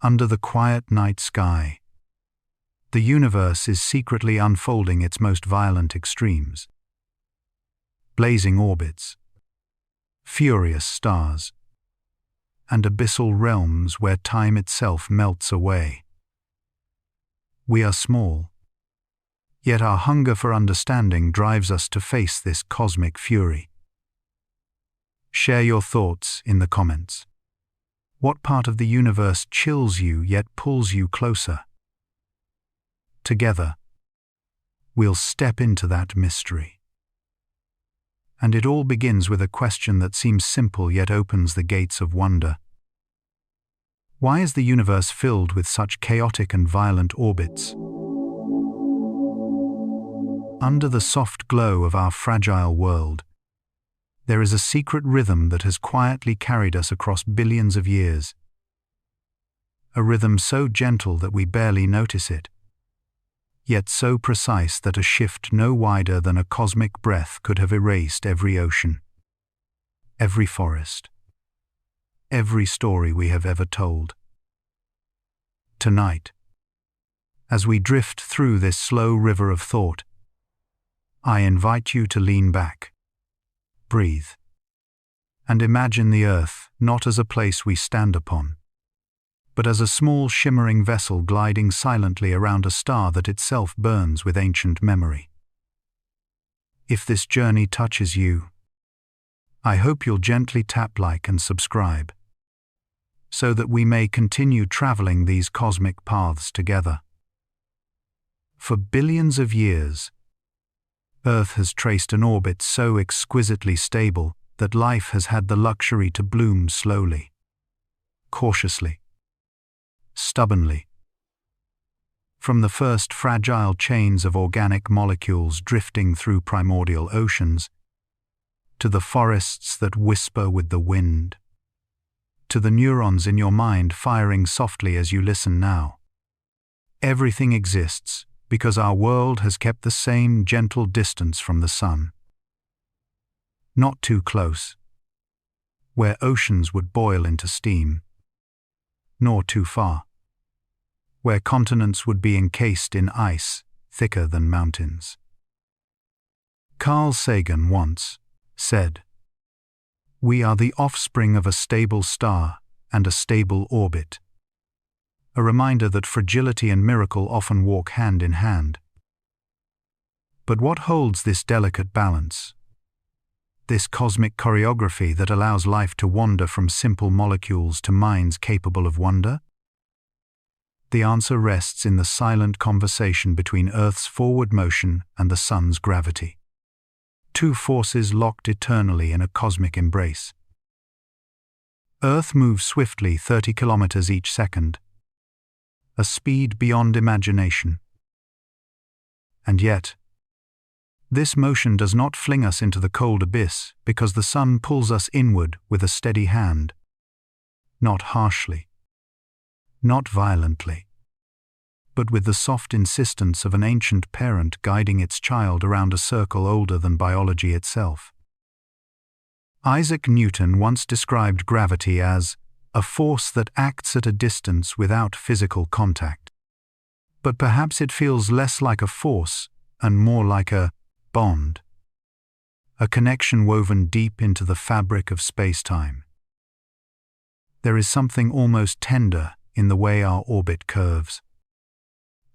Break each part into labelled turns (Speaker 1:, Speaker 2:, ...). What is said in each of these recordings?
Speaker 1: under the quiet night sky, the universe is secretly unfolding its most violent extremes. Blazing orbits, furious stars, and abyssal realms where time itself melts away. We are small, yet our hunger for understanding drives us to face this cosmic fury. Share your thoughts in the comments. What part of the universe chills you yet pulls you closer? Together, we'll step into that mystery. And it all begins with a question that seems simple yet opens the gates of wonder. Why is the universe filled with such chaotic and violent orbits? Under the soft glow of our fragile world, there is a secret rhythm that has quietly carried us across billions of years. A rhythm so gentle that we barely notice it, yet so precise that a shift no wider than a cosmic breath could have erased every ocean, every forest, every story we have ever told. Tonight, as we drift through this slow river of thought, I invite you to lean back, breathe, and imagine the Earth not as a place we stand upon, but as a small shimmering vessel gliding silently around a star that itself burns with ancient memory. If this journey touches you, I hope you'll gently tap like and subscribe, so that we may continue traveling these cosmic paths together. For billions of years, Earth has traced an orbit so exquisitely stable that life has had the luxury to bloom slowly, cautiously, stubbornly. From the first fragile chains of organic molecules drifting through primordial oceans, to the forests that whisper with the wind, to the neurons in your mind firing softly as you listen now. Everything exists because our world has kept the same gentle distance from the sun. Not too close, where oceans would boil into steam, nor too far, where continents would be encased in ice thicker than mountains. Carl Sagan once said, "We are the offspring of a stable star and a stable orbit," a reminder that fragility and miracle often walk hand in hand. But what holds this delicate balance? This cosmic choreography that allows life to wander from simple molecules to minds capable of wonder? The answer rests in the silent conversation between Earth's forward motion and the Sun's gravity. Two forces locked eternally in a cosmic embrace. Earth moves swiftly 30 kilometers each second, a speed beyond imagination. And yet, this motion does not fling us into the cold abyss because the sun pulls us inward with a steady hand. Not harshly, not violently, but with the soft insistence of an ancient parent guiding its child around a circle older than biology itself. Isaac Newton once described gravity as a force that acts at a distance without physical contact. But perhaps it feels less like a force and more like a bond, a connection woven deep into the fabric of space-time. There is something almost tender in the way our orbit curves,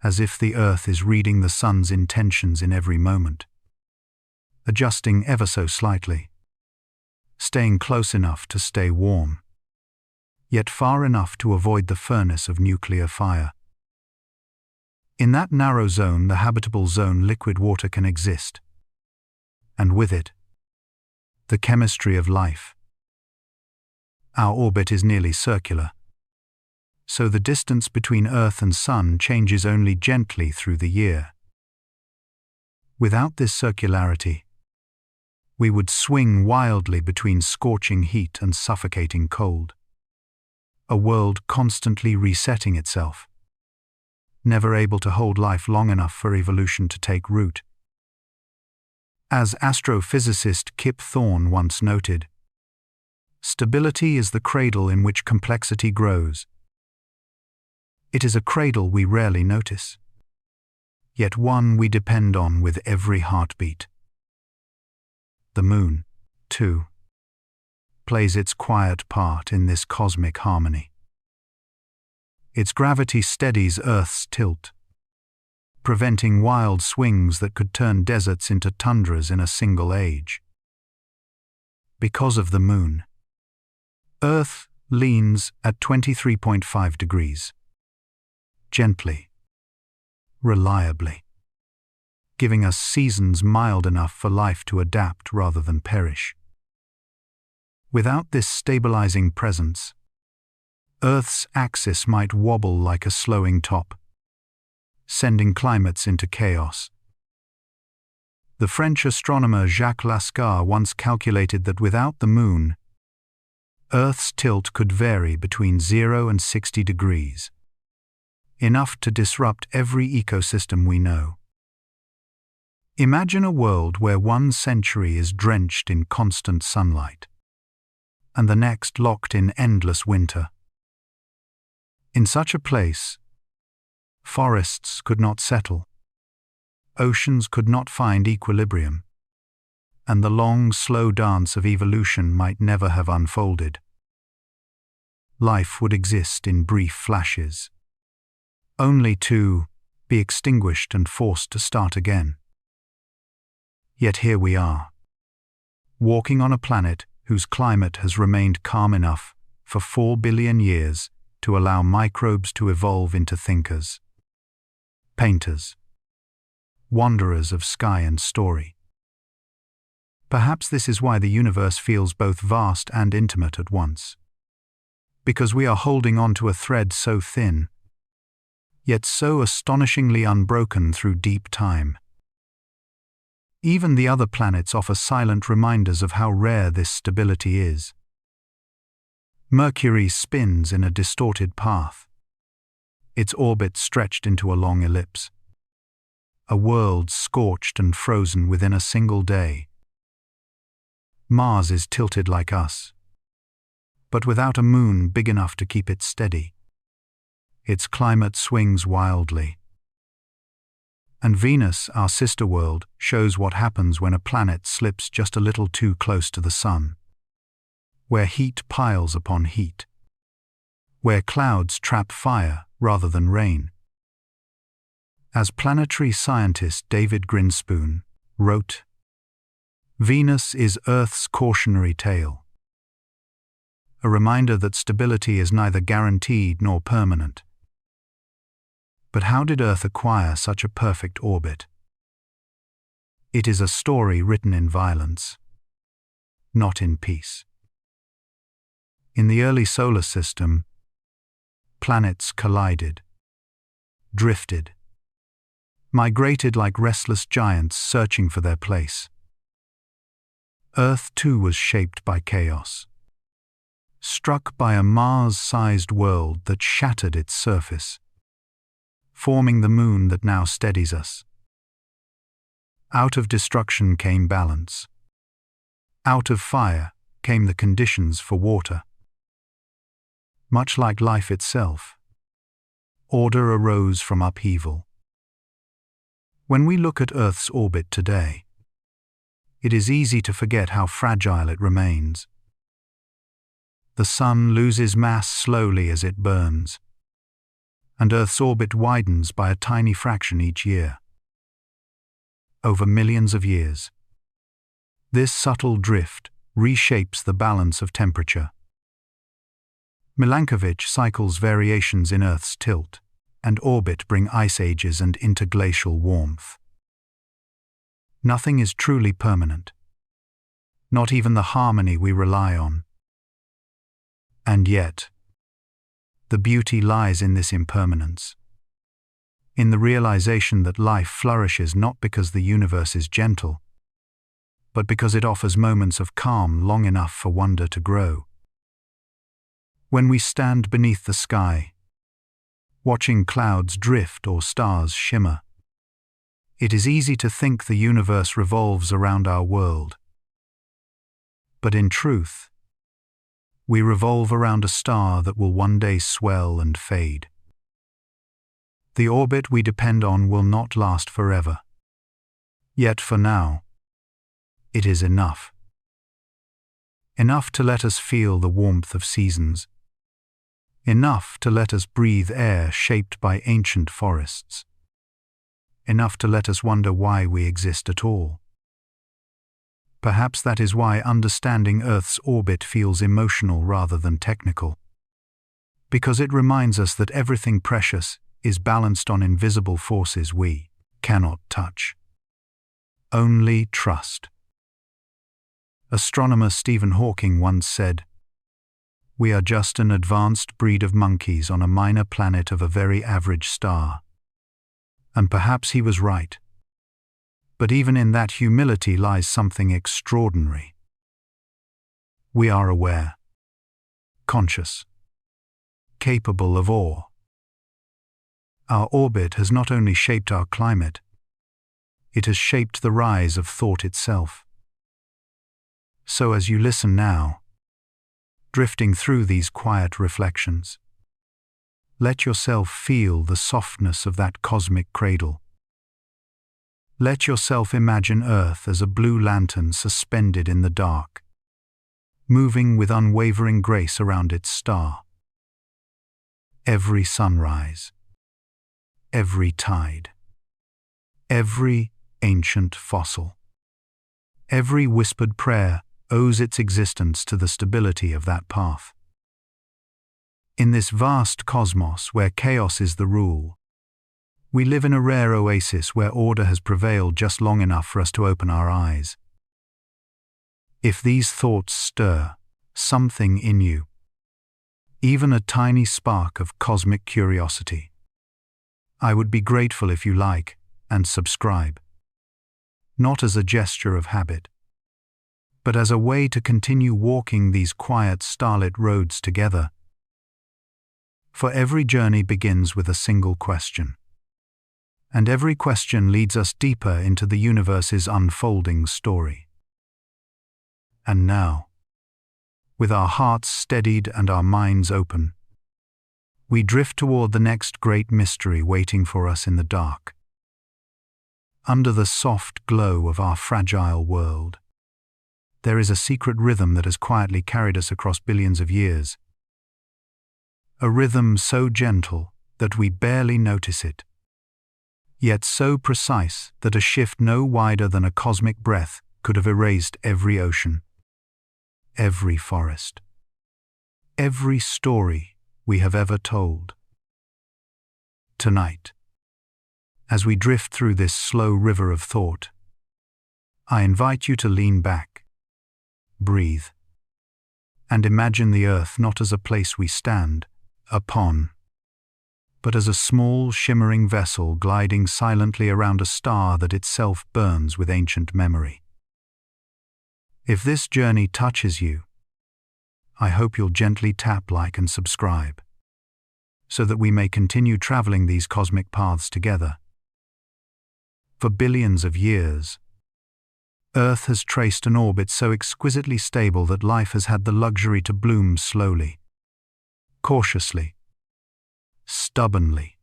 Speaker 1: as if the Earth is reading the sun's intentions in every moment, adjusting ever so slightly, staying close enough to stay warm, yet far enough to avoid the furnace of nuclear fire. In that narrow zone, the habitable zone, liquid water can exist, and with it, the chemistry of life. Our orbit is nearly circular, so the distance between Earth and Sun changes only gently through the year. Without this circularity, we would swing wildly between scorching heat and suffocating cold. A world constantly resetting itself, never able to hold life long enough for evolution to take root. As astrophysicist Kip Thorne once noted, "Stability is the cradle in which complexity grows." It is a cradle we rarely notice, yet one we depend on with every heartbeat. The moon, too, plays its quiet part in this cosmic harmony. Its gravity steadies Earth's tilt, preventing wild swings that could turn deserts into tundras in a single age. Because of the moon, Earth leans at 23.5 degrees, gently, reliably, giving us seasons mild enough for life to adapt rather than perish. Without this stabilizing presence, Earth's axis might wobble like a slowing top, sending climates into chaos. The French astronomer Jacques Lascar once calculated that without the moon, Earth's tilt could vary between 0 and 60 degrees, enough to disrupt every ecosystem we know. Imagine a world where one century is drenched in constant sunlight, and the next locked in endless winter. In such a place, forests could not settle, oceans could not find equilibrium, and the long, slow dance of evolution might never have unfolded. Life would exist in brief flashes, only to be extinguished and forced to start again. Yet here we are, walking on a planet whose climate has remained calm enough for 4 billion years to allow microbes to evolve into thinkers, painters, wanderers of sky and story. Perhaps this is why the universe feels both vast and intimate at once, because we are holding on to a thread so thin, yet so astonishingly unbroken through deep time. Even the other planets offer silent reminders of how rare this stability is. Mercury spins in a distorted path, its orbit stretched into a long ellipse. A world scorched and frozen within a single day. Mars is tilted like us, but without a moon big enough to keep it steady. Its climate swings wildly. And Venus, our sister world, shows what happens when a planet slips just a little too close to the sun, where heat piles upon heat, where clouds trap fire rather than rain. As planetary scientist David Grinspoon wrote, "Venus is Earth's cautionary tale, a reminder that stability is neither guaranteed nor permanent." But how did Earth acquire such a perfect orbit? It is a story written in violence, not in peace. In the early solar system, planets collided, drifted, migrated like restless giants searching for their place. Earth too was shaped by chaos, struck by a Mars-sized world that shattered its surface, forming the moon that now steadies us. Out of destruction came balance. Out of fire came the conditions for water. Much like life itself, order arose from upheaval. When we look at Earth's orbit today, it is easy to forget how fragile it remains. The sun loses mass slowly as it burns, and Earth's orbit widens by a tiny fraction each year. Over millions of years, this subtle drift reshapes the balance of temperature. Milankovitch cycles variations in Earth's tilt and orbit bring ice ages and interglacial warmth. Nothing is truly permanent, not even the harmony we rely on. And yet, the beauty lies in this impermanence, in the realization that life flourishes not because the universe is gentle, but because it offers moments of calm long enough for wonder to grow. When we stand beneath the sky, watching clouds drift or stars shimmer, it is easy to think the universe revolves around our world. But in truth, we revolve around a star that will one day swell and fade. The orbit we depend on will not last forever. Yet for now, it is enough. Enough to let us feel the warmth of seasons. Enough to let us breathe air shaped by ancient forests. Enough to let us wonder why we exist at all. Perhaps that is why understanding Earth's orbit feels emotional rather than technical. Because it reminds us that everything precious is balanced on invisible forces we cannot touch. Only trust. Astronomer Stephen Hawking once said, "We are just an advanced breed of monkeys on a minor planet of a very average star." And perhaps he was right. But even in that humility lies something extraordinary. We are aware, conscious, capable of awe. Our orbit has not only shaped our climate, it has shaped the rise of thought itself. So as you listen now, drifting through these quiet reflections, let yourself feel the softness of that cosmic cradle. Let yourself imagine Earth as a blue lantern suspended in the dark, moving with unwavering grace around its star. Every sunrise, every tide, every ancient fossil, every whispered prayer owes its existence to the stability of that path. In this vast cosmos where chaos is the rule, we live in a rare oasis where order has prevailed just long enough for us to open our eyes. If these thoughts stir something in you, even a tiny spark of cosmic curiosity, I would be grateful if you like and subscribe. Not as a gesture of habit, but as a way to continue walking these quiet starlit roads together. For every journey begins with a single question, and every question leads us deeper into the universe's unfolding story. And now, with our hearts steadied and our minds open, we drift toward the next great mystery waiting for us in the dark. Under the soft glow of our fragile world, there is a secret rhythm that has quietly carried us across billions of years. A rhythm so gentle that we barely notice it, yet so precise that a shift no wider than a cosmic breath could have erased every ocean, every forest, every story we have ever told. Tonight, as we drift through this slow river of thought, I invite you to lean back, breathe, and imagine the Earth not as a place we stand upon, but as a small, shimmering vessel gliding silently around a star that itself burns with ancient memory. If this journey touches you, I hope you'll gently tap like and subscribe, so that we may continue traveling these cosmic paths together. For billions of years, Earth has traced an orbit so exquisitely stable that life has had the luxury to bloom slowly, cautiously, stubbornly.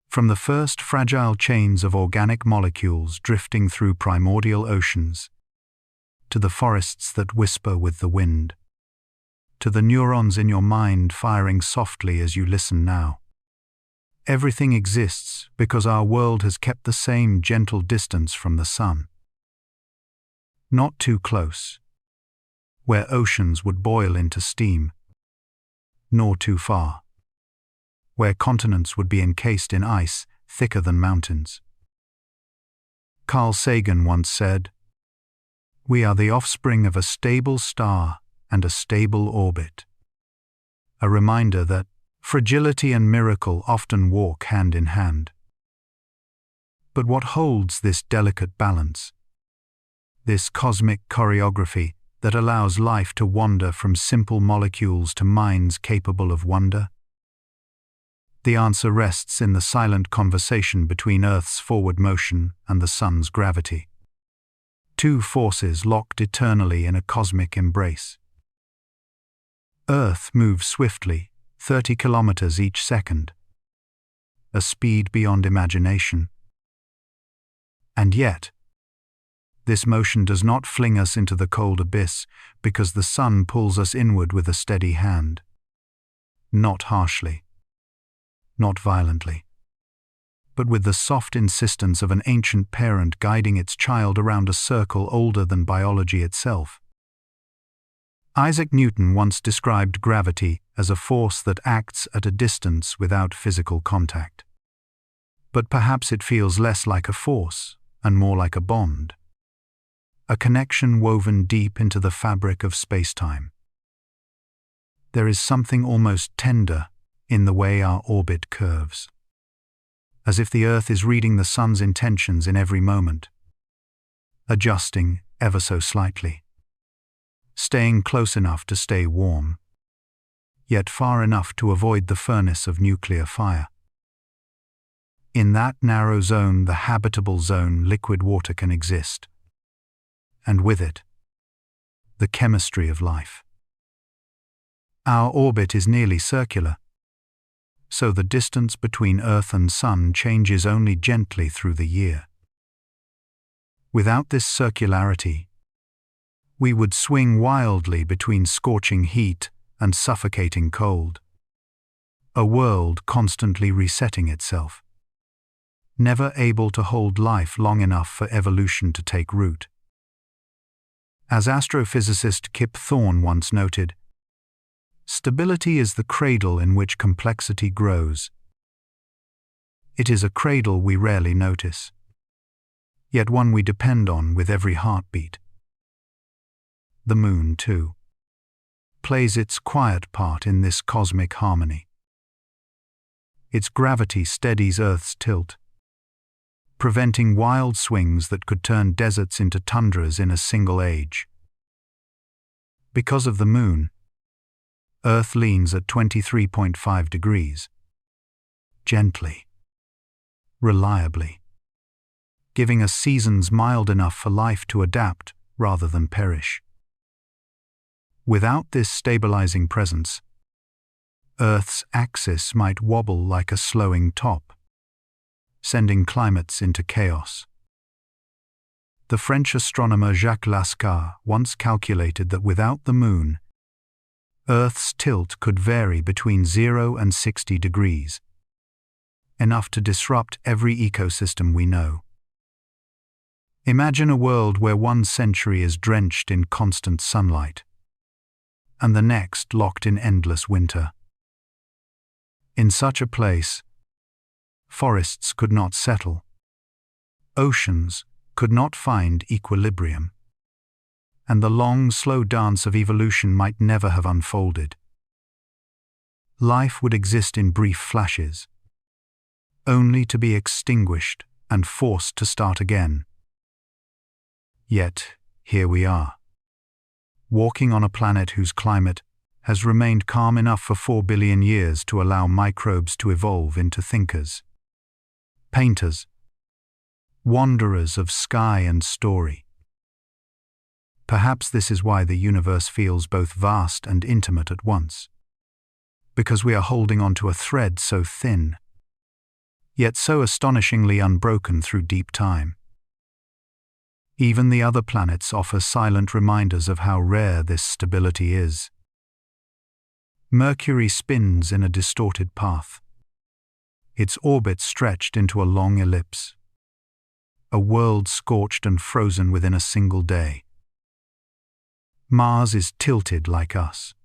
Speaker 1: From the first fragile chains of organic molecules drifting through primordial oceans, to the forests that whisper with the wind, to the neurons in your mind firing softly as you listen now. Everything exists because our world has kept the same gentle distance from the sun. Not too close, where oceans would boil into steam, nor too far, where continents would be encased in ice thicker than mountains. Carl Sagan once said, "We are the offspring of a stable star and a stable orbit." A reminder that fragility and miracle often walk hand in hand. But what holds this delicate balance? This cosmic choreography that allows life to wander from simple molecules to minds capable of wonder? The answer rests in the silent conversation between Earth's forward motion and the Sun's gravity. Two forces locked eternally in a cosmic embrace. Earth moves swiftly, 30 kilometers each second. a speed beyond imagination. And yet, this motion does not fling us into the cold abyss because the sun pulls us inward with a steady hand. Not harshly, not violently, but with the soft insistence of an ancient parent guiding its child around a circle older than biology itself. Isaac Newton once described gravity as a force that acts at a distance without physical contact. But perhaps it feels less like a force and more like a bond. A connection woven deep into the fabric of space-time. There is something almost tender in the way our orbit curves, as if the Earth is reading the sun's intentions in every moment, adjusting ever so slightly, staying close enough to stay warm, yet far enough to avoid the furnace of nuclear fire. In that narrow zone, the habitable zone, liquid water can exist. And with it, the chemistry of life. Our orbit is nearly circular, so the distance between Earth and Sun changes only gently through the year. Without this circularity, we would swing wildly between scorching heat and suffocating cold. A world constantly resetting itself, never able to hold life long enough for evolution to take root. As astrophysicist Kip Thorne once noted, stability is the cradle in which complexity grows. It is a cradle we rarely notice, yet one we depend on with every heartbeat. The moon, too, plays its quiet part in this cosmic harmony. Its gravity steadies Earth's tilt, preventing wild swings that could turn deserts into tundras in a single age. Because of the moon, Earth leans at 23.5 degrees, gently, reliably, giving us seasons mild enough for life to adapt rather than perish. Without this stabilizing presence, Earth's axis might wobble like a slowing top, sending climates into chaos. The French astronomer Jacques Lascar once calculated that without the moon, Earth's tilt could vary between 0 and 60 degrees, enough to disrupt every ecosystem we know. Imagine a world where one century is drenched in constant sunlight, and the next locked in endless winter. In such a place, forests could not settle. Oceans could not find equilibrium. And the long, slow dance of evolution might never have unfolded. Life would exist in brief flashes, only to be extinguished and forced to start again. Yet, here we are, walking on a planet whose climate has remained calm enough for 4 billion years to allow microbes to evolve into thinkers, painters, wanderers of sky and story. Perhaps this is why the universe feels both vast and intimate at once, because we are holding onto a thread so thin, yet so astonishingly unbroken through deep time. Even the other planets offer silent reminders of how rare this stability is. Mercury spins in a distorted path, its orbit stretched into a long ellipse, a world scorched and frozen within a single day. Mars is tilted like us,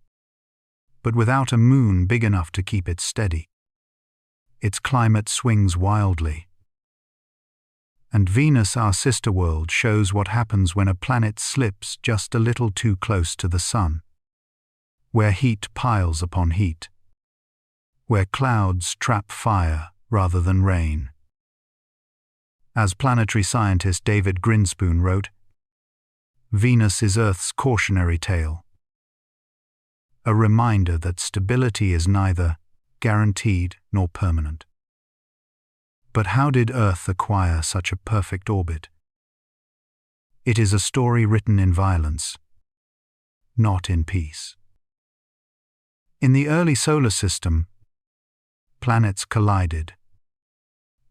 Speaker 1: but without a moon big enough to keep it steady. Its climate swings wildly. And Venus, our sister world, shows what happens when a planet slips just a little too close to the sun, where heat piles upon heat, where clouds trap fire rather than rain. As planetary scientist David Grinspoon wrote, Venus is Earth's cautionary tale, a reminder that stability is neither guaranteed nor permanent. But how did Earth acquire such a perfect orbit? It is a story written in violence, not in peace. In the early solar system, planets collided,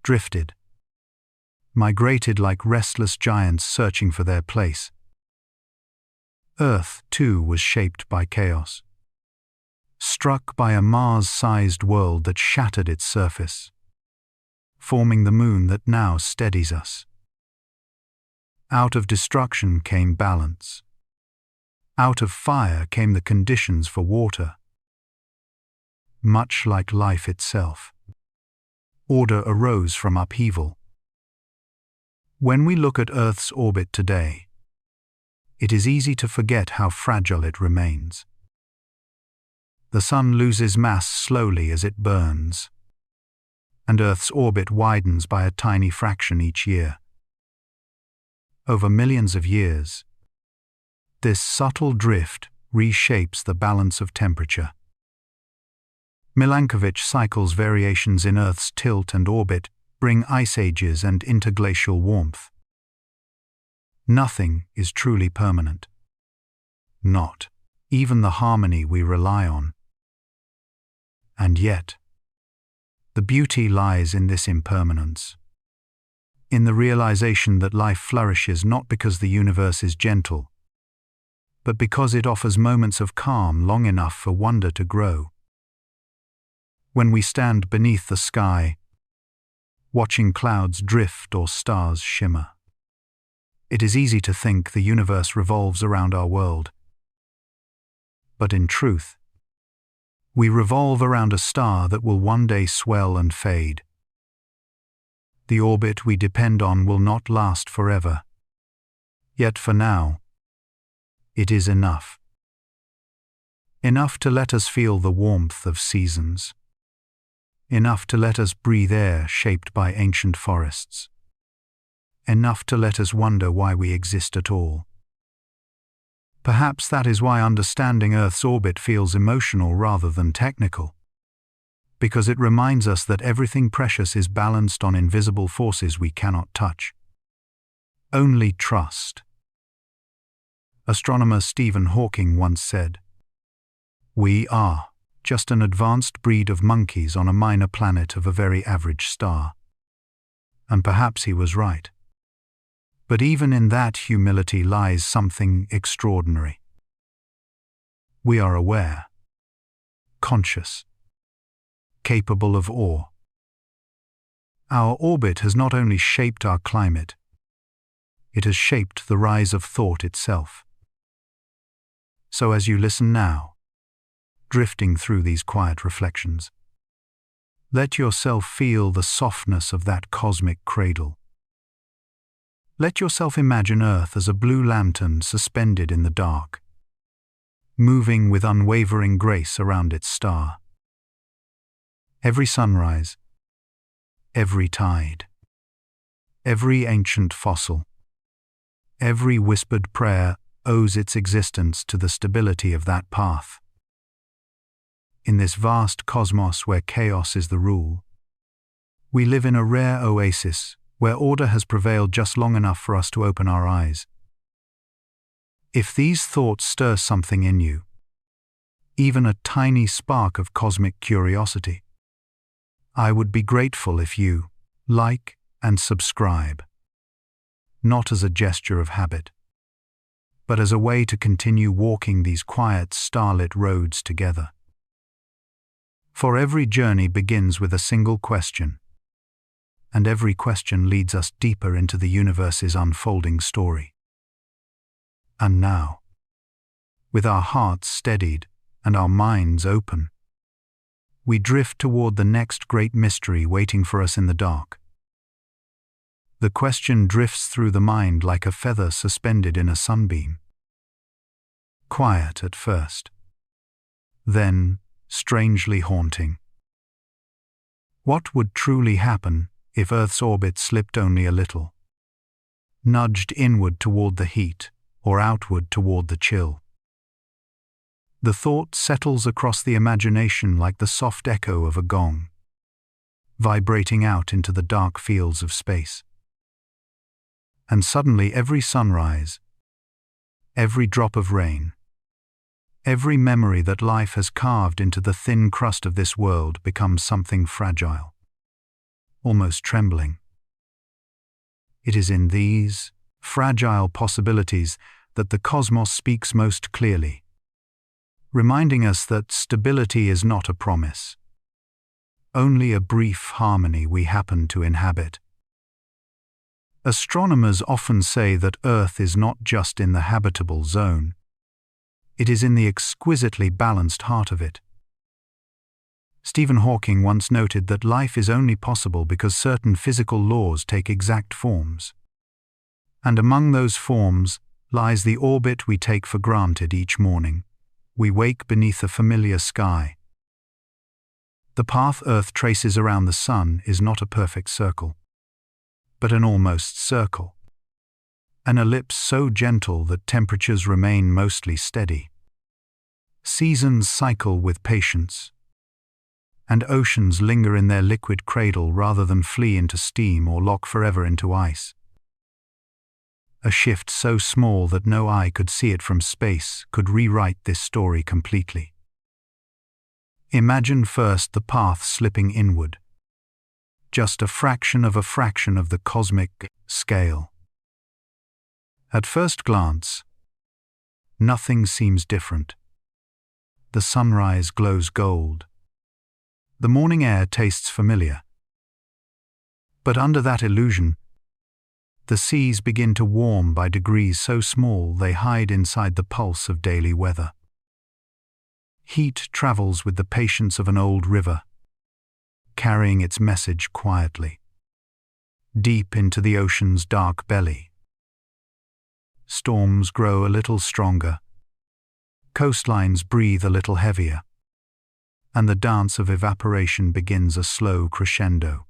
Speaker 1: drifted, migrated like restless giants searching for their place. Earth, too, was shaped by chaos, struck by a Mars-sized world that shattered its surface, forming the moon that now steadies us. Out of destruction came balance. Out of fire came the conditions for water. Much like life itself, order arose from upheaval. When we look at Earth's orbit today, it is easy to forget how fragile it remains. The Sun loses mass slowly as it burns, and Earth's orbit widens by a tiny fraction each year. Over millions of years, this subtle drift reshapes the balance of temperature. Milankovitch cycles variations in Earth's tilt and orbit bring ice ages and interglacial warmth. Nothing is truly permanent. Not even the harmony we rely on. And yet, the beauty lies in this impermanence, in the realization that life flourishes not because the universe is gentle, but because it offers moments of calm long enough for wonder to grow. When we stand beneath the sky, watching clouds drift or stars shimmer, it is easy to think the universe revolves around our world. But in truth, we revolve around a star that will one day swell and fade. The orbit we depend on will not last forever. Yet for now, it is enough. Enough to let us feel the warmth of seasons. Enough to let us breathe air shaped by ancient forests. Enough to let us wonder why we exist at all. Perhaps that is why understanding Earth's orbit feels emotional rather than technical. Because it reminds us that everything precious is balanced on invisible forces we cannot touch. Only trust. Astronomer Stephen Hawking once said, "We are just an advanced breed of monkeys on a minor planet of a very average star." And perhaps he was right. But even in that humility lies something extraordinary. We are aware, conscious, capable of awe. Our orbit has not only shaped our climate, it has shaped the rise of thought itself. So as you listen now, drifting through these quiet reflections, let yourself feel the softness of that cosmic cradle. Let yourself imagine Earth as a blue lantern suspended in the dark, moving with unwavering grace around its star. Every sunrise, every tide, every ancient fossil, every whispered prayer owes its existence to the stability of that path. In this vast cosmos where chaos is the rule, we live in a rare oasis where order has prevailed just long enough for us to open our eyes. If these thoughts stir something in you, even a tiny spark of cosmic curiosity, I would be grateful if you like and subscribe, not as a gesture of habit, but as a way to continue walking these quiet, starlit roads together. For every journey begins with a single question, and every question leads us deeper into the universe's unfolding story. And now, with our hearts steadied and our minds open, we drift toward the next great mystery waiting for us in the dark. The question drifts through the mind like a feather suspended in a sunbeam. Quiet at first, then strangely haunting. What would truly happen if Earth's orbit slipped only a little, nudged inward toward the heat or outward toward the chill? The thought settles across the imagination like the soft echo of a gong, vibrating out into the dark fields of space. And suddenly every sunrise, every drop of rain, every memory that life has carved into the thin crust of this world becomes something fragile. almost trembling. It is in these fragile possibilities that the cosmos speaks most clearly, reminding us that stability is not a promise, only a brief harmony we happen to inhabit. Astronomers often say that Earth is not just in the habitable zone, it is in the exquisitely balanced heart of it. Stephen Hawking once noted that life is only possible because certain physical laws take exact forms. And among those forms lies the orbit we take for granted each morning. We wake beneath a familiar sky. The path Earth traces around the Sun is not a perfect circle, but an almost circle. An ellipse so gentle that temperatures remain mostly steady. Seasons cycle with patience, and oceans linger in their liquid cradle rather than flee into steam or lock forever into ice. A shift so small that no eye could see it from space could rewrite this story completely. Imagine first the path slipping inward, just a fraction of the cosmic scale. At first glance, nothing seems different. The sunrise glows gold. The morning air tastes familiar. But under that illusion, the seas begin to warm by degrees so small they hide inside the pulse of daily weather. Heat travels with the patience of an old river, carrying its message quietly, deep into the ocean's dark belly. Storms grow a little stronger, coastlines breathe a little heavier, and the dance of evaporation begins a slow crescendo.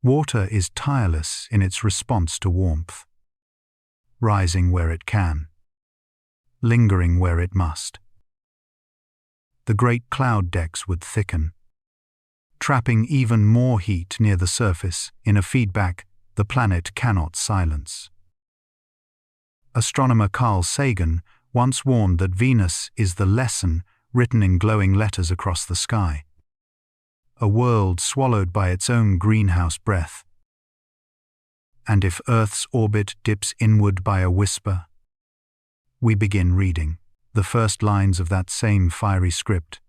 Speaker 1: Water is tireless in its response to warmth, rising where it can, lingering where it must. The great cloud decks would thicken, trapping even more heat near the surface in a feedback the planet cannot silence. Astronomer Carl Sagan once warned that Venus is the lesson written in glowing letters across the sky, a world swallowed by its own greenhouse breath. And if Earth's orbit dips inward by a whisper, we begin reading the first lines of that same fiery script.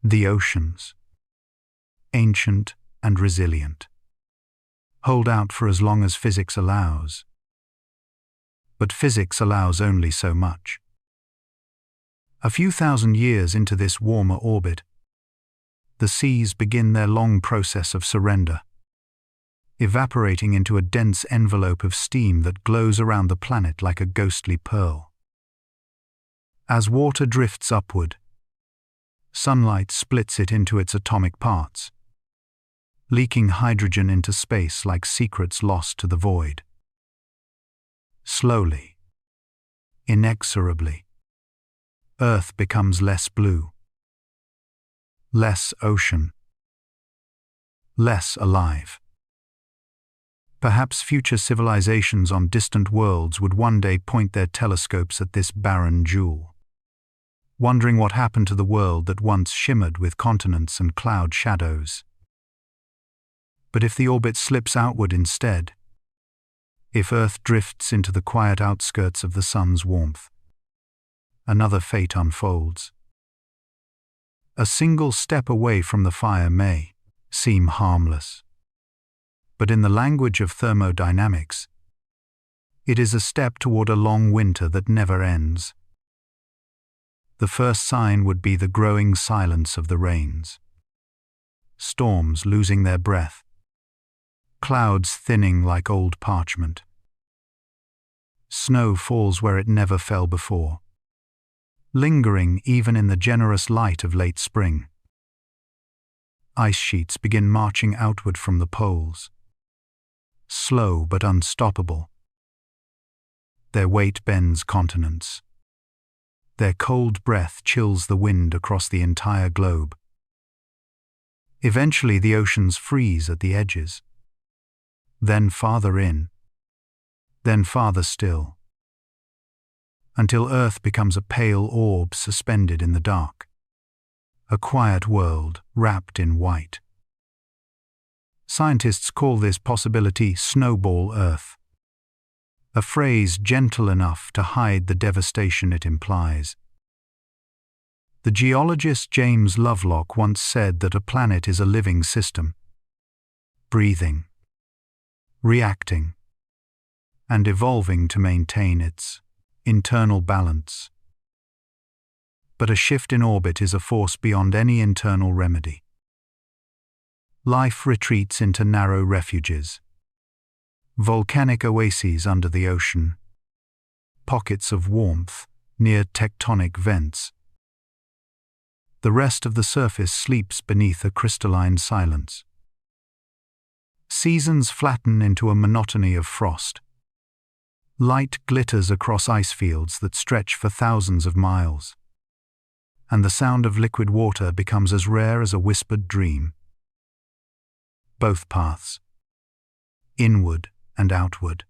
Speaker 1: The oceans, ancient and resilient, hold out for as long as physics allows. But physics allows only so much. A few thousand years into this warmer orbit, the seas begin their long process of surrender, evaporating into a dense envelope of steam that glows around the planet like a ghostly pearl. As water drifts upward, sunlight splits it into its atomic parts, leaking hydrogen into space like secrets lost to the void. Slowly, inexorably, Earth becomes less blue, less ocean, less alive. Perhaps future civilizations on distant worlds would one day point their telescopes at this barren jewel, wondering what happened to the world that once shimmered with continents and cloud shadows. But if the orbit slips outward instead, if Earth drifts into the quiet outskirts of the sun's warmth, another fate unfolds. A single step away from the fire may seem harmless, but in the language of thermodynamics, it is a step toward a long winter that never ends. The first sign would be the growing silence of the rains, storms losing their breath, clouds thinning like old parchment. Snow falls where it never fell before, lingering even in the generous light of late spring. Ice sheets begin marching outward from the poles, slow but unstoppable. Their weight bends continents. Their cold breath chills the wind across the entire globe. Eventually the oceans freeze at the edges, then farther in, then farther still, until Earth becomes a pale orb suspended in the dark, a quiet world wrapped in white. Scientists call this possibility snowball Earth, a phrase gentle enough to hide the devastation it implies. The geologist James Lovelock once said that a planet is a living system, breathing, reacting, and evolving to maintain its internal balance. But a shift in orbit is a force beyond any internal remedy. Life retreats into narrow refuges, volcanic oases under the ocean, pockets of warmth near tectonic vents. The rest of the surface sleeps beneath a crystalline silence. Seasons flatten into a monotony of frost. Light glitters across ice fields that stretch for thousands of miles, and the sound of liquid water becomes as rare as a whispered dream. Both paths, inward and outward,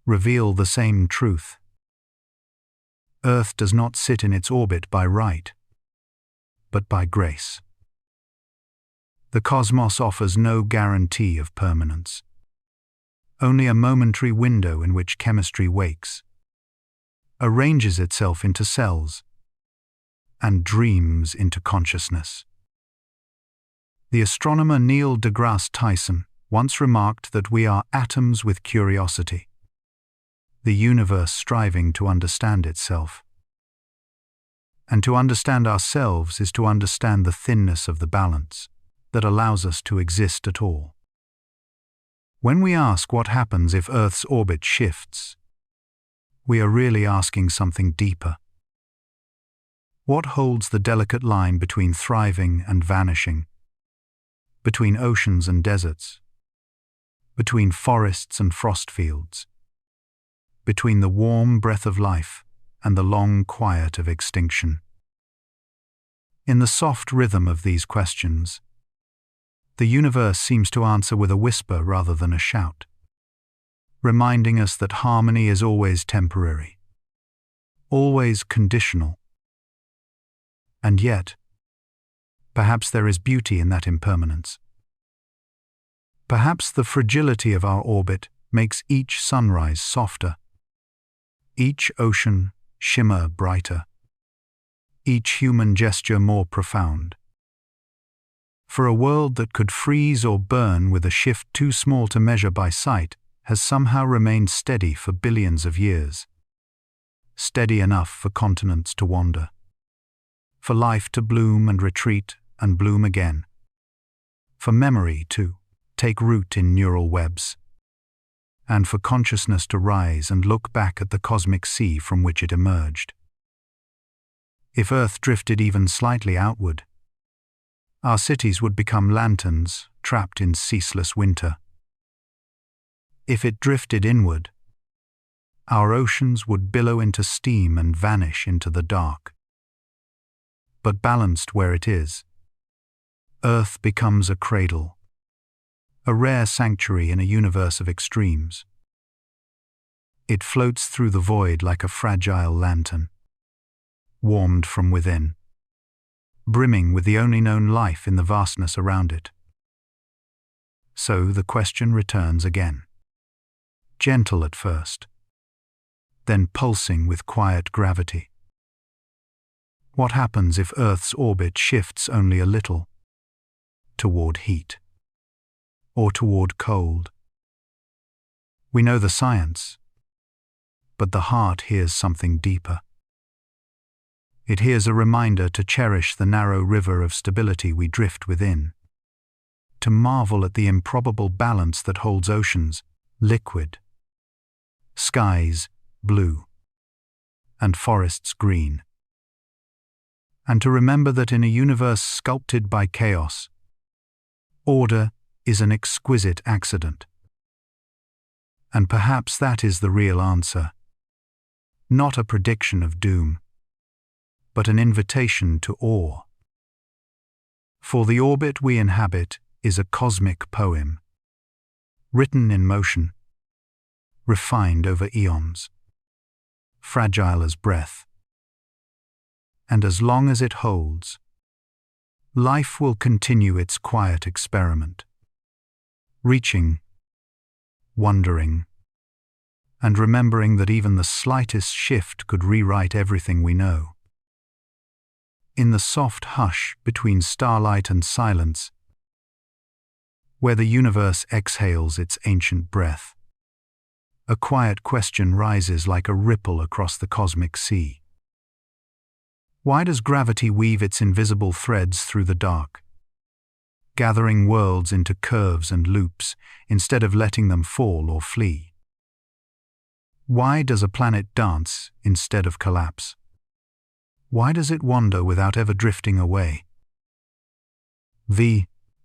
Speaker 1: reveal the same truth. Earth does not sit in its orbit by right, but by grace. The cosmos offers no guarantee of permanence, only a momentary window in which chemistry wakes, arranges itself into cells, and dreams into consciousness. The astronomer Neil deGrasse Tyson once remarked that we are atoms with curiosity, the universe striving to understand itself. And to understand ourselves is to understand the thinness of the balance that allows us to exist at all. When we ask what happens if Earth's orbit shifts, we are really asking something deeper. What holds the delicate line between thriving and vanishing, between oceans and deserts, between forests and frost fields, between the warm breath of life and the long quiet of extinction? In the soft rhythm of these questions, the universe seems to answer with a whisper rather than a shout, reminding us that harmony is always temporary, always conditional. And yet, perhaps there is beauty in that impermanence. Perhaps the fragility of our orbit makes each sunrise softer, each ocean shimmer brighter, each human gesture more profound. For a world that could freeze or burn with a shift too small to measure by sight has somehow remained steady for billions of years, steady enough for continents to wander, for life to bloom and retreat and bloom again, for memory to take root in neural webs, and for consciousness to rise and look back at the cosmic sea from which it emerged. If Earth drifted even slightly outward, our cities would become lanterns trapped in ceaseless winter. If it drifted inward, our oceans would billow into steam and vanish into the dark. But balanced where it is, Earth becomes a cradle, a rare sanctuary in a universe of extremes. It floats through the void like a fragile lantern, warmed from within, brimming with the only known life in the vastness around it. So the question returns again, gentle at first, then pulsing with quiet gravity. What happens if Earth's orbit shifts only a little, toward heat, or toward cold? We know the science, but the heart hears something deeper. It hears a reminder to cherish the narrow river of stability we drift within, to marvel at the improbable balance that holds oceans liquid, skies blue, and forests green, and to remember that in a universe sculpted by chaos, order is an exquisite accident. And perhaps that is the real answer, not a prediction of doom, but an invitation to awe. For the orbit we inhabit is a cosmic poem, written in motion, refined over eons, fragile as breath. And as long as it holds, life will continue its quiet experiment, reaching, wondering, and remembering that even the slightest shift could rewrite everything we know. In the soft hush between starlight and silence, where the universe exhales its ancient breath, a quiet question rises like a ripple across the cosmic sea. Why does gravity weave its invisible threads through the dark, gathering worlds into curves and loops instead of letting them fall or flee? Why does a planet dance instead of collapse? Why does it wander without ever drifting away? The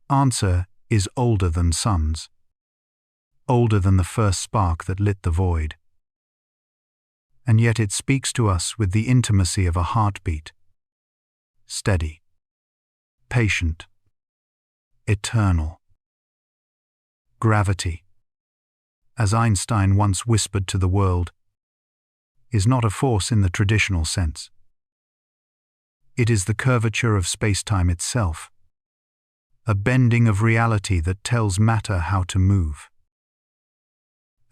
Speaker 1: answer is older than suns, older than the first spark that lit the void. And yet it speaks to us with the intimacy of a heartbeat, steady, patient, eternal. Gravity, as Einstein once whispered to the world, is not a force in the traditional sense. It is the curvature of space-time itself, a bending of reality that tells matter how to move.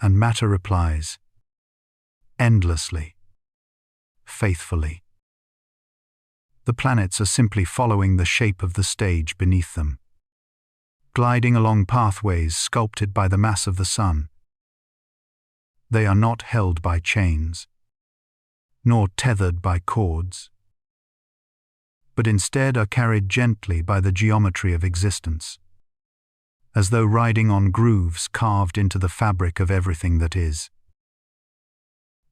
Speaker 1: And matter replies, endlessly, faithfully. The planets are simply following the shape of the stage beneath them, gliding along pathways sculpted by the mass of the sun. They are not held by chains, nor tethered by cords, but instead are carried gently by the geometry of existence, as though riding on grooves carved into the fabric of everything that is.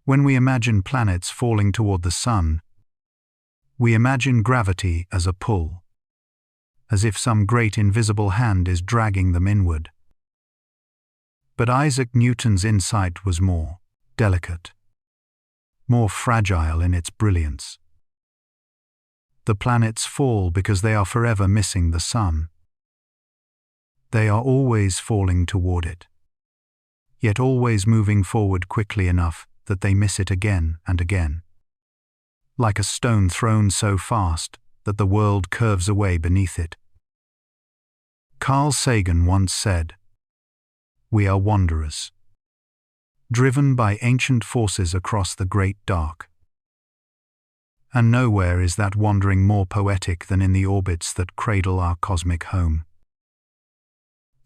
Speaker 1: When we imagine planets falling toward the sun, we imagine gravity as a pull, as if some great invisible hand is dragging them inward. But Isaac Newton's insight was more delicate, more fragile in its brilliance. The planets fall because they are forever missing the sun. They are always falling toward it, yet always moving forward quickly enough that they miss it again and again, like a stone thrown so fast that the world curves away beneath it. Carl Sagan once said, "We are wanderers, driven by ancient forces across the great dark." And nowhere is that wandering more poetic than in the orbits that cradle our cosmic home.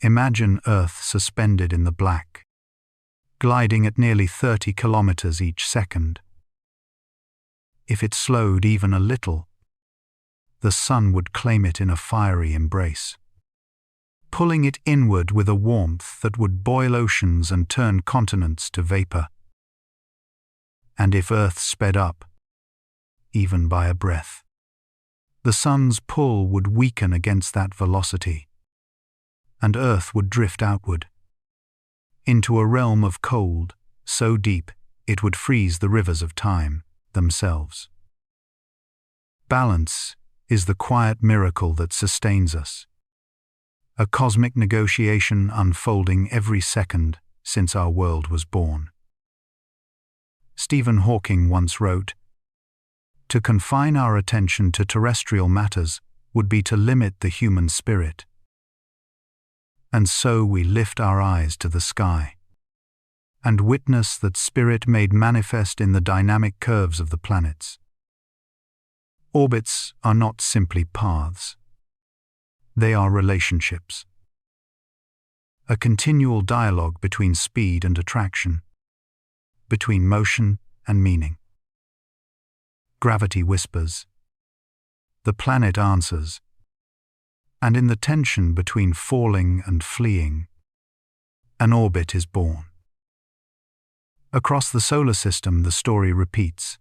Speaker 1: Imagine Earth suspended in the black, gliding at nearly 30 kilometers each second. If it slowed even a little, the sun would claim it in a fiery embrace, pulling it inward with a warmth that would boil oceans and turn continents to vapor. And if Earth sped up, even by a breath, the sun's pull would weaken against that velocity, and Earth would drift outward, into a realm of cold so deep it would freeze the rivers of time themselves. Balance is the quiet miracle that sustains us, a cosmic negotiation unfolding every second since our world was born. Stephen Hawking once wrote, "To confine our attention to terrestrial matters would be to limit the human spirit." And so we lift our eyes to the sky and witness that spirit made manifest in the dynamic curves of the planets. Orbits are not simply paths. They are relationships. A continual dialogue between speed and attraction, between motion and meaning. Gravity whispers, the planet answers, and in the tension between falling and fleeing, an orbit is born. Across the solar system, the story repeats.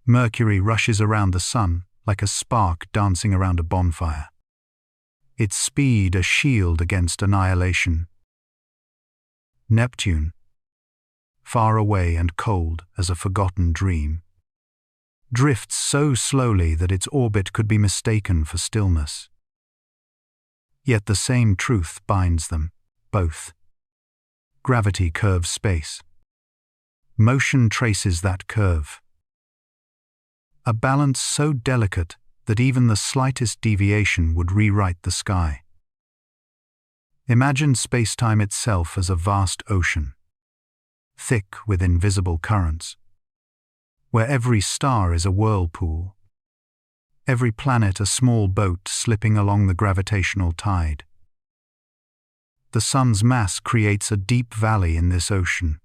Speaker 1: Mercury rushes around the sun like a spark dancing around a bonfire, its speed a shield against annihilation. Neptune, far away and cold as a forgotten dream, drifts so slowly that its orbit could be mistaken for stillness. Yet the same truth binds them, both. Gravity curves space. Motion traces that curve. A balance so delicate that even the slightest deviation would rewrite the sky. Imagine space-time itself as a vast ocean, thick with invisible currents, where every star is a whirlpool, every planet a small boat slipping along the gravitational tide. The sun's mass creates a deep valley in this ocean,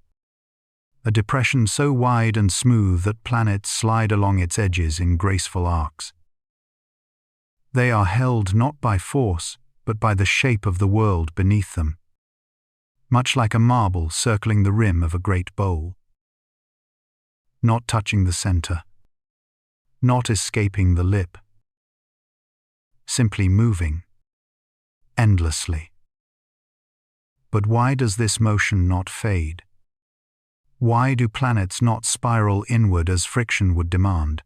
Speaker 1: a depression so wide and smooth that planets slide along its edges in graceful arcs. They are held not by force, but by the shape of the world beneath them, much like a marble circling the rim of a great bowl. Not touching the center, not escaping the lip, simply moving, endlessly. But why does this motion not fade? Why do planets not spiral inward as friction would demand?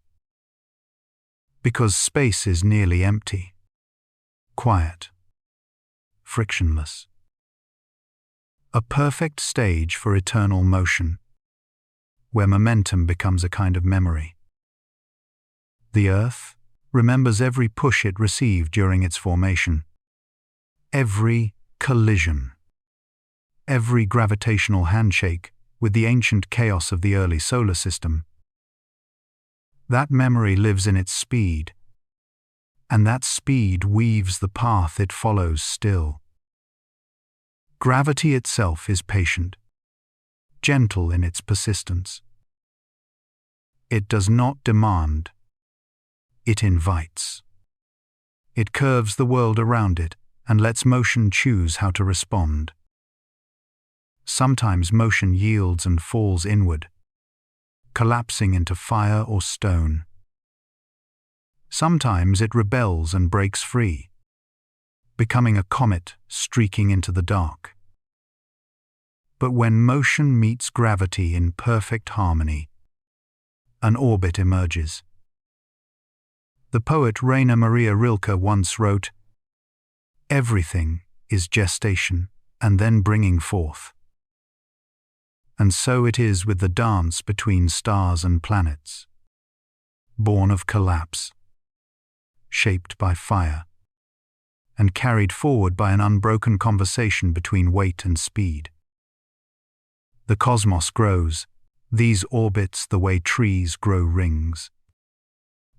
Speaker 1: Because space is nearly empty, quiet, frictionless. A perfect stage for eternal motion, where momentum becomes a kind of memory. The Earth remembers every push it received during its formation, every collision, every gravitational handshake with the ancient chaos of the early solar system. That memory lives in its speed, and that speed weaves the path it follows still. Gravity itself is patient, gentle in its persistence. It does not demand, it invites. It curves the world around it and lets motion choose how to respond. Sometimes motion yields and falls inward, collapsing into fire or stone. Sometimes it rebels and breaks free, becoming a comet streaking into the dark. But when motion meets gravity in perfect harmony, an orbit emerges. The poet Rainer Maria Rilke once wrote, "Everything is gestation and then bringing forth." And so it is with the dance between stars and planets, born of collapse, shaped by fire, and carried forward by an unbroken conversation between weight and speed. The cosmos grows, these orbits the way trees grow rings,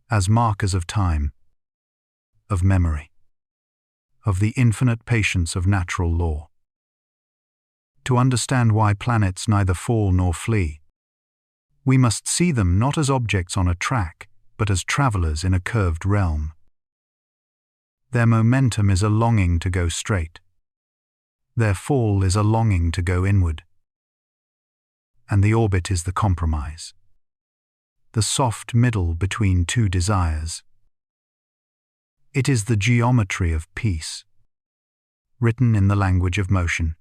Speaker 1: as markers of time, of memory, of the infinite patience of natural law. To understand why planets neither fall nor flee, we must see them not as objects on a track, but as travelers in a curved realm. Their momentum is a longing to go straight. Their fall is a longing to go inward. And the orbit is the compromise, the soft middle between two desires. It is the geometry of peace, written in the language of motion.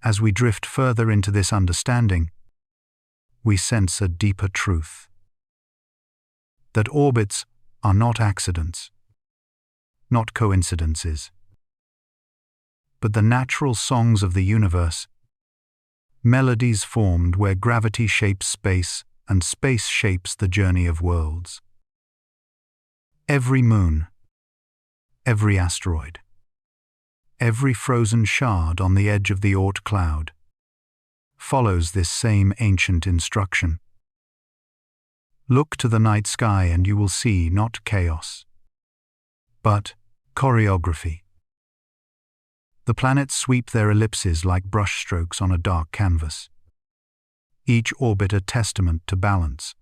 Speaker 1: As we drift further into this understanding, we sense a deeper truth. That orbits are not accidents, not coincidences, but the natural songs of the universe, melodies formed where gravity shapes space and space shapes the journey of worlds. Every moon, every asteroid, every frozen shard on the edge of the Oort cloud follows this same ancient instruction. Look to the night sky and you will see not chaos, but choreography. The planets sweep their ellipses like brushstrokes on a dark canvas, each orbit a testament to balance,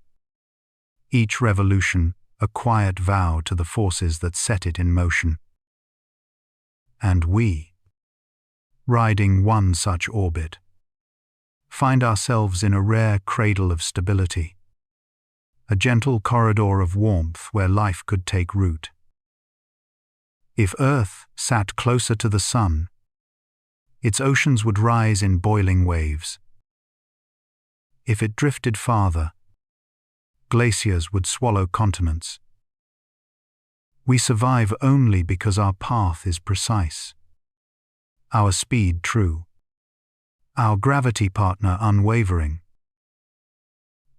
Speaker 1: each revolution a quiet vow to the forces that set it in motion. And we, riding one such orbit, find ourselves in a rare cradle of stability, a gentle corridor of warmth where life could take root. If Earth sat closer to the sun, its oceans would rise in boiling waves. If it drifted farther, glaciers would swallow continents. We survive only because our path is precise, our speed true, our gravity partner unwavering.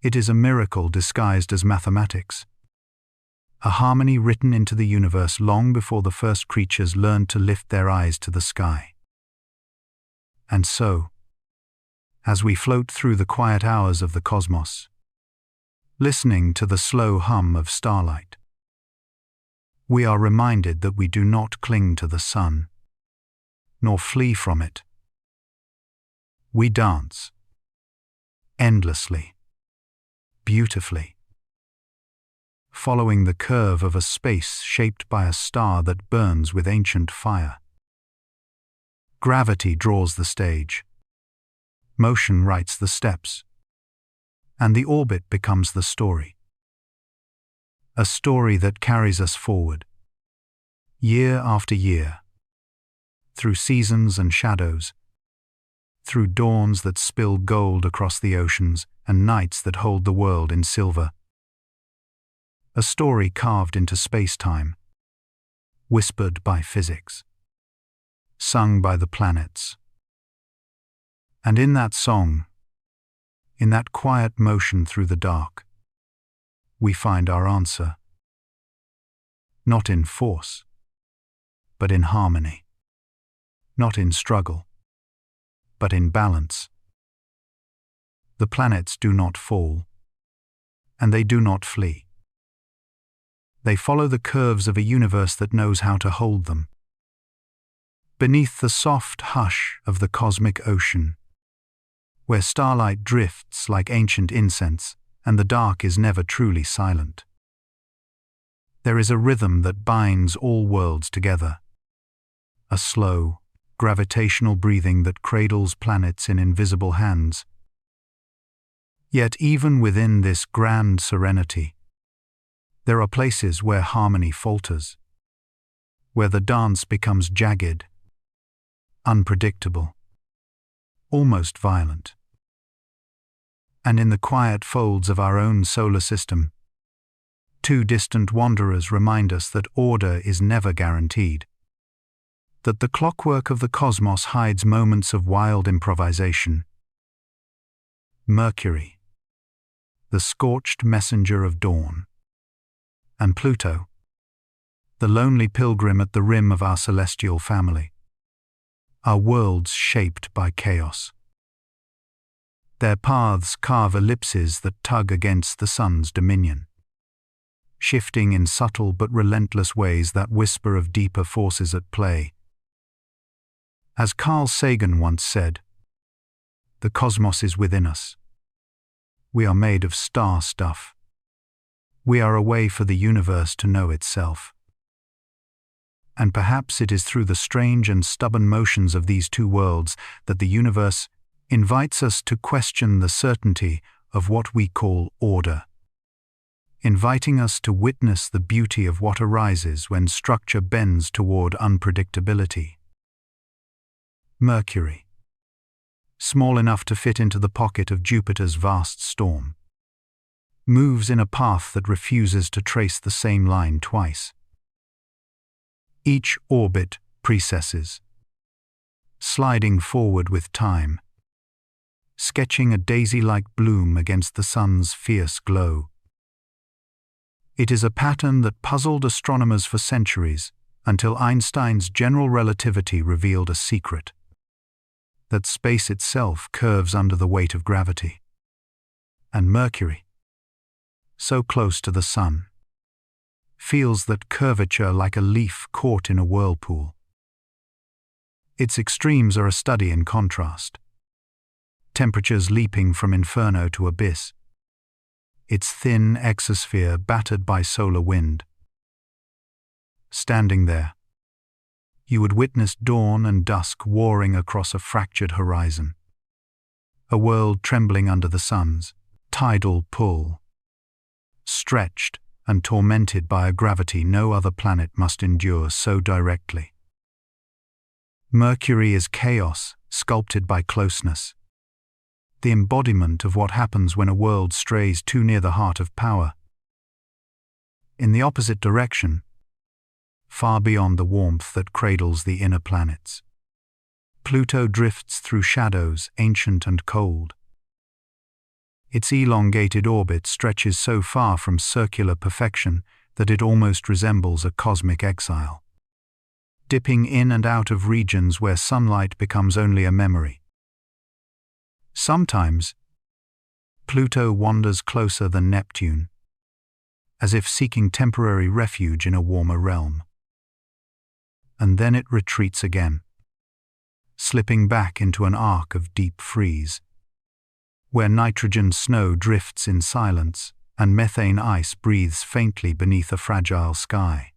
Speaker 1: It is a miracle disguised as mathematics, a harmony written into the universe long before the first creatures learned to lift their eyes to the sky. And so, as we float through the quiet hours of the cosmos, listening to the slow hum of starlight, we are reminded that we do not cling to the sun, nor flee from it. We dance, endlessly, beautifully, following the curve of a space shaped by a star that burns with ancient fire. Gravity draws the stage, motion writes the steps, and the orbit becomes the story. A story that carries us forward, year after year, through seasons and shadows, through dawns that spill gold across the oceans and nights that hold the world in silver. A story carved into space-time, whispered by physics, sung by the planets. And in that song, in that quiet motion through the dark, we find our answer. Not in force, but in harmony. Not in struggle, but in balance. The planets do not fall, and they do not flee. They follow the curves of a universe that knows how to hold them. Beneath the soft hush of the cosmic ocean, where starlight drifts like ancient incense and the dark is never truly silent, there is a rhythm that binds all worlds together, a slow, gravitational breathing that cradles planets in invisible hands. Yet even within this grand serenity, there are places where harmony falters, where the dance becomes jagged, unpredictable, almost violent. And in the quiet folds of our own solar system, two distant wanderers remind us that order is never guaranteed, that the clockwork of the cosmos hides moments of wild improvisation. Mercury, the scorched messenger of dawn, and Pluto, the lonely pilgrim at the rim of our celestial family, are worlds shaped by chaos. Their paths carve ellipses that tug against the sun's dominion, shifting in subtle but relentless ways that whisper of deeper forces at play. As Carl Sagan once said, "The cosmos is within us. We are made of star stuff. We are a way for the universe to know itself." And perhaps it is through the strange and stubborn motions of these two worlds that the universe invites us to question the certainty of what we call order, inviting us to witness the beauty of what arises when structure bends toward unpredictability. Mercury, small enough to fit into the pocket of Jupiter's vast storm, moves in a path that refuses to trace the same line twice. Each orbit precesses, sliding forward with time, sketching a daisy-like bloom against the sun's fierce glow. It is a pattern that puzzled astronomers for centuries, until Einstein's general relativity revealed a secret: that space itself curves under the weight of gravity. And Mercury, so close to the sun, feels that curvature like a leaf caught in a whirlpool. Its extremes are a study in contrast. Temperatures leaping from inferno to abyss, its thin exosphere battered by solar wind. Standing there, you would witness dawn and dusk warring across a fractured horizon, a world trembling under the sun's tidal pull, stretched and tormented by a gravity no other planet must endure so directly. Mercury is chaos sculpted by closeness, the embodiment of what happens when a world strays too near the heart of power. In the opposite direction, far beyond the warmth that cradles the inner planets, Pluto drifts through shadows ancient and cold. Its elongated orbit stretches so far from circular perfection that it almost resembles a cosmic exile, dipping in and out of regions where sunlight becomes only a memory. Sometimes, Pluto wanders closer than Neptune, as if seeking temporary refuge in a warmer realm. And then it retreats again, slipping back into an arc of deep freeze, where nitrogen snow drifts in silence and methane ice breathes faintly beneath a fragile sky.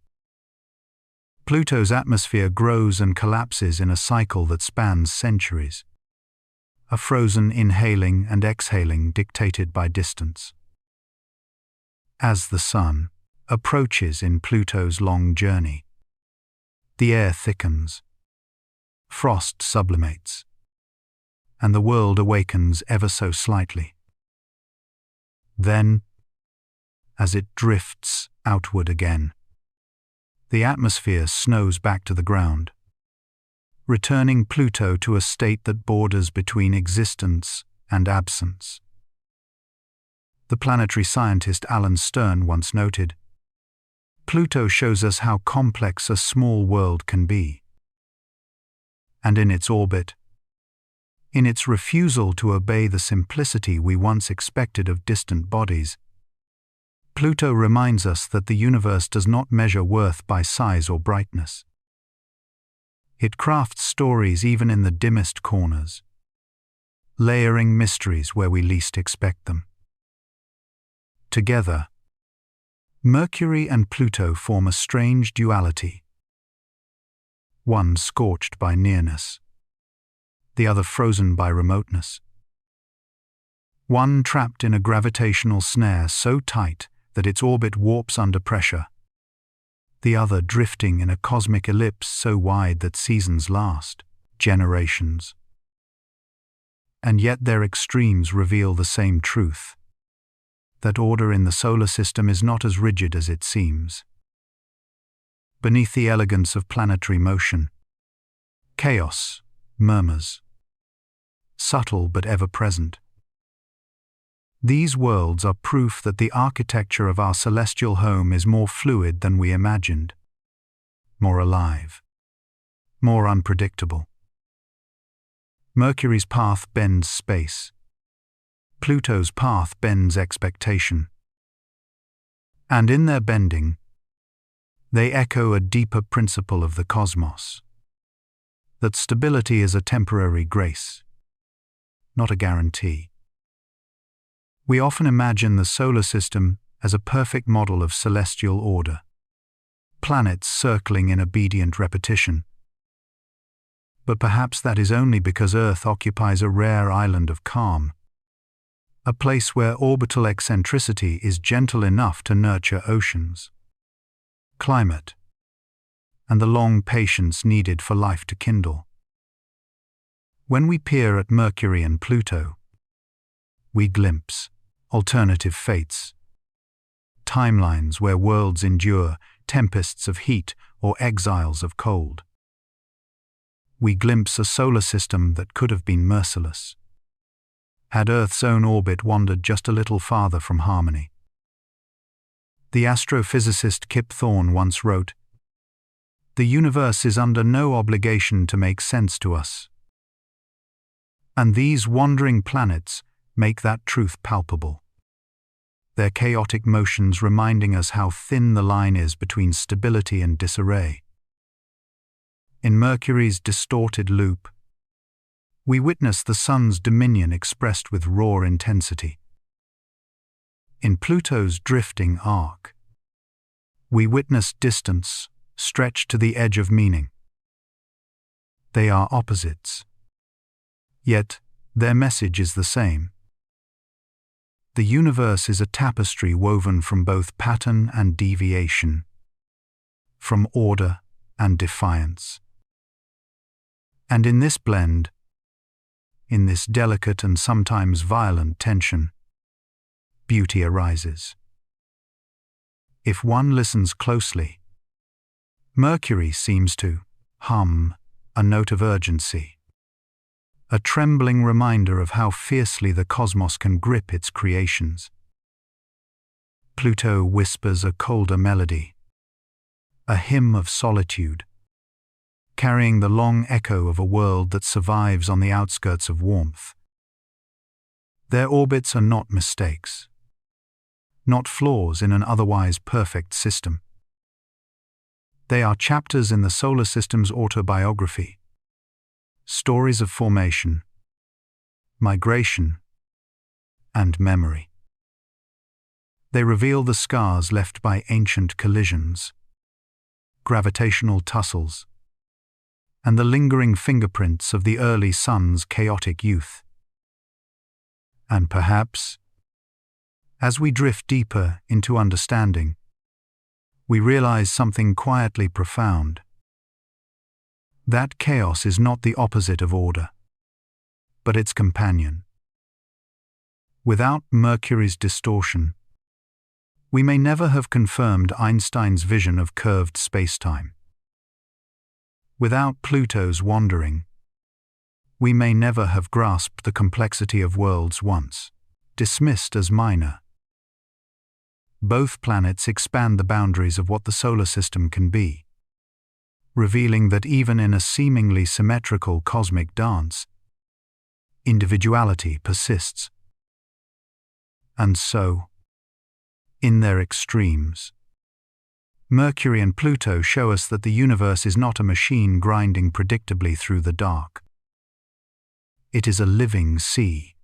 Speaker 1: Pluto's atmosphere grows and collapses in a cycle that spans centuries, a frozen inhaling and exhaling dictated by distance. As the Sun approaches in Pluto's long journey, the air thickens, frost sublimates, and the world awakens ever so slightly. Then, as it drifts outward again, the atmosphere snows back to the ground, returning Pluto to a state that borders between existence and absence. The planetary scientist Alan Stern once noted, "Pluto shows us how complex a small world can be. And in its orbit, in its refusal to obey the simplicity we once expected of distant bodies, Pluto reminds us that the universe does not measure worth by size or brightness. It crafts stories even in the dimmest corners, layering mysteries where we least expect them." Together, Mercury and Pluto form a strange duality, one scorched by nearness, the other frozen by remoteness. One trapped in a gravitational snare so tight that its orbit warps under pressure, the other drifting in a cosmic ellipse so wide that seasons last generations. And yet their extremes reveal the same truth, that order in the solar system is not as rigid as it seems. Beneath the elegance of planetary motion, chaos murmurs, subtle but ever present. These worlds are proof that the architecture of our celestial home is more fluid than we imagined, more alive, more unpredictable. Mercury's path bends space. Pluto's path bends expectation. And in their bending, they echo a deeper principle of the cosmos, that stability is a temporary grace, not a guarantee. We often imagine the solar system as a perfect model of celestial order, planets circling in obedient repetition. But perhaps that is only because Earth occupies a rare island of calm, a place where orbital eccentricity is gentle enough to nurture oceans, climate, and the long patience needed for life to kindle. When we peer at Mercury and Pluto, we glimpse alternative fates, timelines where worlds endure tempests of heat or exiles of cold. We glimpse a solar system that could have been merciless, had Earth's own orbit wandered just a little farther from harmony. The astrophysicist Kip Thorne once wrote, "The universe is under no obligation to make sense to us." And these wandering planets make that truth palpable, their chaotic motions reminding us how thin the line is between stability and disarray. In Mercury's distorted loop, we witness the Sun's dominion expressed with raw intensity. In Pluto's drifting arc, we witness distance stretched to the edge of meaning. They are opposites, yet their message is the same. The universe is a tapestry woven from both pattern and deviation, from order and defiance. And in this blend, in this delicate and sometimes violent tension, beauty arises. If one listens closely, Mercury seems to hum a note of urgency, a trembling reminder of how fiercely the cosmos can grip its creations. Pluto whispers a colder melody, a hymn of solitude, carrying the long echo of a world that survives on the outskirts of warmth. Their orbits are not mistakes, not flaws in an otherwise perfect system. They are chapters in the solar system's autobiography, stories of formation, migration, and memory. They reveal the scars left by ancient collisions, gravitational tussles, and the lingering fingerprints of the early sun's chaotic youth. And perhaps, as we drift deeper into understanding, we realize something quietly profound. That chaos is not the opposite of order, but its companion. Without Mercury's distortion, we may never have confirmed Einstein's vision of curved spacetime. Without Pluto's wandering, we may never have grasped the complexity of worlds once dismissed as minor. Both planets expand the boundaries of what the solar system can be, revealing that even in a seemingly symmetrical cosmic dance, individuality persists. And so, in their extremes, Mercury and Pluto show us that the universe is not a machine grinding predictably through the dark. It is a living sea,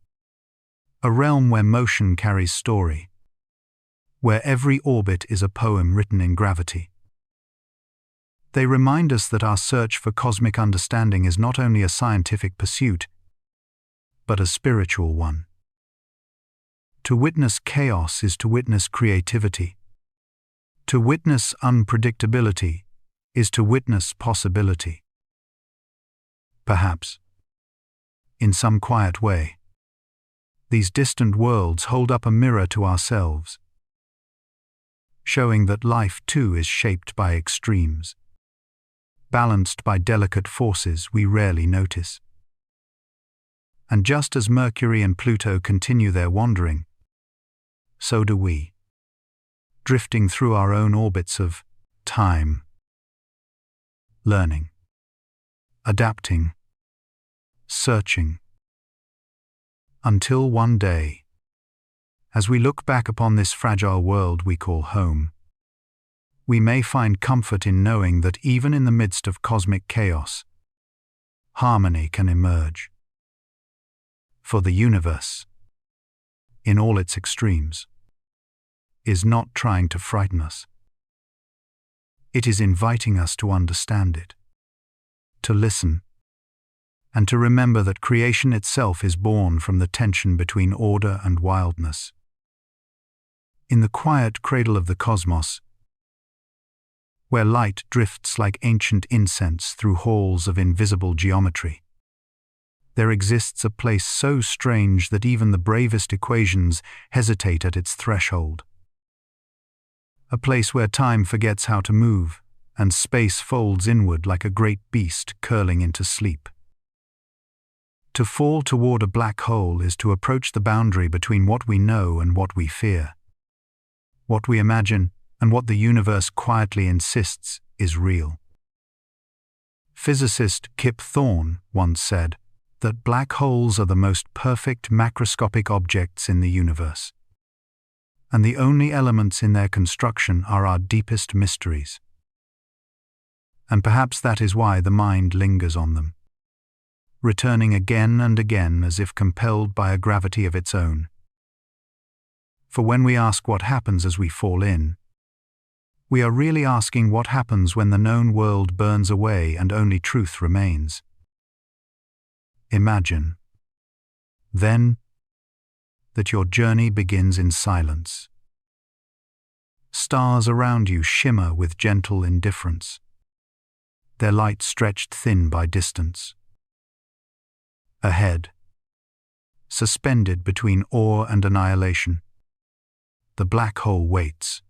Speaker 1: a realm where motion carries story, where every orbit is a poem written in gravity. They remind us that our search for cosmic understanding is not only a scientific pursuit, but a spiritual one. To witness chaos is to witness creativity. To witness unpredictability is to witness possibility. Perhaps, in some quiet way, these distant worlds hold up a mirror to ourselves, showing that life too is shaped by extremes, balanced by delicate forces we rarely notice. And just as Mercury and Pluto continue their wandering, so do we, drifting through our own orbits of time, learning, adapting, searching, until one day, as we look back upon this fragile world we call home, we may find comfort in knowing that even in the midst of cosmic chaos, harmony can emerge. For the universe, in all its extremes, is not trying to frighten us. It is inviting us to understand it, to listen, and to remember that creation itself is born from the tension between order and wildness. In the quiet cradle of the cosmos, where light drifts like ancient incense through halls of invisible geometry, there exists a place so strange that even the bravest equations hesitate at its threshold. A place where time forgets how to move, and space folds inward like a great beast curling into sleep. To fall toward a black hole is to approach the boundary between what we know and what we fear, what we imagine and what the universe quietly insists is real. Physicist Kip Thorne once said that black holes are the most perfect macroscopic objects in the universe, and the only elements in their construction are our deepest mysteries. And perhaps that is why the mind lingers on them, returning again and again as if compelled by a gravity of its own. For when we ask what happens as we fall in, we are really asking what happens when the known world burns away and only truth remains. Imagine, then, that your journey begins in silence. Stars around you shimmer with gentle indifference, their light stretched thin by distance. Ahead, suspended between awe and annihilation, the black hole waits.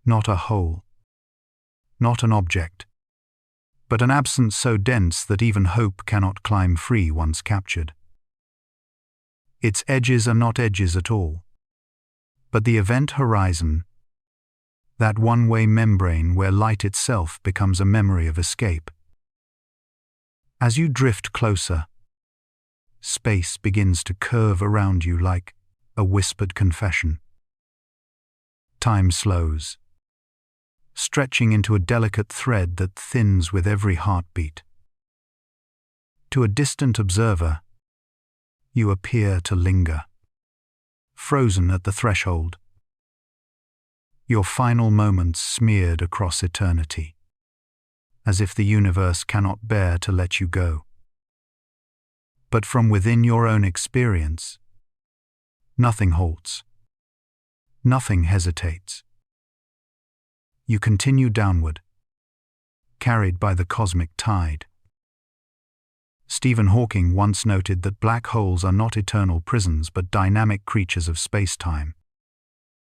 Speaker 1: Not a hole, not an object, but an absence so dense that even hope cannot climb free once captured. Its edges are not edges at all. But the event horizon, that one-way membrane where light itself becomes a memory of escape. As you drift closer, space begins to curve around you like a whispered confession. Time slows, stretching into a delicate thread that thins with every heartbeat. To a distant observer, you appear to linger, frozen at the threshold, your final moments smeared across eternity, as if the universe cannot bear to let you go. But from within your own experience, nothing halts, nothing hesitates. You continue downward, carried by the cosmic tide. Stephen Hawking once noted that black holes are not eternal prisons but dynamic creatures of space-time,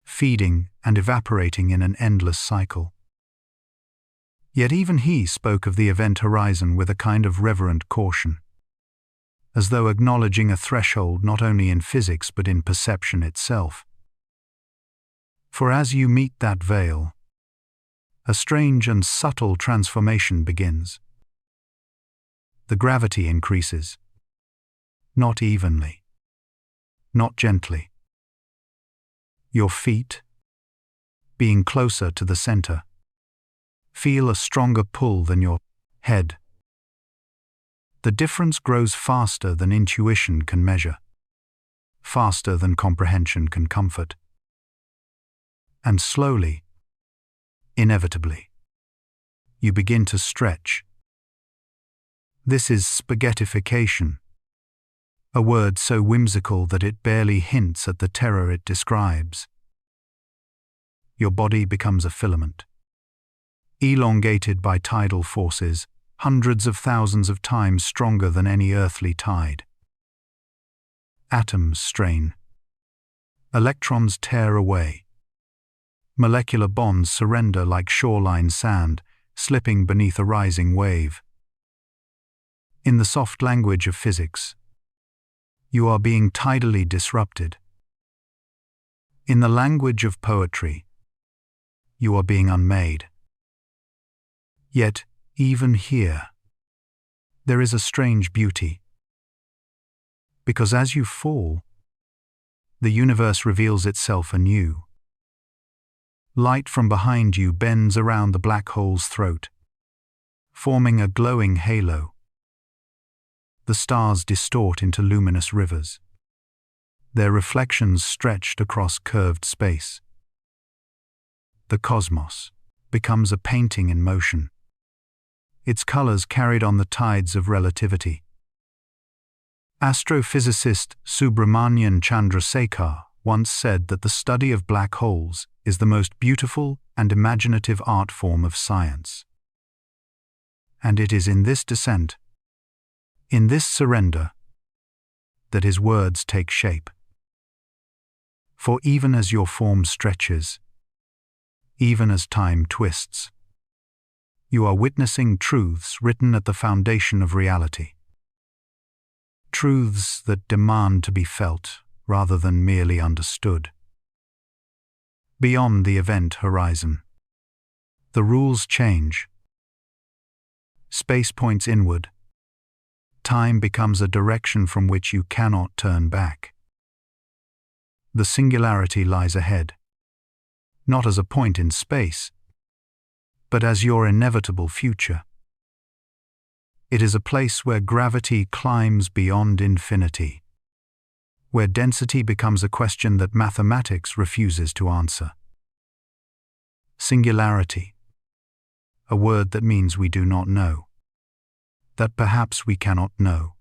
Speaker 1: feeding and evaporating in an endless cycle. Yet even he spoke of the event horizon with a kind of reverent caution, as though acknowledging a threshold not only in physics but in perception itself. For as you meet that veil, a strange and subtle transformation begins. The gravity increases, not evenly, not gently. Your feet, being closer to the center, feel a stronger pull than your head. The difference grows faster than intuition can measure, faster than comprehension can comfort. And slowly, inevitably, you begin to stretch. This is spaghettification, a word so whimsical that it barely hints at the terror it describes. Your body becomes a filament, elongated by tidal forces, hundreds of thousands of times stronger than any earthly tide. Atoms strain. Electrons tear away. Molecular bonds surrender like shoreline sand, slipping beneath a rising wave. In the soft language of physics, you are being tidally disrupted. In the language of poetry, you are being unmade. Yet, even here, there is a strange beauty. Because as you fall, the universe reveals itself anew. Light from behind you bends around the black hole's throat, forming a glowing halo. The stars distort into luminous rivers, their reflections stretched across curved space. The cosmos becomes a painting in motion, its colors carried on the tides of relativity. Astrophysicist Subramanian Chandrasekhar once said that the study of black holes is the most beautiful and imaginative art form of science. And it is in this descent, in this surrender, that his words take shape. For even as your form stretches, even as time twists, you are witnessing truths written at the foundation of reality. Truths that demand to be felt rather than merely understood. Beyond the event horizon, the rules change. Space points inward. Time becomes a direction from which you cannot turn back. The singularity lies ahead, not as a point in space, but as your inevitable future. It is a place where gravity climbs beyond infinity, where density becomes a question that mathematics refuses to answer. Singularity, a word that means we do not know, that perhaps we cannot know.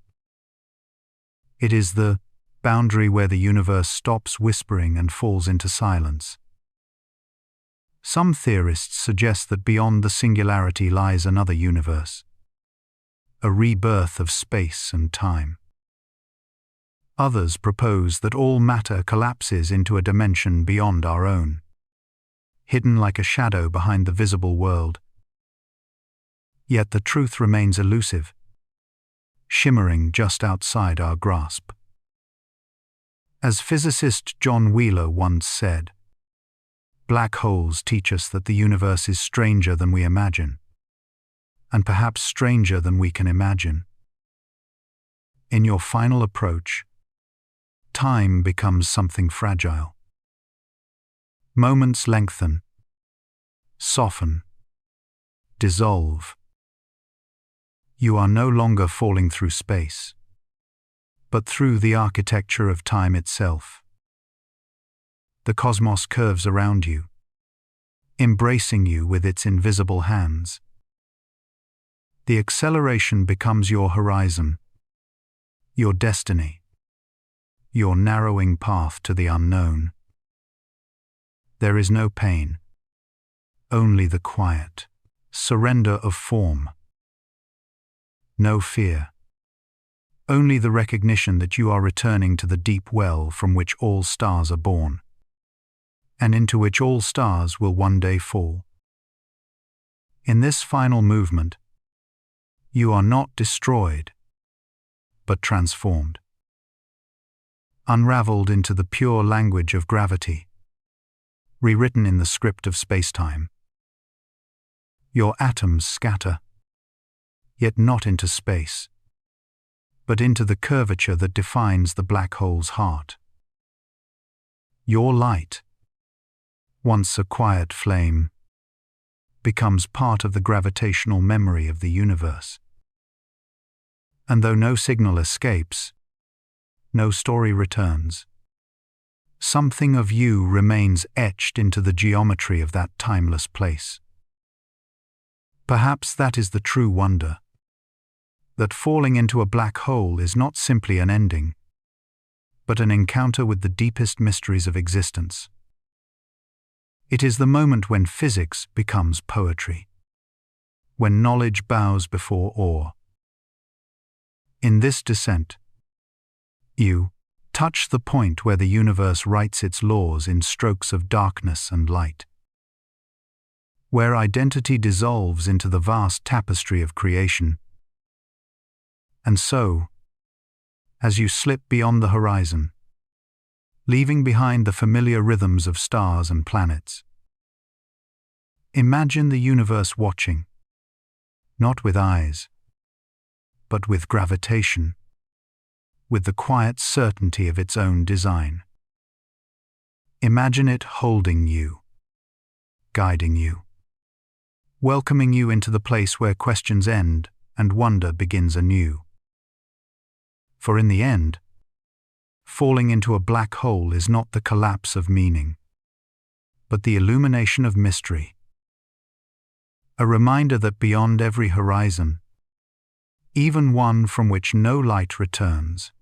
Speaker 1: It is the boundary where the universe stops whispering and falls into silence. Some theorists suggest that beyond the singularity lies another universe, a rebirth of space and time. Others propose that all matter collapses into a dimension beyond our own, hidden like a shadow behind the visible world. Yet the truth remains elusive, shimmering just outside our grasp. As physicist John Wheeler once said, Black holes teach us that the universe is stranger than we imagine, and perhaps stranger than we can imagine. In your final approach, time becomes something fragile. Moments lengthen, soften, dissolve. You are no longer falling through space, but through the architecture of time itself. The cosmos curves around you, embracing you with its invisible hands. The acceleration becomes your horizon, your destiny, your narrowing path to the unknown. There is no pain, only the quiet surrender of form. No fear, only the recognition that you are returning to the deep well from which all stars are born, and into which all stars will one day fall. In this final movement, you are not destroyed, but transformed, unraveled into the pure language of gravity, rewritten in the script of space-time. Your atoms scatter, yet not into space, but into the curvature that defines the black hole's heart. Your light, once a quiet flame, becomes part of the gravitational memory of the universe. And though no signal escapes, no story returns, something of you remains etched into the geometry of that timeless place. Perhaps that is the true wonder, that falling into a black hole is not simply an ending, but an encounter with the deepest mysteries of existence. It is the moment when physics becomes poetry, when knowledge bows before awe. In this descent, you touch the point where the universe writes its laws in strokes of darkness and light, where identity dissolves into the vast tapestry of creation. And so, as you slip beyond the horizon, leaving behind the familiar rhythms of stars and planets, imagine the universe watching, not with eyes, but with gravitation, with the quiet certainty of its own design. Imagine it holding you, guiding you, welcoming you into the place where questions end and wonder begins anew. For in the end, falling into a black hole is not the collapse of meaning, but the illumination of mystery. A reminder that beyond every horizon, even one from which no light returns,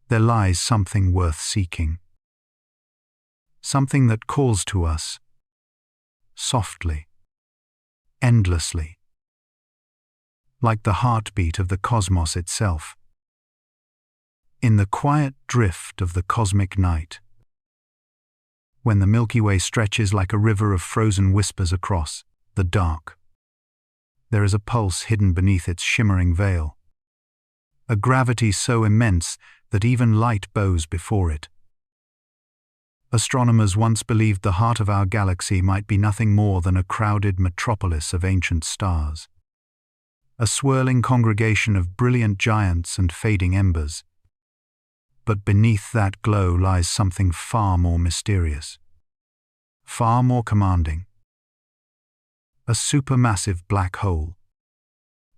Speaker 1: there lies something worth seeking. Something that calls to us, softly, endlessly, like the heartbeat of the cosmos itself. In the quiet drift of the cosmic night, when the Milky Way stretches like a river of frozen whispers across the dark, there is a pulse hidden beneath its shimmering veil, a gravity so immense that even light bows before it. Astronomers once believed the heart of our galaxy might be nothing more than a crowded metropolis of ancient stars, a swirling congregation of brilliant giants and fading embers. But beneath that glow lies something far more mysterious, far more commanding. A supermassive black hole,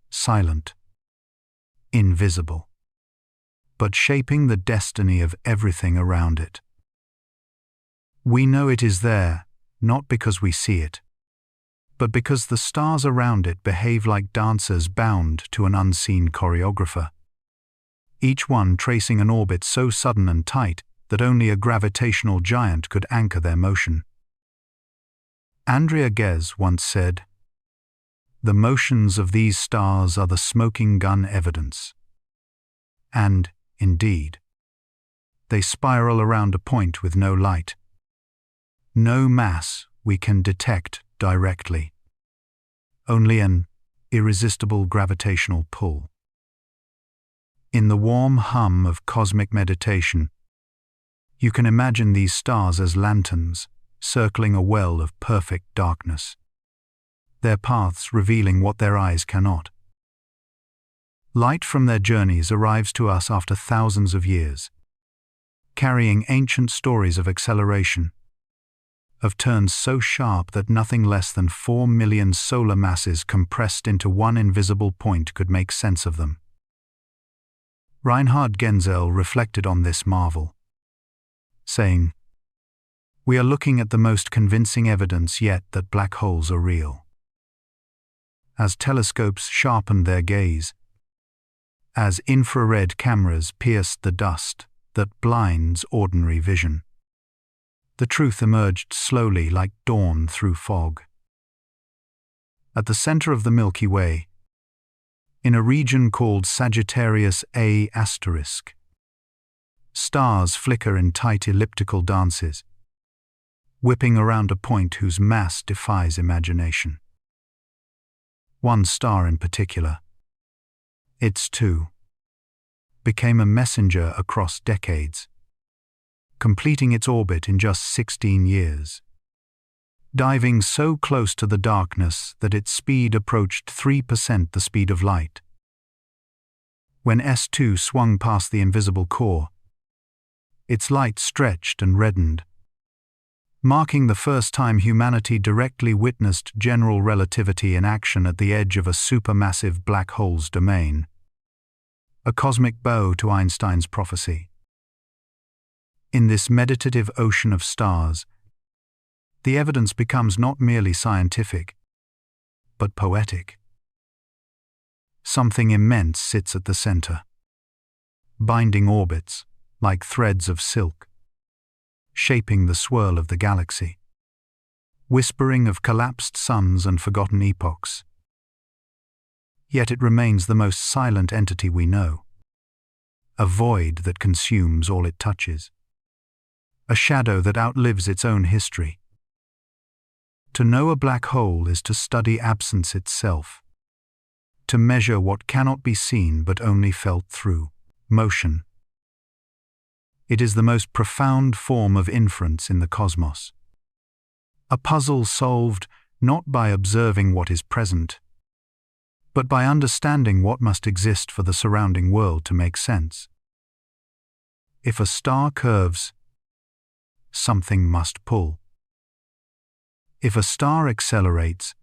Speaker 1: silent, invisible, but shaping the destiny of everything around it. We know it is there, not because we see it, but because the stars around it behave like dancers bound to an unseen choreographer, each one tracing an orbit so sudden and tight that only a gravitational giant could anchor their motion. Andrea Ghez once said, "The motions of these stars are the smoking gun evidence." And, indeed, they spiral around a point with no light, no mass we can detect directly, only an irresistible gravitational pull. In the warm hum of cosmic meditation, you can imagine these stars as lanterns, circling a well of perfect darkness, their paths revealing what their eyes cannot. Light from their journeys arrives to us after thousands of years, carrying ancient stories of acceleration, of turns so sharp that nothing less than 4 million solar masses compressed into one invisible point could make sense of them. Reinhard Genzel reflected on this marvel, saying, "We are looking at the most convincing evidence yet that black holes are real." As telescopes sharpened their gaze, as infrared cameras pierced the dust that blinds ordinary vision, the truth emerged slowly like dawn through fog. At the center of the Milky Way, in a region called Sagittarius A*, stars flicker in tight elliptical dances, whipping around a point whose mass defies imagination. One star in particular, its 2, became a messenger across decades, completing its orbit in just 16 years, diving so close to the darkness that its speed approached 3% the speed of light. When S2 swung past the invisible core, its light stretched and reddened, marking the first time humanity directly witnessed general relativity in action at the edge of a supermassive black hole's domain, a cosmic bow to Einstein's prophecy. In this meditative ocean of stars, the evidence becomes not merely scientific, but poetic. Something immense sits at the center, binding orbits like threads of silk, shaping the swirl of the galaxy, whispering of collapsed suns and forgotten epochs. Yet it remains the most silent entity we know, a void that consumes all it touches, a shadow that outlives its own history. To know a black hole is to study absence itself, to measure what cannot be seen but only felt through motion. It is the most profound form of inference in the cosmos, a puzzle solved not by observing what is present, but by understanding what must exist for the surrounding world to make sense. If a star curves, something must pull. If a star accelerates,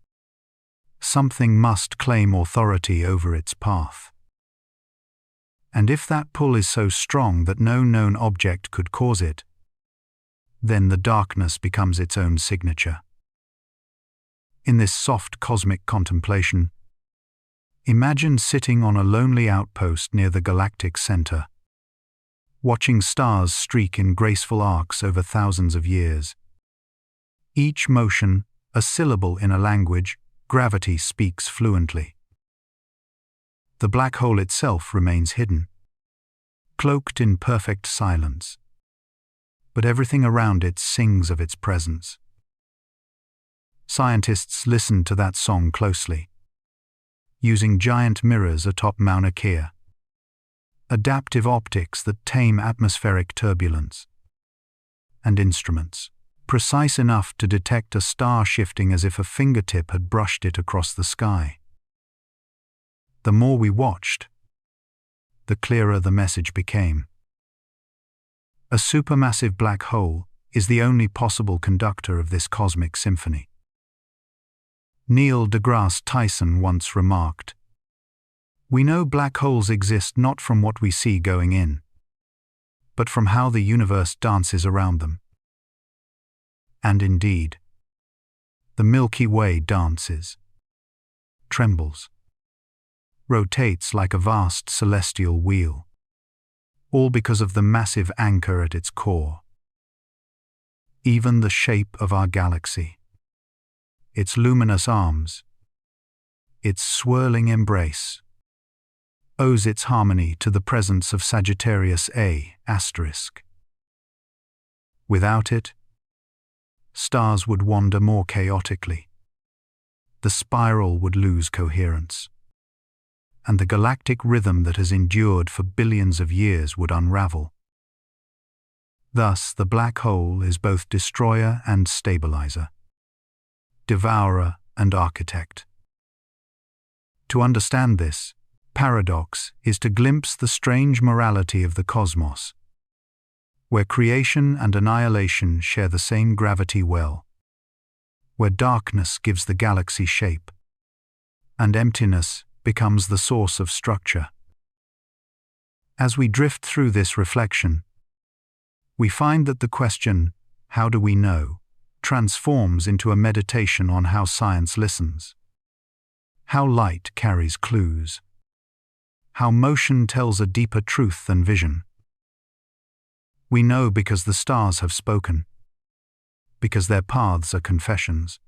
Speaker 1: something must claim authority over its path. And if that pull is so strong that no known object could cause it, then the darkness becomes its own signature. In this soft cosmic contemplation, imagine sitting on a lonely outpost near the galactic center, watching stars streak in graceful arcs over thousands of years. Each motion, a syllable in a language gravity speaks fluently. The black hole itself remains hidden, cloaked in perfect silence, but everything around it sings of its presence. Scientists listen to that song closely, using giant mirrors atop Mauna Kea, adaptive optics that tame atmospheric turbulence, and instruments precise enough to detect a star shifting as if a fingertip had brushed it across the sky. The more we watched, the clearer the message became. A supermassive black hole is the only possible conductor of this cosmic symphony. Neil deGrasse Tyson once remarked, "We know black holes exist not from what we see going in, but from how the universe dances around them." And indeed, the Milky Way dances, trembles, rotates like a vast celestial wheel, all because of the massive anchor at its core. Even the shape of our galaxy, its luminous arms, its swirling embrace, owes its harmony to the presence of Sagittarius A*. Without it, stars would wander more chaotically, the spiral would lose coherence, and the galactic rhythm that has endured for billions of years would unravel. Thus, the black hole is both destroyer and stabilizer, devourer and architect. To understand this paradox is to glimpse the strange morality of the cosmos, where creation and annihilation share the same gravity well, where darkness gives the galaxy shape, and emptiness becomes the source of structure. As we drift through this reflection, we find that the question, "How do we know?" transforms into a meditation on how science listens, how light carries clues, how motion tells a deeper truth than vision. We know because the stars have spoken, because their paths are confessions,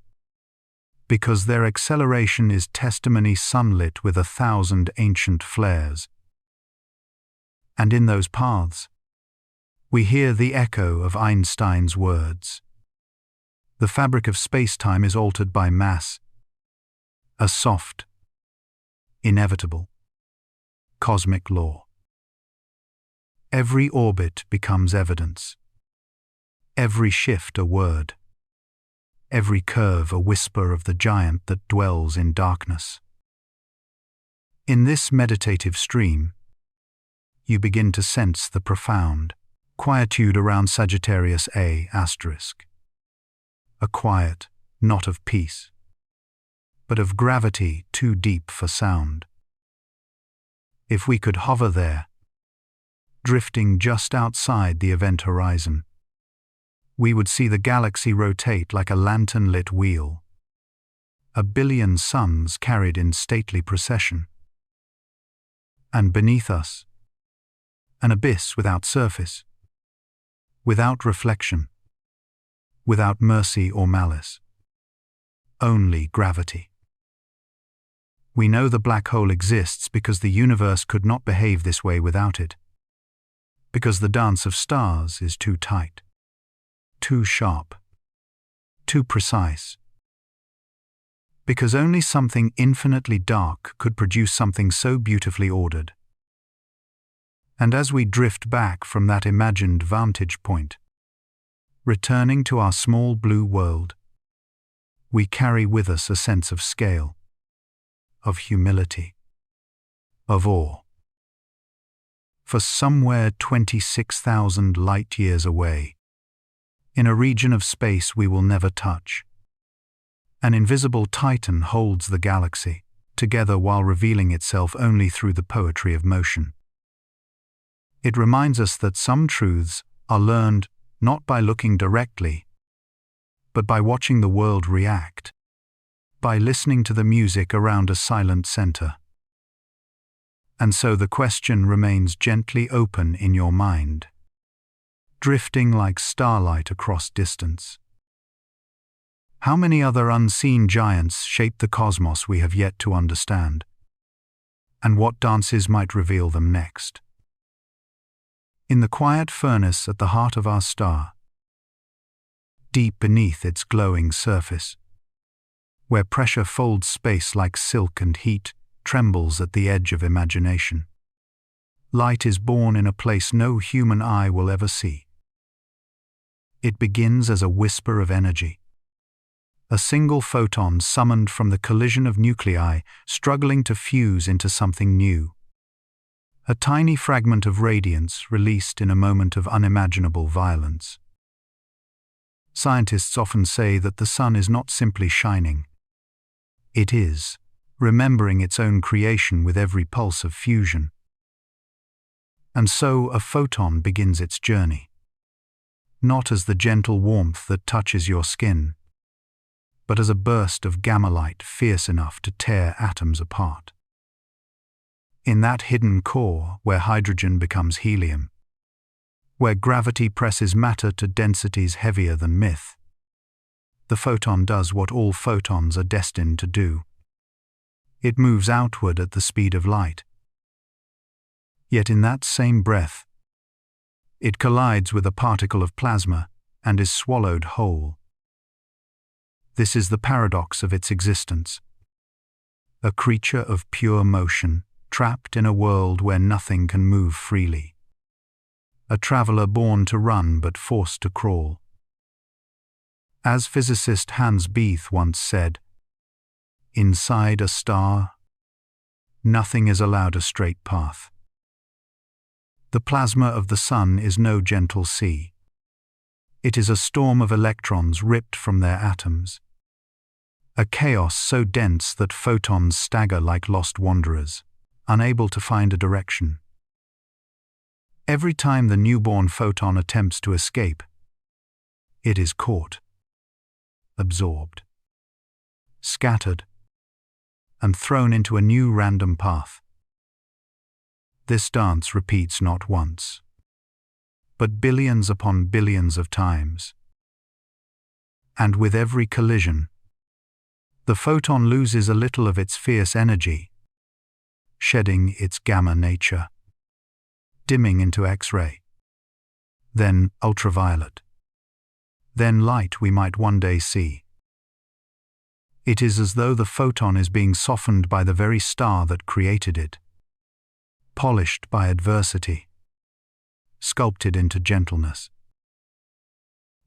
Speaker 1: because their acceleration is testimony sunlit with 1,000 ancient flares. And in those paths, we hear the echo of Einstein's words. The fabric of space-time is altered by mass, a soft, inevitable, cosmic law. Every orbit becomes evidence, every shift a word, every curve a whisper of the giant that dwells in darkness. In this meditative stream, you begin to sense the profound quietude around Sagittarius A*, a quiet, not of peace, but of gravity too deep for sound. If we could hover there, drifting just outside the event horizon, we would see the galaxy rotate like a lantern-lit wheel, a billion suns carried in stately procession. And beneath us, an abyss without surface, without reflection, without mercy or malice, only gravity. We know the black hole exists because the universe could not behave this way without it, because the dance of stars is too tight, too sharp, too precise, because only something infinitely dark could produce something so beautifully ordered. And as we drift back from that imagined vantage point, returning to our small blue world, we carry with us a sense of scale, of humility, of awe. For somewhere 26,000 light-years away, in a region of space we will never touch, an invisible titan holds the galaxy together while revealing itself only through the poetry of motion. It reminds us that some truths are learned not by looking directly, but by watching the world react, by listening to the music around a silent center. And so the question remains gently open in your mind, drifting like starlight across distance. How many other unseen giants shape the cosmos we have yet to understand? And what dances might reveal them next? In the quiet furnace at the heart of our star, deep beneath its glowing surface, where pressure folds space like silk and heat trembles at the edge of imagination, light is born in a place no human eye will ever see. It begins as a whisper of energy, a single photon summoned from the collision of nuclei struggling to fuse into something new. A tiny fragment of radiance released in a moment of unimaginable violence. Scientists often say that the sun is not simply shining. It is, remembering its own creation with every pulse of fusion. And so a photon begins its journey, not as the gentle warmth that touches your skin, but as a burst of gamma light fierce enough to tear atoms apart. In that hidden core where hydrogen becomes helium, where gravity presses matter to densities heavier than myth, the photon does what all photons are destined to do. It moves outward at the speed of light. Yet in that same breath, it collides with a particle of plasma and is swallowed whole. This is the paradox of its existence. A creature of pure motion, trapped in a world where nothing can move freely. a traveler born to run but forced to crawl. As physicist Hans Bethe once said, "Inside a star, nothing is allowed a straight path." The plasma of the sun is no gentle sea. It is a storm of electrons ripped from their atoms. A chaos so dense that photons stagger like lost wanderers, unable to find a direction. Every time the newborn photon attempts to escape, it is caught, absorbed, scattered, and thrown into a new random path. This dance repeats not once, but billions upon billions of times. And with every collision, the photon loses a little of its fierce energy, shedding its gamma nature, dimming into X-ray, then ultraviolet, then light we might one day see. It is as though the photon is being softened by the very star that created it, polished by adversity, sculpted into gentleness.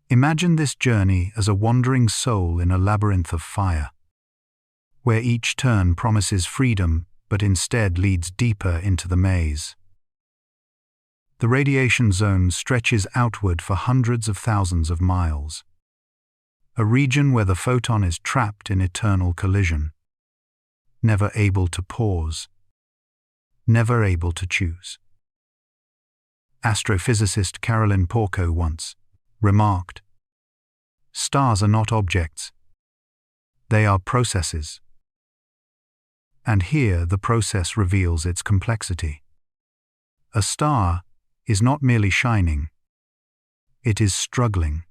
Speaker 1: Imagine this journey as a wandering soul in a labyrinth of fire, where each turn promises freedom but instead leads deeper into the maze. The radiation zone stretches outward for hundreds of thousands of miles, a region where the photon is trapped in eternal collision, never able to pause, never able to choose. Astrophysicist Caroline Porco once remarked, "Stars are not objects, they are processes." And here the process reveals its complexity. A star is not merely shining, it is struggling,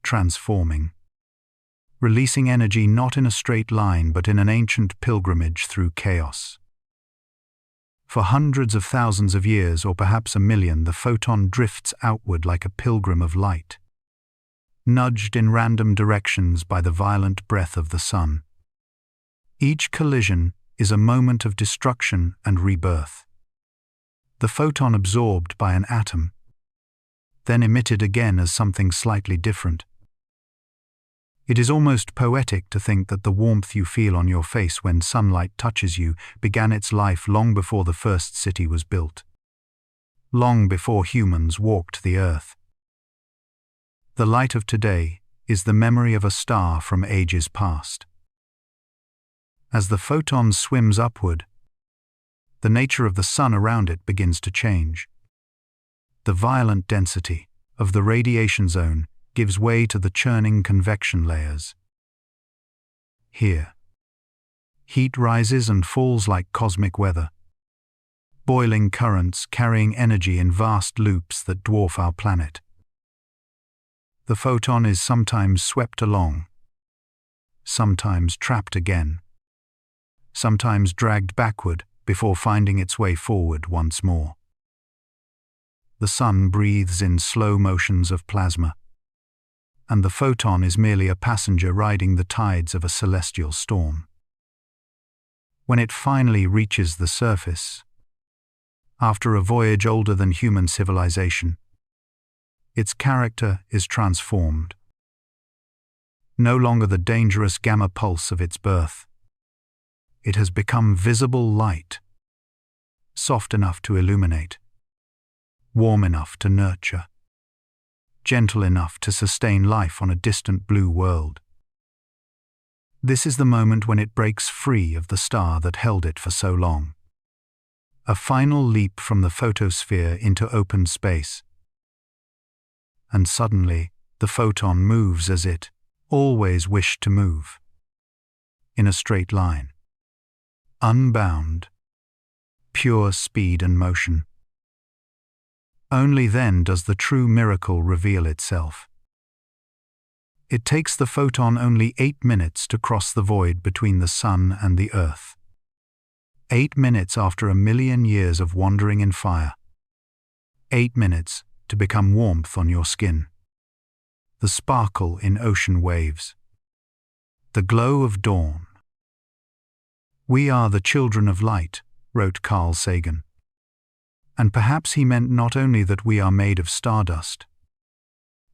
Speaker 1: transforming, releasing energy not in a straight line but in an ancient pilgrimage through chaos. For hundreds of thousands of years, or perhaps a million, the photon drifts outward like a pilgrim of light, nudged in random directions by the violent breath of the sun. Each collision is a moment of destruction and rebirth. The photon absorbed by an atom, then emitted again as something slightly different. It is almost poetic to think that the warmth you feel on your face when sunlight touches you began its life long before the first city was built, long before humans walked the earth. The light of today is the memory of a star from ages past. As the photon swims upward, the nature of the sun around it begins to change. The violent density of the radiation zone gives way to the churning convection layers. Here, heat rises and falls like cosmic weather, boiling currents carrying energy in vast loops that dwarf our planet. The photon is sometimes swept along, sometimes trapped again, sometimes dragged backward before finding its way forward once more. The sun breathes in slow motions of plasma, and the photon is merely a passenger riding the tides of a celestial storm. When it finally reaches the surface, after a voyage older than human civilization, its character is transformed. No longer the dangerous gamma pulse of its birth, it has become visible light, soft enough to illuminate, warm enough to nurture, gentle enough to sustain life on a distant blue world. This is the moment when it breaks free of the star that held it for so long. A final leap from the photosphere into open space. And suddenly, the photon moves as it always wished to move. In a straight line. Unbound. Pure speed and motion. Only then does the true miracle reveal itself. It takes the photon only 8 minutes to cross the void between the sun and the earth. 8 minutes after a million years of wandering in fire. 8 minutes to become warmth on your skin. The sparkle in ocean waves. The glow of dawn. "We are the children of light," wrote Carl Sagan. And perhaps he meant not only that we are made of stardust,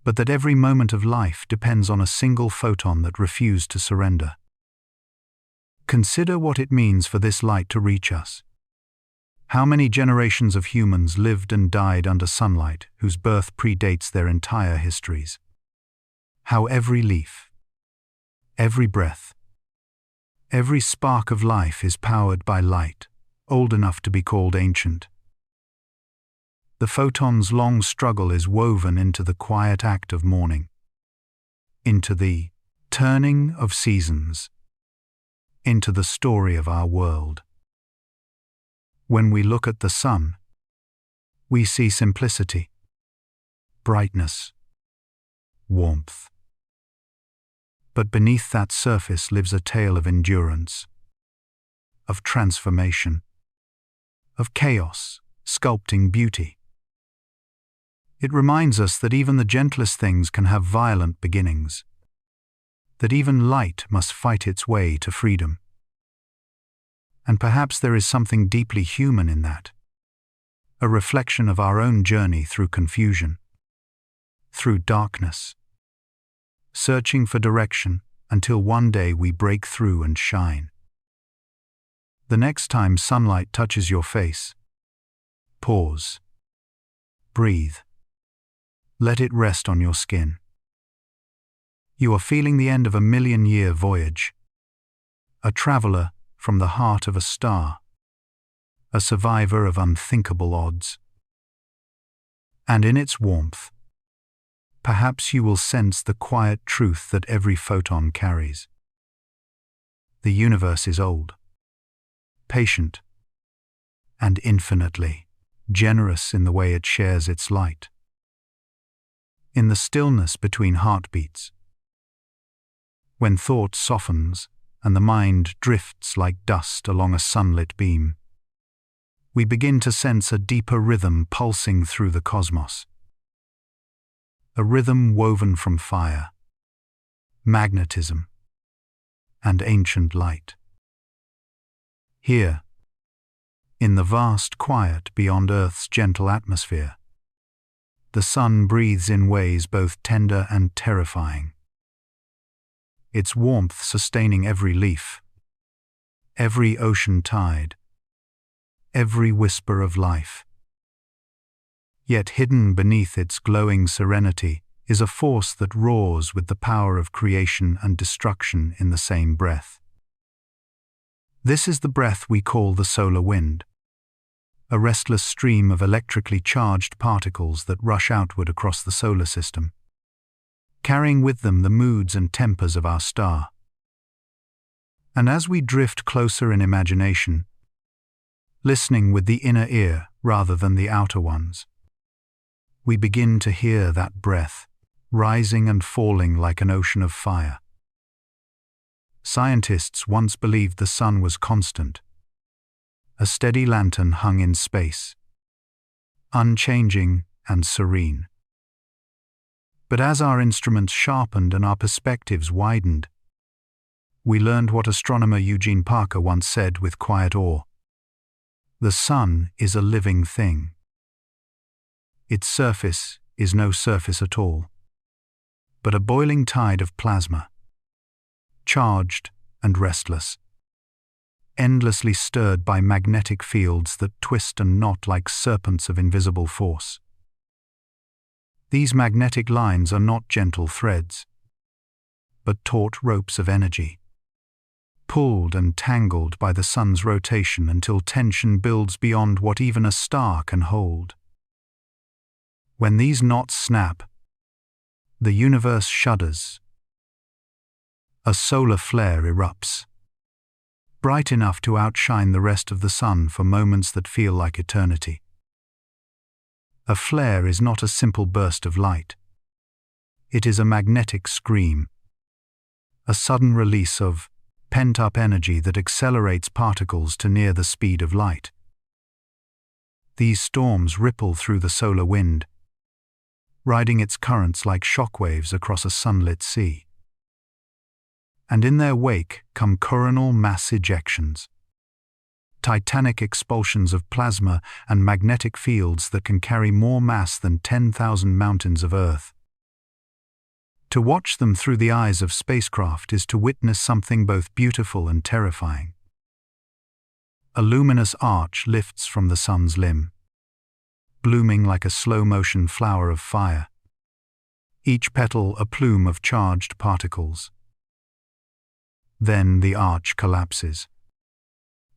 Speaker 1: but that every moment of life depends on a single photon that refused to surrender. Consider what it means for this light to reach us. How many generations of humans lived and died under sunlight whose birth predates their entire histories? How every leaf, every breath, every spark of life is powered by light, old enough to be called ancient. The photon's long struggle is woven into the quiet act of morning, into the turning of seasons, into the story of our world. When we look at the sun, we see simplicity, brightness, warmth. But beneath that surface lives a tale of endurance, of transformation, of chaos sculpting beauty. It reminds us that even the gentlest things can have violent beginnings, that even light must fight its way to freedom. And perhaps there is something deeply human in that, a reflection of our own journey through confusion, through darkness, searching for direction until one day we break through and shine. The next time sunlight touches your face, pause, breathe. Let it rest on your skin. You are feeling the end of a million-year voyage, a traveler from the heart of a star, a survivor of unthinkable odds. And in its warmth, perhaps you will sense the quiet truth that every photon carries. The universe is old, patient, and infinitely generous in the way it shares its light. In the stillness between heartbeats, when thought softens and the mind drifts like dust along a sunlit beam, we begin to sense a deeper rhythm pulsing through the cosmos. A rhythm woven from fire, magnetism, and ancient light. Here, in the vast quiet beyond Earth's gentle atmosphere, the sun breathes in ways both tender and terrifying, its warmth sustaining every leaf, every ocean tide, every whisper of life. Yet hidden beneath its glowing serenity is a force that roars with the power of creation and destruction in the same breath. This is the breath we call the solar wind, a restless stream of electrically charged particles that rush outward across the solar system, carrying with them the moods and tempers of our star. And as we drift closer in imagination, listening with the inner ear rather than the outer ones, we begin to hear that breath, rising and falling like an ocean of fire. Scientists once believed the sun was constant, a steady lantern hung in space, unchanging and serene. But as our instruments sharpened and our perspectives widened, we learned what astronomer Eugene Parker once said with quiet awe: the sun is a living thing. Its surface is no surface at all, but a boiling tide of plasma, charged and restless, endlessly stirred by magnetic fields that twist and knot like serpents of invisible force. These magnetic lines are not gentle threads, but taut ropes of energy, pulled and tangled by the sun's rotation until tension builds beyond what even a star can hold. When these knots snap, the universe shudders. A solar flare erupts, bright enough to outshine the rest of the sun for moments that feel like eternity. A flare is not a simple burst of light. It is a magnetic scream, a sudden release of pent-up energy that accelerates particles to near the speed of light. These storms ripple through the solar wind, riding its currents like shockwaves across a sunlit sea. And in their wake come coronal mass ejections, titanic expulsions of plasma and magnetic fields that can carry more mass than 10,000 mountains of Earth. To watch them through the eyes of spacecraft is to witness something both beautiful and terrifying. A luminous arch lifts from the sun's limb, blooming like a slow-motion flower of fire, each petal a plume of charged particles. Then the arch collapses,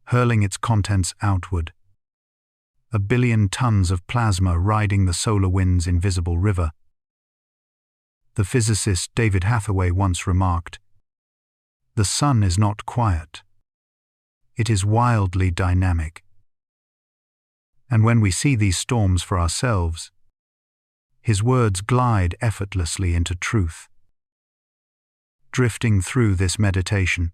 Speaker 1: hurling its contents outward, a billion tons of plasma riding the solar wind's invisible river. The physicist David Hathaway once remarked, "The sun is not quiet. It is wildly dynamic." And when we see these storms for ourselves, his words glide effortlessly into truth. Drifting through this meditation,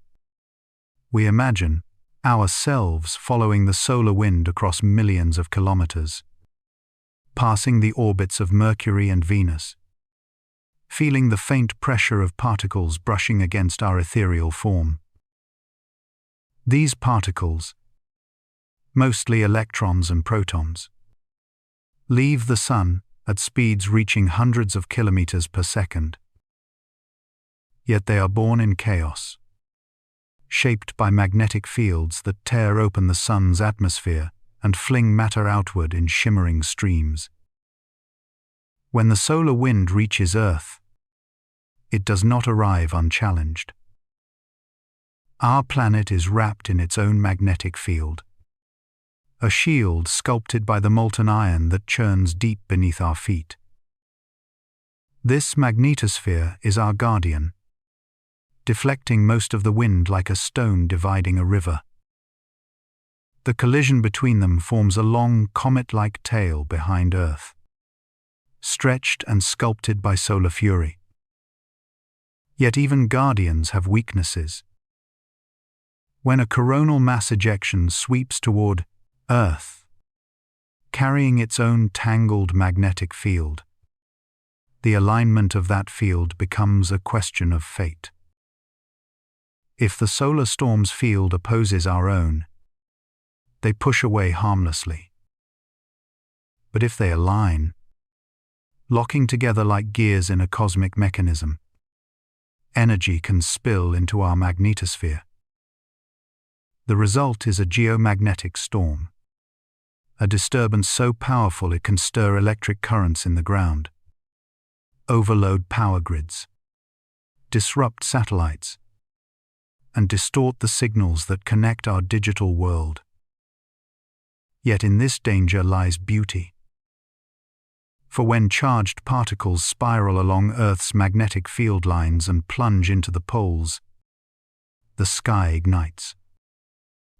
Speaker 1: we imagine ourselves following the solar wind across millions of kilometers, passing the orbits of Mercury and Venus, feeling the faint pressure of particles brushing against our ethereal form. These particles, mostly electrons and protons, leave the sun at speeds reaching hundreds of kilometers per second. Yet they are born in chaos, shaped by magnetic fields that tear open the sun's atmosphere and fling matter outward in shimmering streams. When the solar wind reaches Earth, it does not arrive unchallenged. Our planet is wrapped in its own magnetic field, a shield sculpted by the molten iron that churns deep beneath our feet. This magnetosphere is our guardian, deflecting most of the wind like a stone dividing a river. The collision between them forms a long comet-like tail behind Earth, stretched and sculpted by solar fury. Yet even guardians have weaknesses. When a coronal mass ejection sweeps toward Earth, carrying its own tangled magnetic field, the alignment of that field becomes a question of fate. If the solar storm's field opposes our own, they push away harmlessly. But if they align, locking together like gears in a cosmic mechanism, energy can spill into our magnetosphere. The result is a geomagnetic storm, a disturbance so powerful it can stir electric currents in the ground, overload power grids, disrupt satellites, and distort the signals that connect our digital world. Yet in this danger lies beauty. For when charged particles spiral along Earth's magnetic field lines and plunge into the poles, the sky ignites.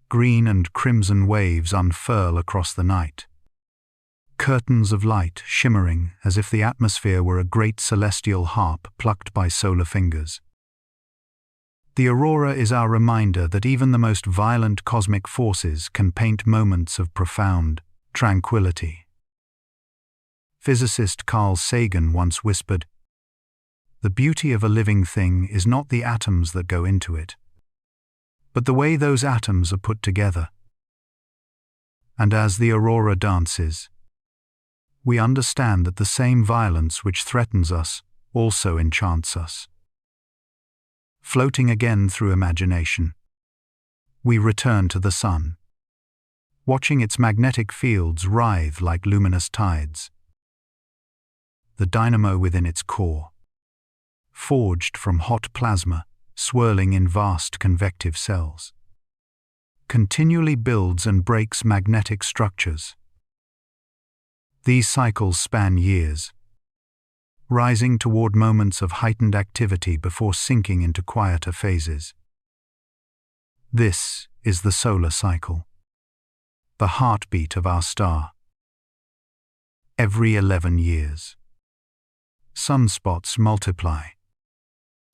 Speaker 1: Green and crimson waves unfurl across the night, curtains of light shimmering as if the atmosphere were a great celestial harp plucked by solar fingers. The aurora is our reminder that even the most violent cosmic forces can paint moments of profound tranquility. Physicist Carl Sagan once whispered, "The beauty of a living thing is not the atoms that go into it, but the way those atoms are put together." And as the aurora dances, we understand that the same violence which threatens us also enchants us. Floating again through imagination, we return to the sun, watching its magnetic fields writhe like luminous tides. The dynamo within its core, forged from hot plasma swirling in vast convective cells, continually builds and breaks magnetic structures. These cycles span years, rising toward moments of heightened activity before sinking into quieter phases. This is the solar cycle, the heartbeat of our star. Every 11 years, sunspots multiply,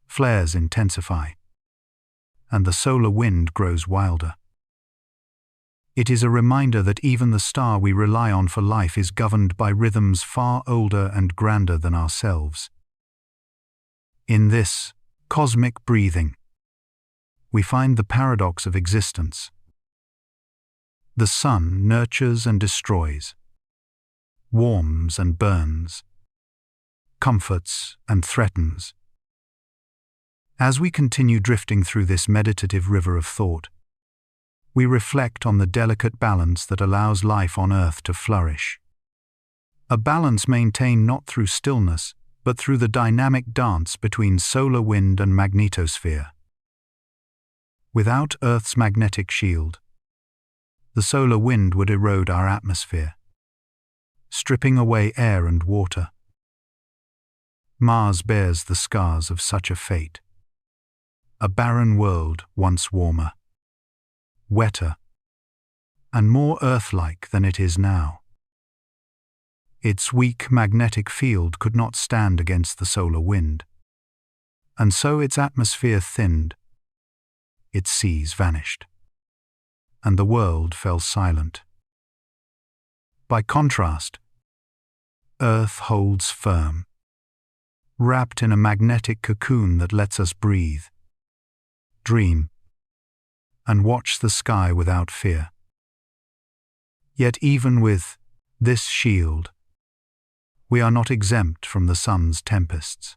Speaker 1: flares intensify, and the solar wind grows wilder. It is a reminder that even the star we rely on for life is governed by rhythms far older and grander than ourselves. In this cosmic breathing, we find the paradox of existence. The sun nurtures and destroys, warms and burns, comforts and threatens. As we continue drifting through this meditative river of thought, we reflect on the delicate balance that allows life on Earth to flourish. A balance maintained not through stillness, but through the dynamic dance between solar wind and magnetosphere. Without Earth's magnetic shield, the solar wind would erode our atmosphere, stripping away air and water. Mars bears the scars of such a fate. A barren world once warmer, wetter, and more Earth-like than it is now. Its weak magnetic field could not stand against the solar wind, and so its atmosphere thinned, its seas vanished, and the world fell silent. By contrast, Earth holds firm, wrapped in a magnetic cocoon that lets us breathe, dream, and watch the sky without fear. Yet even with this shield, we are not exempt from the sun's tempests.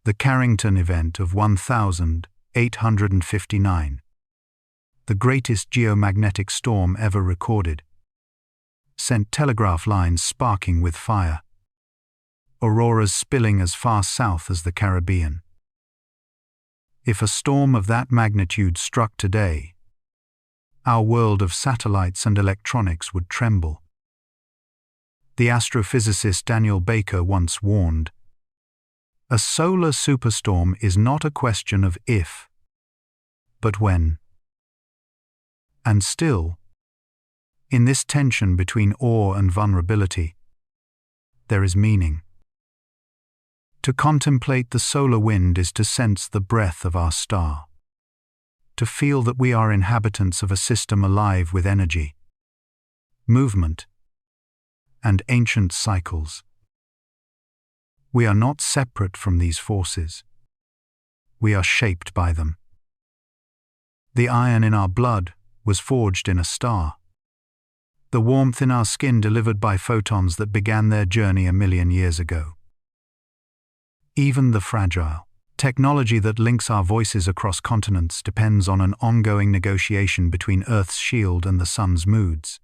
Speaker 1: The Carrington event of 1859, the greatest geomagnetic storm ever recorded, sent telegraph lines sparking with fire, auroras spilling as far south as the Caribbean. If a storm of that magnitude struck today, our world of satellites and electronics would tremble. The astrophysicist Daniel Baker once warned, "A solar superstorm is not a question of if, but when." And still, in this tension between awe and vulnerability, there is meaning. To contemplate the solar wind is to sense the breath of our star, to feel that we are inhabitants of a system alive with energy, movement, and ancient cycles. We are not separate from these forces. We are shaped by them. The iron in our blood was forged in a star. The warmth in our skin delivered by photons that began their journey 1,000,000 years ago. Even the fragile technology that links our voices across continents depends on an ongoing negotiation between Earth's shield and the sun's moods.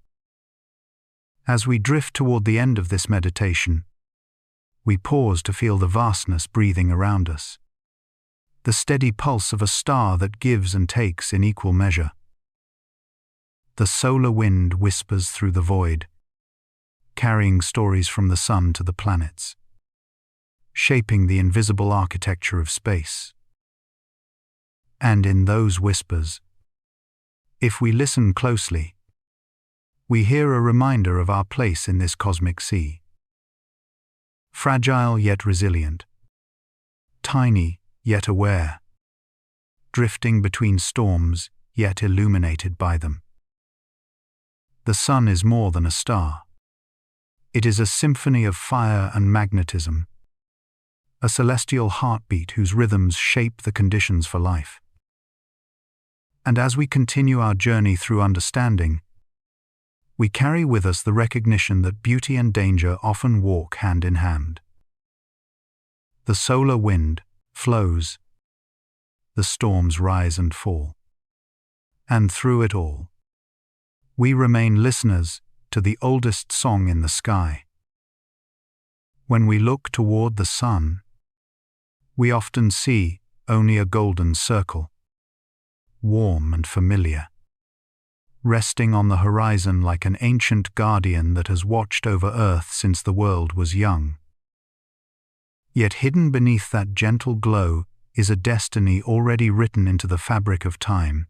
Speaker 1: As we drift toward the end of this meditation, we pause to feel the vastness breathing around us, the steady pulse of a star that gives and takes in equal measure. The solar wind whispers through the void, carrying stories from the sun to the planets, shaping the invisible architecture of space. And in those whispers, if we listen closely, we hear a reminder of our place in this cosmic sea. Fragile yet resilient, tiny yet aware, drifting between storms yet illuminated by them. The sun is more than a star. It is a symphony of fire and magnetism, a celestial heartbeat whose rhythms shape the conditions for life. And as we continue our journey through understanding, we carry with us the recognition that beauty and danger often walk hand in hand. The solar wind flows, the storms rise and fall, and through it all, we remain listeners to the oldest song in the sky. When we look toward the sun, we often see only a golden circle, warm and familiar, resting on the horizon like an ancient guardian that has watched over Earth since the world was young. Yet hidden beneath that gentle glow is a destiny already written into the fabric of time,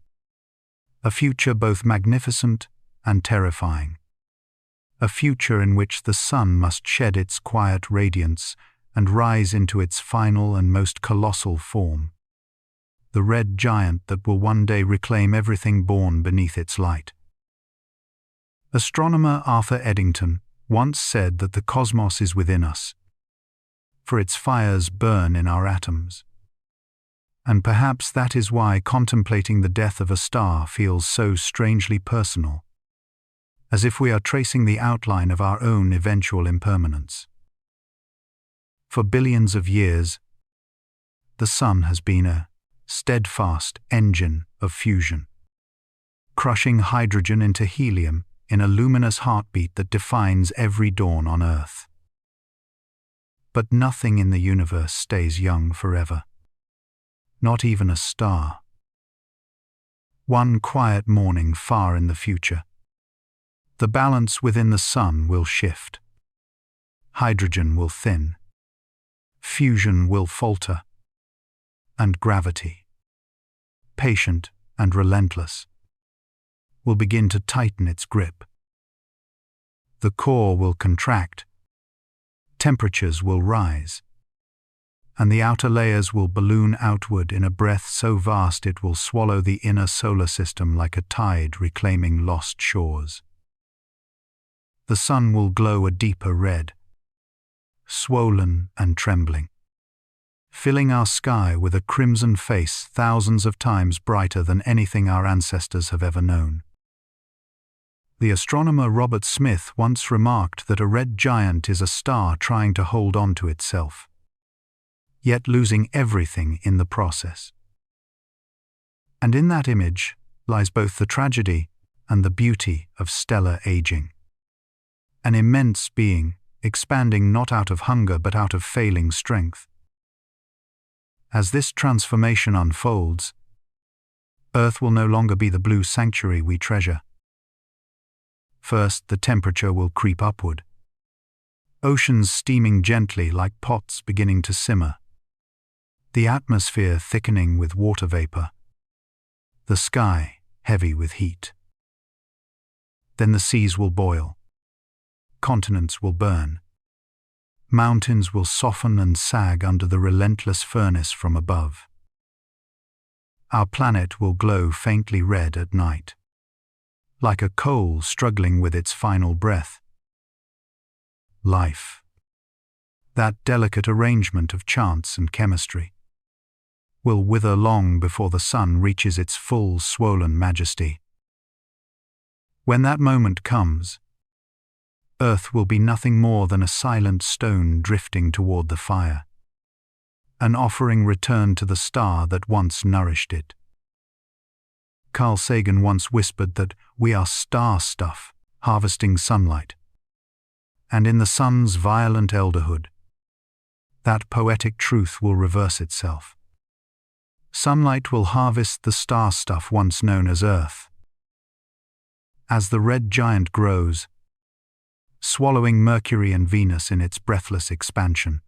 Speaker 1: a future both magnificent and terrifying, a future in which the sun must shed its quiet radiance and rise into its final and most colossal form, the red giant that will one day reclaim everything born beneath its light. Astronomer Arthur Eddington once said that the cosmos is within us, for its fires burn in our atoms. And perhaps that is why contemplating the death of a star feels so strangely personal, as if we are tracing the outline of our own eventual impermanence. For billions of years, the sun has been a steadfast engine of fusion, crushing hydrogen into helium in a luminous heartbeat that defines every dawn on Earth. But nothing in the universe stays young forever. Not even a star. One quiet morning far in the future, the balance within the sun will shift. Hydrogen will thin. Fusion will falter. And gravity, patient and relentless, will begin to tighten its grip. The core will contract, temperatures will rise, and the outer layers will balloon outward in a breath so vast it will swallow the inner solar system like a tide reclaiming lost shores. The sun will glow a deeper red, swollen and trembling, filling our sky with a crimson face thousands of times brighter than anything our ancestors have ever known. The astronomer Robert Smith once remarked that a red giant is a star trying to hold on to itself, yet losing everything in the process. And in that image lies both the tragedy and the beauty of stellar aging. An immense being, expanding not out of hunger but out of failing strength. As this transformation unfolds, Earth will no longer be the blue sanctuary we treasure. First, the temperature will creep upward. Oceans steaming gently like pots beginning to simmer. The atmosphere thickening with water vapor. The sky heavy with heat. Then the seas will boil. Continents will burn. Mountains will soften and sag under the relentless furnace from above. Our planet will glow faintly red at night, like a coal struggling with its final breath. Life, that delicate arrangement of chance and chemistry, will wither long before the sun reaches its full swollen majesty. When that moment comes, Earth will be nothing more than a silent stone drifting toward the fire, an offering returned to the star that once nourished it. Carl Sagan once whispered that we are star stuff, harvesting sunlight. And in the sun's violent elderhood, that poetic truth will reverse itself. Sunlight will harvest the star stuff once known as Earth. As the red giant grows, swallowing Mercury and Venus in its breathless expansion,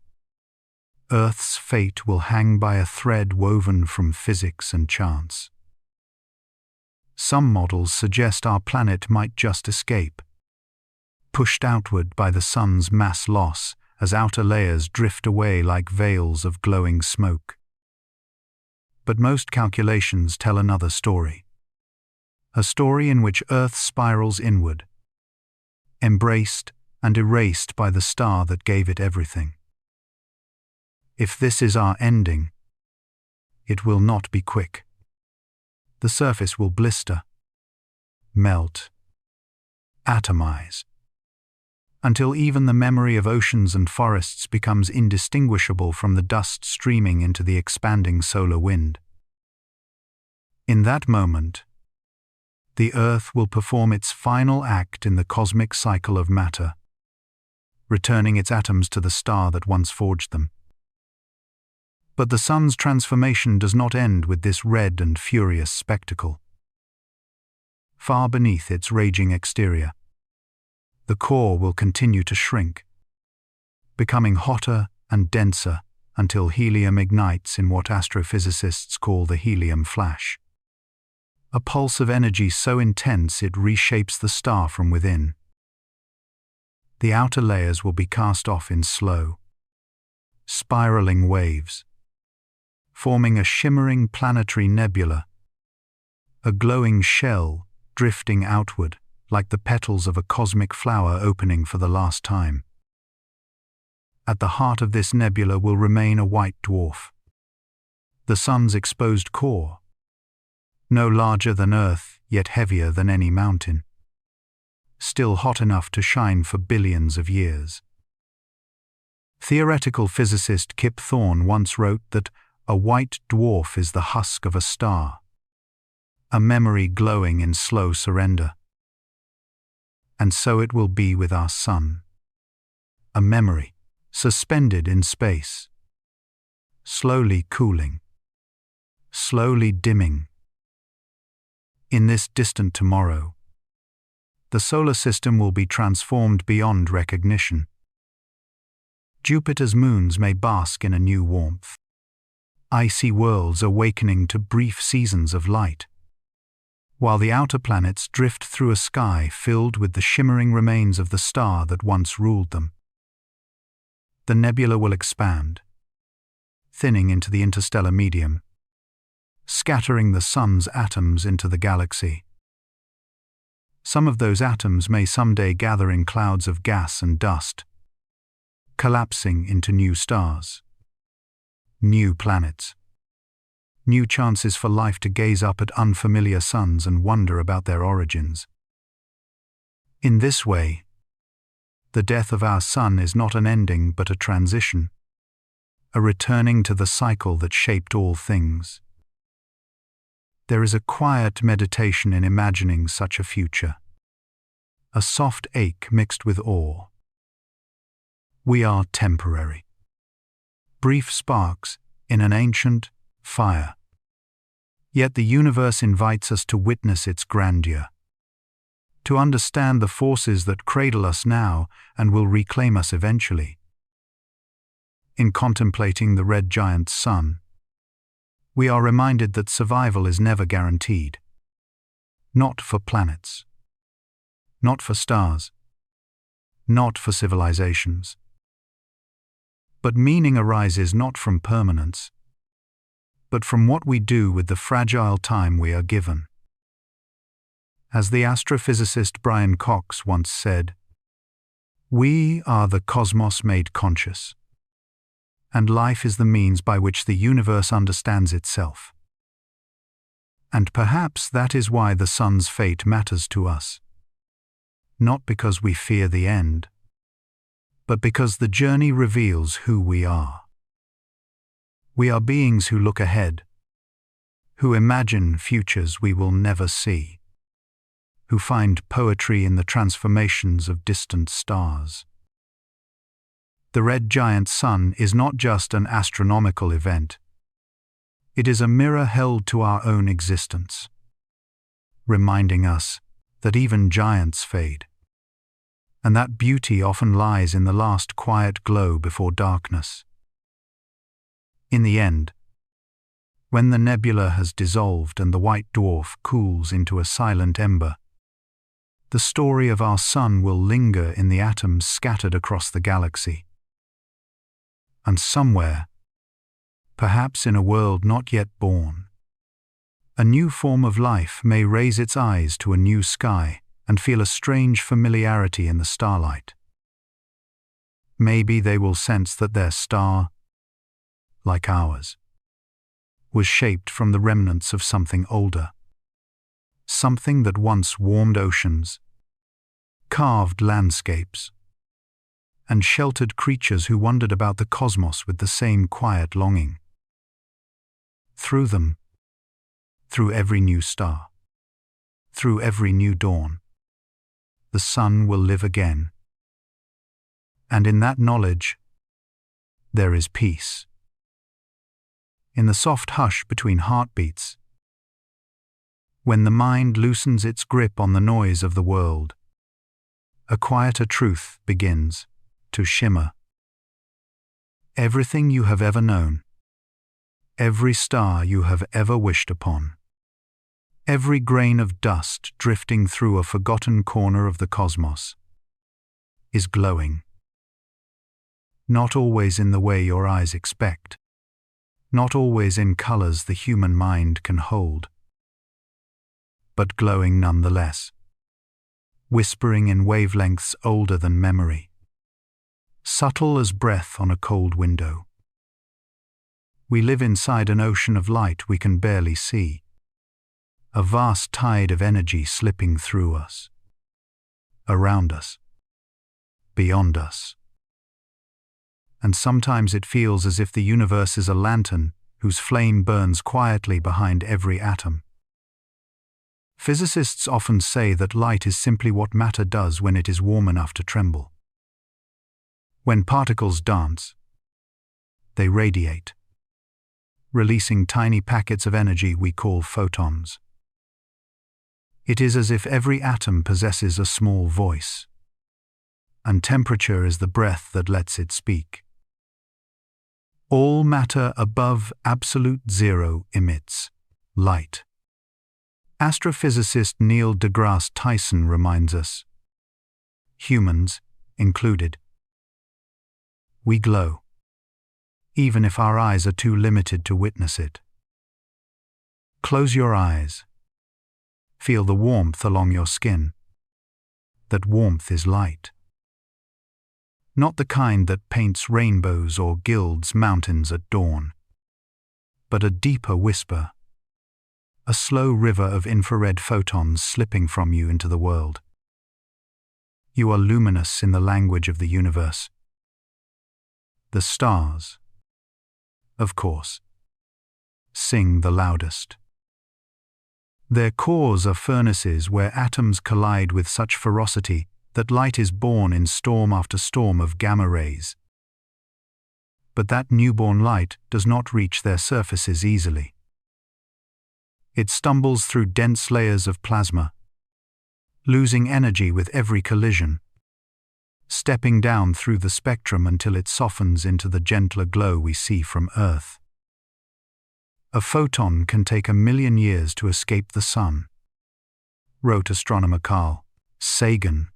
Speaker 1: Earth's fate will hang by a thread woven from physics and chance. Some models suggest our planet might just escape, pushed outward by the sun's mass loss as outer layers drift away like veils of glowing smoke. But most calculations tell another story. A story in which Earth spirals inward, embraced and erased by the star that gave it everything. If this is our ending, it will not be quick. The surface will blister, melt, atomize, until even the memory of oceans and forests becomes indistinguishable from the dust streaming into the expanding solar wind. In that moment, the Earth will perform its final act in the cosmic cycle of matter, returning its atoms to the star that once forged them. But the sun's transformation does not end with this red and furious spectacle. Far beneath its raging exterior, the core will continue to shrink, becoming hotter and denser until helium ignites in what astrophysicists call the helium flash. A pulse of energy so intense it reshapes the star from within. The outer layers will be cast off in slow, spiraling waves, forming a shimmering planetary nebula, a glowing shell drifting outward like the petals of a cosmic flower opening for the last time. At the heart of this nebula will remain a white dwarf, The Sun's exposed core, no larger than Earth, yet heavier than any mountain, still hot enough to shine for billions of years. Theoretical physicist Kip Thorne once wrote that a white dwarf is the husk of a star, a memory glowing in slow surrender. And so it will be with our Sun, a memory suspended in space, slowly cooling, slowly dimming. In this distant tomorrow, the solar system will be transformed beyond recognition. Jupiter's moons may bask in a new warmth, icy worlds awakening to brief seasons of light, while the outer planets drift through a sky filled with the shimmering remains of the star that once ruled them. The nebula will expand, thinning into the interstellar medium, scattering the Sun's atoms into the galaxy. Some of those atoms may someday gather in clouds of gas and dust, collapsing into new stars, new planets, new chances for life to gaze up at unfamiliar suns and wonder about their origins. In this way, the death of our Sun is not an ending but a transition, a returning to the cycle that shaped all things. There is a quiet meditation in imagining such a future, a soft ache mixed with awe. We are temporary, brief sparks in an ancient fire. Yet the universe invites us to witness its grandeur, to understand the forces that cradle us now and will reclaim us eventually. In contemplating the red giant Sun, we are reminded that survival is never guaranteed. Not for planets, not for stars, not for civilizations. But meaning arises not from permanence, but from what we do with the fragile time we are given. As the astrophysicist Brian Cox once said, "We are the cosmos made conscious, and life is the means by which the universe understands itself." And perhaps that is why the Sun's fate matters to us. Not because we fear the end, but because the journey reveals who we are. We are beings who look ahead, who imagine futures we will never see, who find poetry in the transformations of distant stars. The red giant Sun is not just an astronomical event. It is a mirror held to our own existence, reminding us that even giants fade, and that beauty often lies in the last quiet glow before darkness. In the end, when the nebula has dissolved and the white dwarf cools into a silent ember, the story of our Sun will linger in the atoms scattered across the galaxy. And somewhere, perhaps in a world not yet born, a new form of life may raise its eyes to a new sky and feel a strange familiarity in the starlight. Maybe they will sense that their star, like ours, was shaped from the remnants of something older, something that once warmed oceans, carved landscapes, and sheltered creatures who wondered about the cosmos with the same quiet longing. Through them, through every new star, through every new dawn, the Sun will live again. And in that knowledge, there is peace. In the soft hush between heartbeats, when the mind loosens its grip on the noise of the world, a quieter truth begins to shimmer. Everything you have ever known, every star you have ever wished upon, every grain of dust drifting through a forgotten corner of the cosmos, is glowing. Not always in the way your eyes expect, not always in colors the human mind can hold, but glowing nonetheless, whispering in wavelengths older than memory, subtle as breath on a cold window. We live inside an ocean of light we can barely see. A vast tide of energy slipping through us, around us, beyond us. And sometimes it feels as if the universe is a lantern whose flame burns quietly behind every atom. Physicists often say that light is simply what matter does when it is warm enough to tremble. When particles dance, they radiate, releasing tiny packets of energy we call photons. It is as if every atom possesses a small voice, and temperature is the breath that lets it speak. All matter above absolute zero emits light. Astrophysicist Neil deGrasse Tyson reminds us, humans included, we glow, even if our eyes are too limited to witness it. Close your eyes. Feel the warmth along your skin. That warmth is light. Not the kind that paints rainbows or gilds mountains at dawn, but a deeper whisper, a slow river of infrared photons slipping from you into the world. You are luminous in the language of the universe. The stars, of course, sing the loudest. Their cores are furnaces where atoms collide with such ferocity that light is born in storm after storm of gamma rays. But that newborn light does not reach their surfaces easily. It stumbles through dense layers of plasma, losing energy with every collision, stepping down through the spectrum until it softens into the gentler glow we see from Earth. A photon can take 1,000,000 years to escape the sun, wrote astronomer Carl Sagan,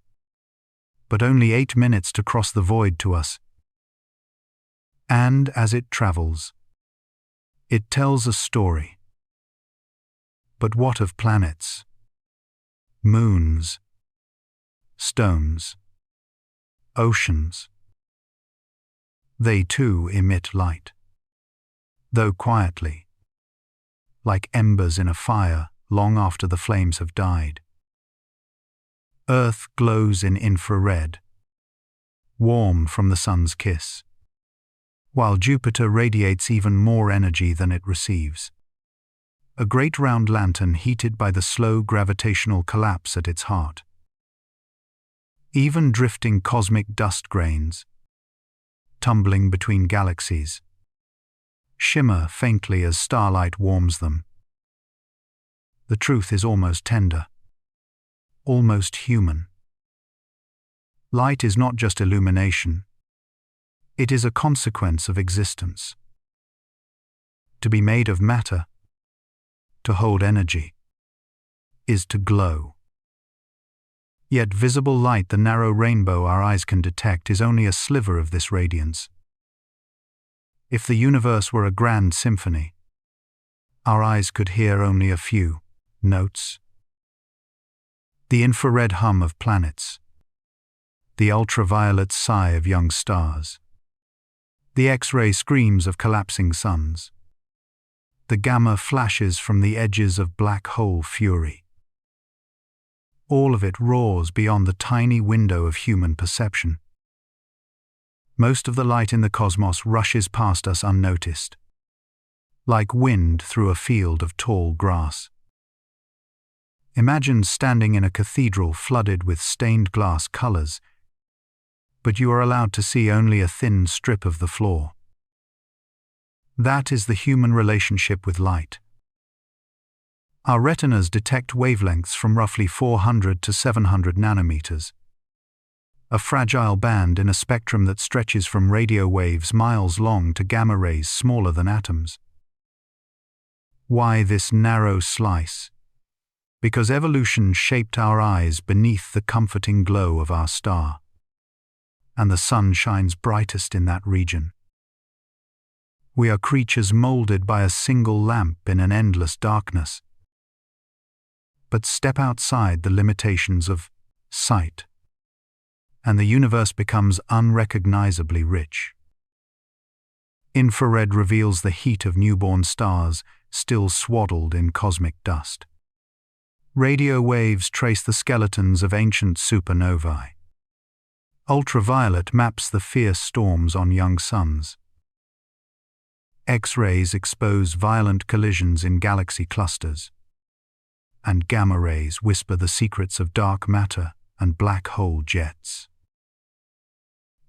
Speaker 1: but only 8 minutes to cross the void to us. And as it travels, it tells a story. But what of planets, moons, stones, oceans? They too emit light, though quietly, like embers in a fire long after the flames have died. Earth glows in infrared, warm from the sun's kiss, while Jupiter radiates even more energy than it receives. A great round lantern heated by the slow gravitational collapse at its heart. Even drifting cosmic dust grains, tumbling between galaxies, shimmer faintly as starlight warms them. The truth is almost tender, almost human. Light is not just illumination. It is a consequence of existence. To be made of matter, to hold energy, is to glow. Yet visible light, the narrow rainbow our eyes can detect, is only a sliver of this radiance. If the universe were a grand symphony, our eyes could hear only a few notes. The infrared hum of planets, the ultraviolet sigh of young stars, the X-ray screams of collapsing suns, the gamma flashes from the edges of black hole fury. All of it roars beyond the tiny window of human perception. Most of the light in the cosmos rushes past us unnoticed, like wind through a field of tall grass. Imagine standing in a cathedral flooded with stained glass colors, but you are allowed to see only a thin strip of the floor. That is the human relationship with light. Our retinas detect wavelengths from roughly 400 to 700 nanometers, a fragile band in a spectrum that stretches from radio waves miles long to gamma rays smaller than atoms. Why this narrow slice? Because evolution shaped our eyes beneath the comforting glow of our star, and the sun shines brightest in that region. We are creatures molded by a single lamp in an endless darkness. But step outside the limitations of sight, and the universe becomes unrecognizably rich. Infrared reveals the heat of newborn stars still swaddled in cosmic dust. Radio waves trace the skeletons of ancient supernovae. Ultraviolet maps the fierce storms on young suns. X-rays expose violent collisions in galaxy clusters. And gamma rays whisper the secrets of dark matter and black hole jets.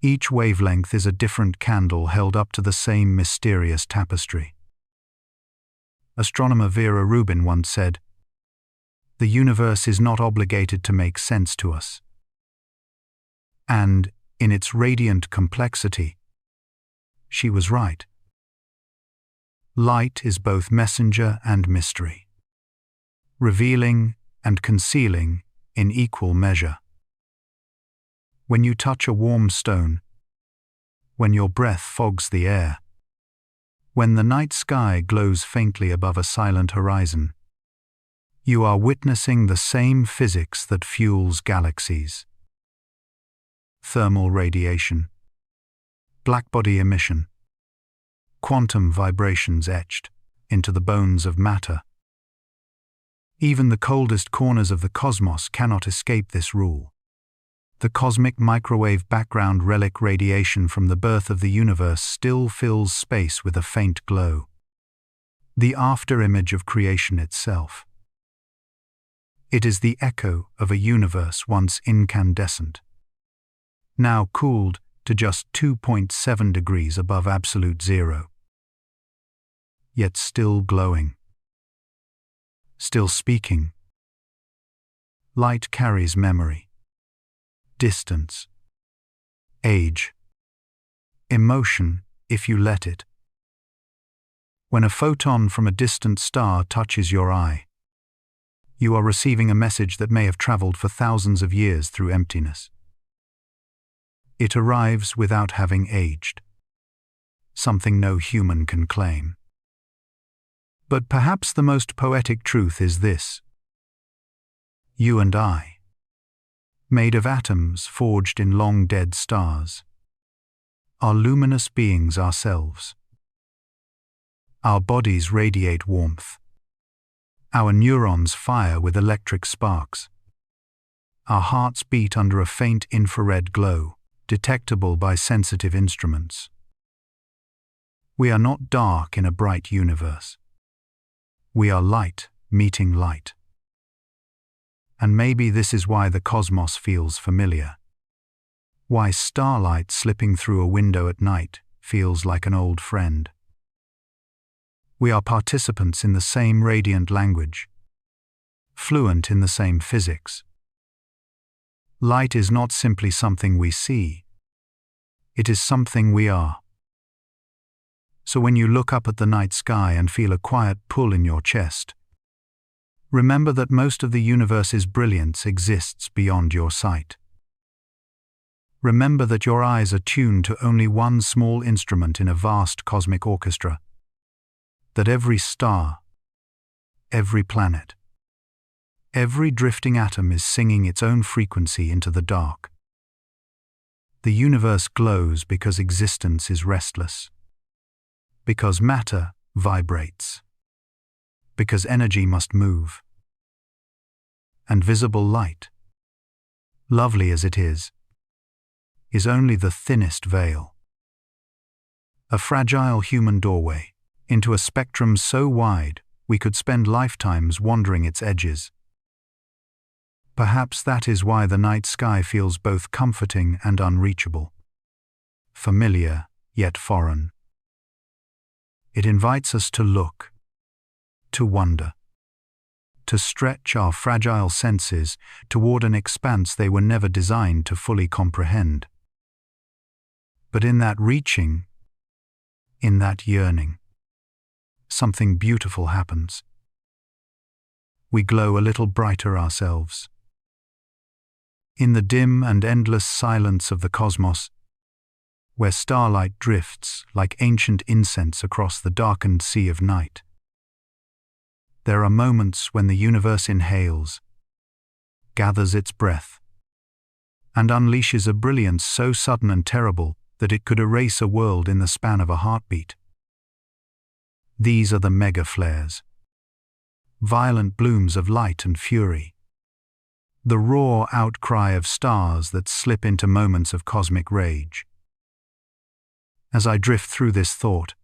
Speaker 1: Each wavelength is a different candle held up to the same mysterious tapestry. Astronomer Vera Rubin once said, "The universe is not obligated to make sense to us." And, in its radiant complexity, she was right. Light is both messenger and mystery, revealing and concealing in equal measure. When you touch a warm stone, when your breath fogs the air, when the night sky glows faintly above a silent horizon, you are witnessing the same physics that fuels galaxies. Thermal radiation, blackbody emission, quantum vibrations etched into the bones of matter. Even the coldest corners of the cosmos cannot escape this rule. The cosmic microwave background relic radiation from the birth of the universe still fills space with a faint glow, the after-image of creation itself. It is the echo of a universe once incandescent, now cooled to just 2.7 degrees above absolute zero, yet still glowing, still speaking. Light carries memory, distance, age, emotion if you let it. When a photon from a distant star touches your eye, you are receiving a message that may have traveled for thousands of years through emptiness. It arrives without having aged, something no human can claim. But perhaps the most poetic truth is this: you and I, made of atoms forged in long-dead stars, are luminous beings ourselves. Our bodies radiate warmth. Our neurons fire with electric sparks. Our hearts beat under a faint infrared glow, detectable by sensitive instruments. We are not dark in a bright universe. We are light meeting light. And maybe this is why the cosmos feels familiar. Why starlight slipping through a window at night feels like an old friend. We are participants in the same radiant language, fluent in the same physics. Light is not simply something we see. It is something we are. So when you look up at the night sky and feel a quiet pull in your chest, remember that most of the universe's brilliance exists beyond your sight. Remember that your eyes are tuned to only one small instrument in a vast cosmic orchestra. That every star, every planet, every drifting atom is singing its own frequency into the dark. The universe glows because existence is restless, because matter vibrates, because energy must move. And visible light, lovely as it is only the thinnest veil. A fragile human doorway into a spectrum so wide we could spend lifetimes wandering its edges. Perhaps that is why the night sky feels both comforting and unreachable, familiar yet foreign. It invites us to look, to wonder, to stretch our fragile senses toward an expanse they were never designed to fully comprehend. But in that reaching, in that yearning, something beautiful happens. We glow a little brighter ourselves. In the dim and endless silence of the cosmos, where starlight drifts like ancient incense across the darkened sea of night, there are moments when the universe inhales, gathers its breath, and unleashes a brilliance so sudden and terrible that it could erase a world in the span of a heartbeat. These are the mega-flares. Violent blooms of light and fury. The raw outcry of stars that slip into moments of cosmic rage. As I drift through this thought,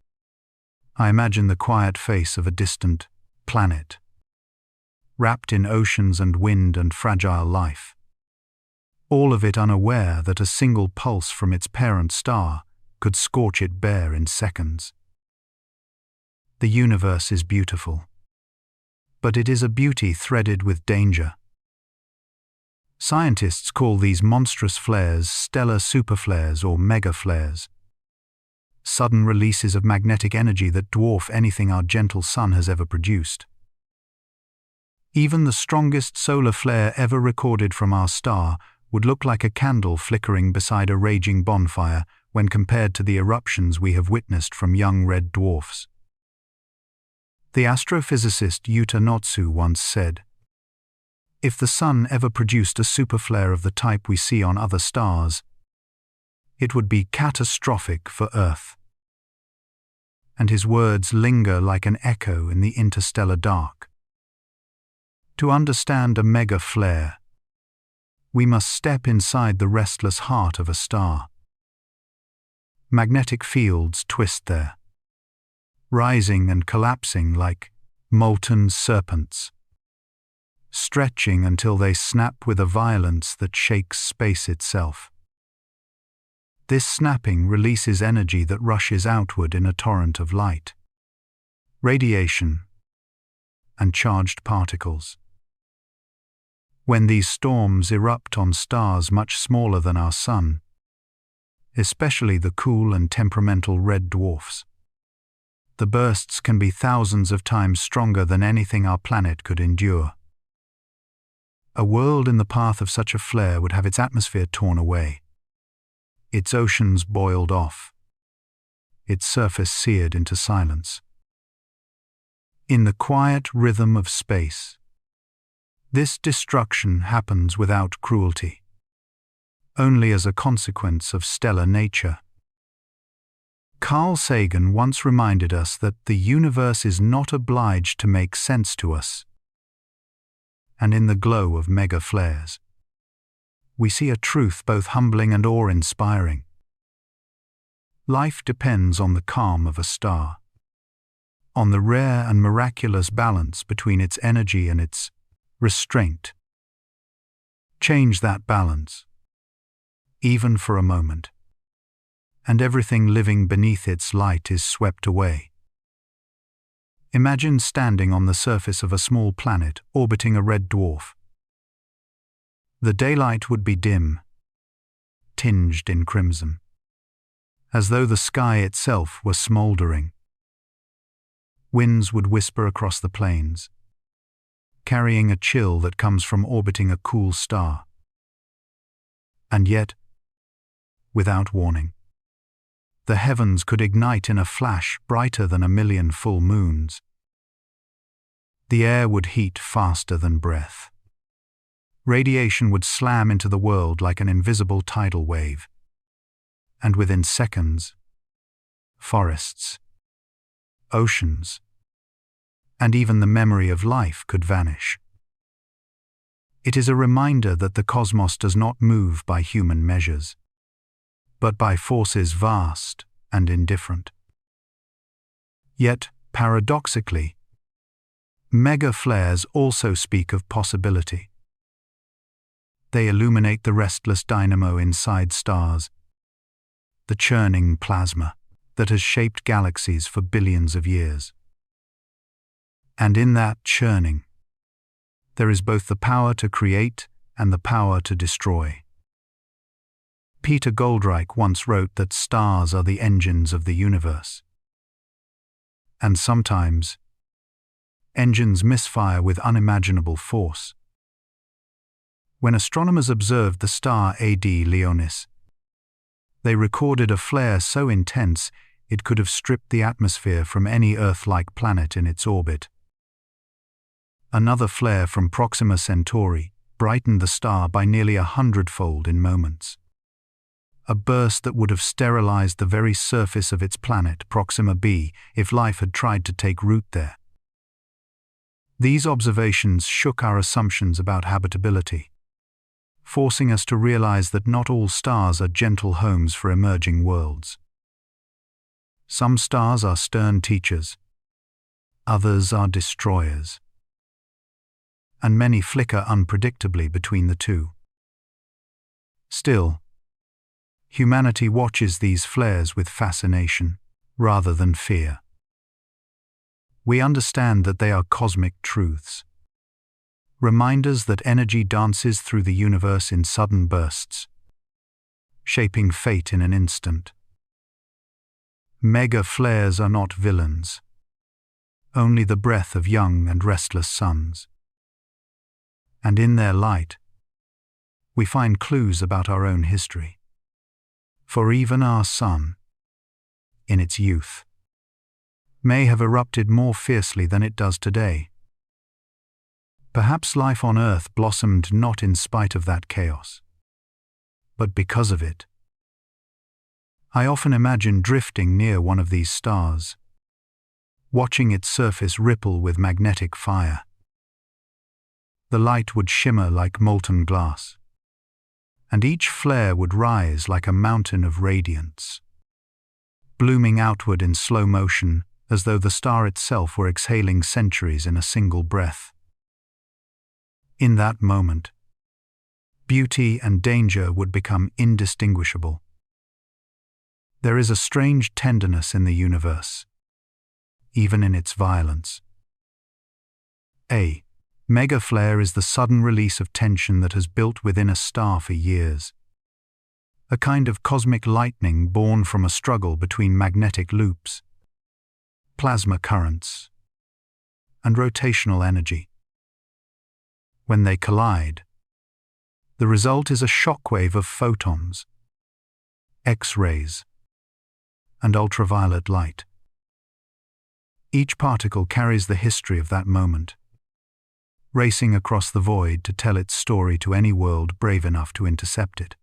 Speaker 1: I imagine the quiet face of a distant planet, wrapped in oceans and wind and fragile life, all of it unaware that a single pulse from its parent star could scorch it bare in seconds. The universe is beautiful, but it is a beauty threaded with danger. Scientists call these monstrous flares stellar superflares or megaflares, sudden releases of magnetic energy that dwarf anything our gentle sun has ever produced. Even the strongest solar flare ever recorded from our star would look like a candle flickering beside a raging bonfire when compared to the eruptions we have witnessed from young red dwarfs. The astrophysicist Yuta Notsu once said, "If the sun ever produced a superflare of the type we see on other stars, it would be catastrophic for Earth." And his words linger like an echo in the interstellar dark. To understand a mega flare, we must step inside the restless heart of a star. Magnetic fields twist there, rising and collapsing like molten serpents, stretching until they snap with a violence that shakes space itself. This snapping releases energy that rushes outward in a torrent of light, radiation, and charged particles. When these storms erupt on stars much smaller than our sun, especially the cool and temperamental red dwarfs, the bursts can be thousands of times stronger than anything our planet could endure. A world in the path of such a flare would have its atmosphere torn away, its oceans boiled off, its surface seared into silence. In the quiet rhythm of space, this destruction happens without cruelty, only as a consequence of stellar nature. Carl Sagan once reminded us that the universe is not obliged to make sense to us. And in the glow of mega flares, we see a truth both humbling and awe-inspiring. Life depends on the calm of a star, on the rare and miraculous balance between its energy and its restraint. Change that balance, even for a moment, and everything living beneath its light is swept away. Imagine standing on the surface of a small planet orbiting a red dwarf. The daylight would be dim, tinged in crimson, as though the sky itself were smoldering. Winds would whisper across the plains, carrying a chill that comes from orbiting a cool star. And yet, without warning, the heavens could ignite in a flash brighter than 1,000,000 full moons. The air would heat faster than breath. Radiation would slam into the world like an invisible tidal wave. And within seconds, forests, oceans, and even the memory of life could vanish. It is a reminder that the cosmos does not move by human measures, but by forces vast and indifferent. Yet, paradoxically, mega flares also speak of possibility. They illuminate the restless dynamo inside stars, the churning plasma that has shaped galaxies for billions of years. And in that churning, there is both the power to create and the power to destroy. Peter Goldreich once wrote that stars are the engines of the universe. And sometimes, engines misfire with unimaginable force. When astronomers observed the star AD Leonis, they recorded a flare so intense it could have stripped the atmosphere from any Earth-like planet in its orbit. Another flare from Proxima Centauri brightened the star by nearly 100-fold in moments. a burst that would have sterilized the very surface of its planet, Proxima b, if life had tried to take root there. These observations shook our assumptions about habitability, forcing us to realize that not all stars are gentle homes for emerging worlds. Some stars are stern teachers, others are destroyers, and many flicker unpredictably between the two. Still, humanity watches these flares with fascination, rather than fear. We understand that they are cosmic truths, reminders that energy dances through the universe in sudden bursts, shaping fate in an instant. Mega flares are not villains, only the breath of young and restless suns. And in their light, we find clues about our own history. For even our sun, in its youth, may have erupted more fiercely than it does today. Perhaps life on Earth blossomed not in spite of that chaos, but because of it. I often imagine drifting near one of these stars, watching its surface ripple with magnetic fire. The light would shimmer like molten glass, and each flare would rise like a mountain of radiance, blooming outward in slow motion as though the star itself were exhaling centuries in a single breath. In that moment, beauty and danger would become indistinguishable. There is a strange tenderness in the universe, even in its violence. A mega flare is the sudden release of tension that has built within a star for years. A kind of cosmic lightning born from a struggle between magnetic loops, plasma currents, and rotational energy. When they collide, the result is a shockwave of photons, X-rays, and ultraviolet light. Each particle carries the history of that moment, racing across the void to tell its story to any world brave enough to intercept it.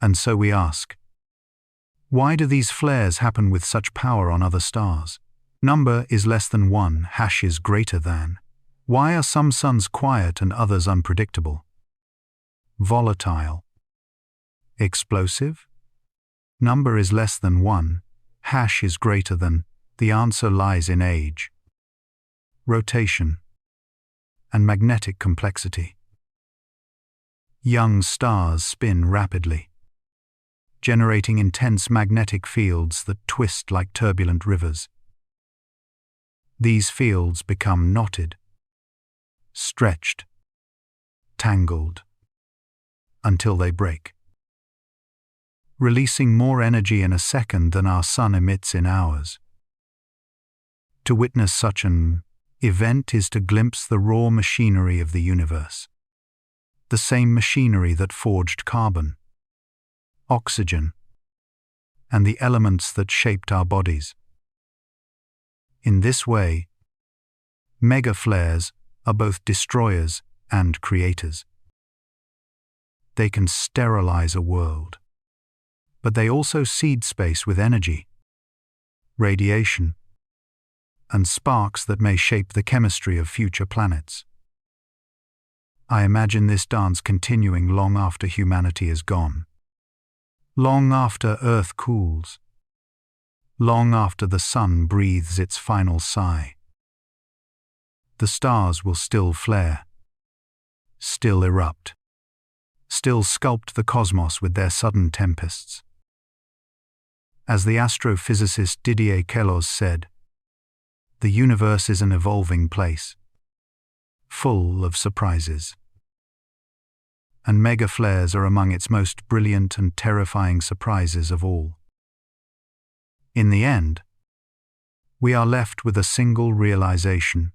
Speaker 1: And so we ask, why do these flares happen with such power on other stars? Number is less than 1, hash is greater than. Why are some suns quiet and others unpredictable? Volatile. Explosive? Number is less than 1, hash is greater than. The answer lies in age, rotation, and magnetic complexity. Young stars spin rapidly, generating intense magnetic fields that twist like turbulent rivers. These fields become knotted, stretched, tangled, until they break, releasing more energy in a second than our sun emits in hours. To witness such an event is to glimpse the raw machinery of the universe, the same machinery that forged carbon, oxygen, and the elements that shaped our bodies. In this way, mega flares are both destroyers and creators. They can sterilize a world, but they also seed space with energy, radiation, and sparks that may shape the chemistry of future planets. I imagine this dance continuing long after humanity is gone, long after Earth cools, long after the sun breathes its final sigh. The stars will still flare, still erupt, still sculpt the cosmos with their sudden tempests. As the astrophysicist Didier Queloz said, the universe is an evolving place, full of surprises. And mega flares are among its most brilliant and terrifying surprises of all. In the end, we are left with a single realization.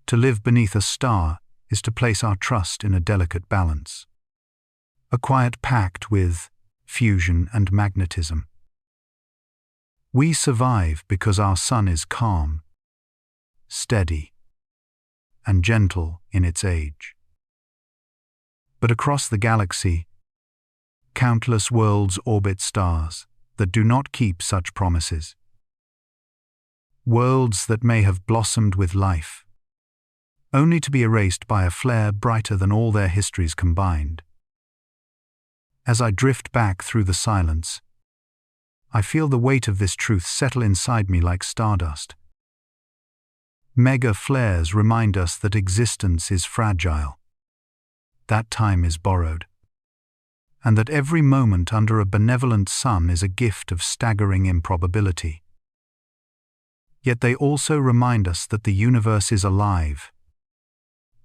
Speaker 1: To live beneath a star is to place our trust in a delicate balance, a quiet pact with fusion and magnetism. We survive because our sun is calm, steady, and gentle in its age. But across the galaxy, Countless worlds orbit stars that do not keep such promises. Worlds that may have blossomed with life, only to be erased by a flare brighter than all their histories combined. As I drift back through the silence, I feel the weight of this truth settle inside me like stardust. Mega flares remind us that existence is fragile, that time is borrowed, and that every moment under a benevolent sun is a gift of staggering improbability. Yet they also remind us that the universe is alive,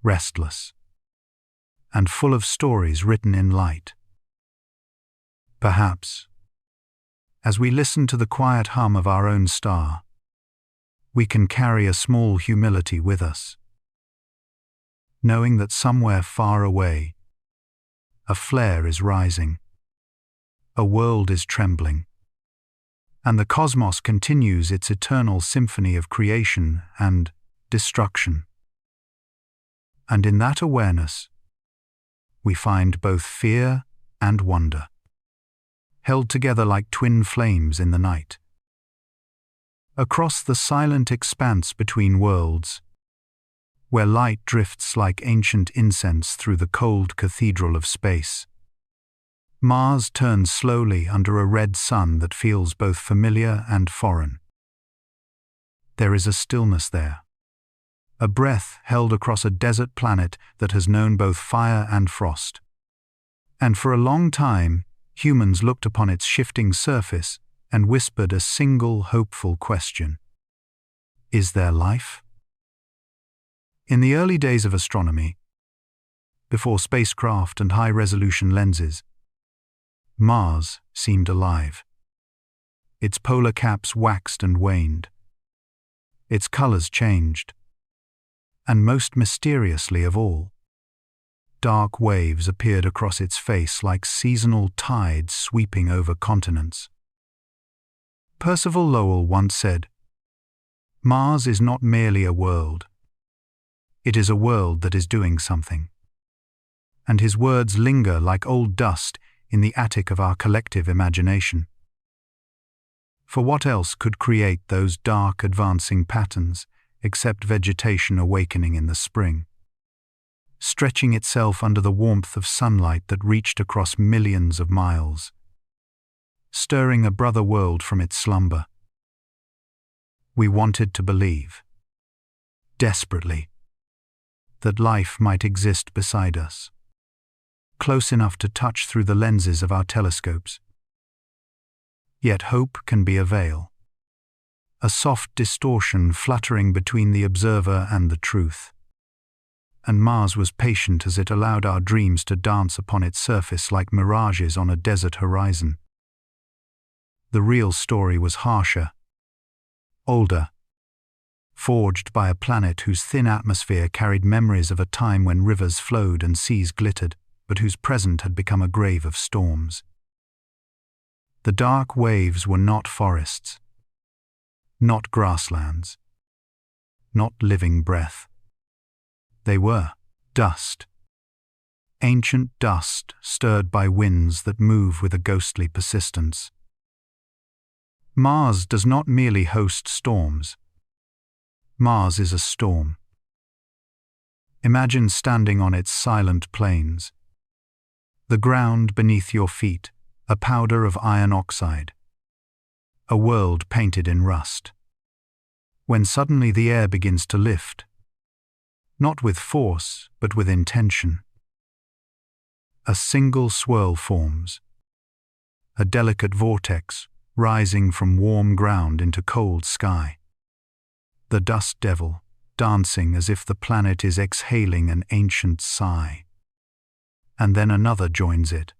Speaker 1: restless, and full of stories written in light. Perhaps, as we listen to the quiet hum of our own star, we can carry a small humility with us, knowing that somewhere far away, a flare is rising, a world is trembling, and the cosmos continues its eternal symphony of creation and destruction. And in that awareness, we find both fear and wonder, held together like twin flames in the night. Across the silent expanse between worlds, where light drifts like ancient incense through the cold cathedral of space, Mars turns slowly under a red sun that feels both familiar and foreign. There is a stillness there, a breath held across a desert planet that has known both fire and frost. And for a long time, humans looked upon its shifting surface and whispered a single hopeful question: is there life? In the early days of astronomy, before spacecraft and high-resolution lenses, Mars seemed alive. Its polar caps waxed and waned. Its colors changed. And most mysteriously of all, dark waves appeared across its face like seasonal tides sweeping over continents. Percival Lowell once said, "Mars is not merely a world. It is a world that is doing something." And his words linger like old dust in the attic of our collective imagination. For what else could create those dark advancing patterns except vegetation awakening in the spring, stretching itself under the warmth of sunlight that reached across millions of miles, stirring a brother world from its slumber? We wanted to believe, desperately, that life might exist beside us, close enough to touch through the lenses of our telescopes. Yet hope can be a veil, a soft distortion fluttering between the observer and the truth. And Mars was patient as it allowed our dreams to dance upon its surface like mirages on a desert horizon. The real story was harsher, older, forged by a planet whose thin atmosphere carried memories of a time when rivers flowed and seas glittered, but whose present had become a grave of storms. The dark waves were not forests, not grasslands, not living breath. They were dust, ancient dust stirred by winds that move with a ghostly persistence. Mars does not merely host storms. Mars is a storm. Imagine standing on its silent plains. The ground beneath your feet, a powder of iron oxide. A world painted in rust. When suddenly the air begins to lift, not with force, but with intention. A single swirl forms, a delicate vortex rising from warm ground into cold sky. The dust devil, dancing as if the planet is exhaling an ancient sigh. And then another joins it,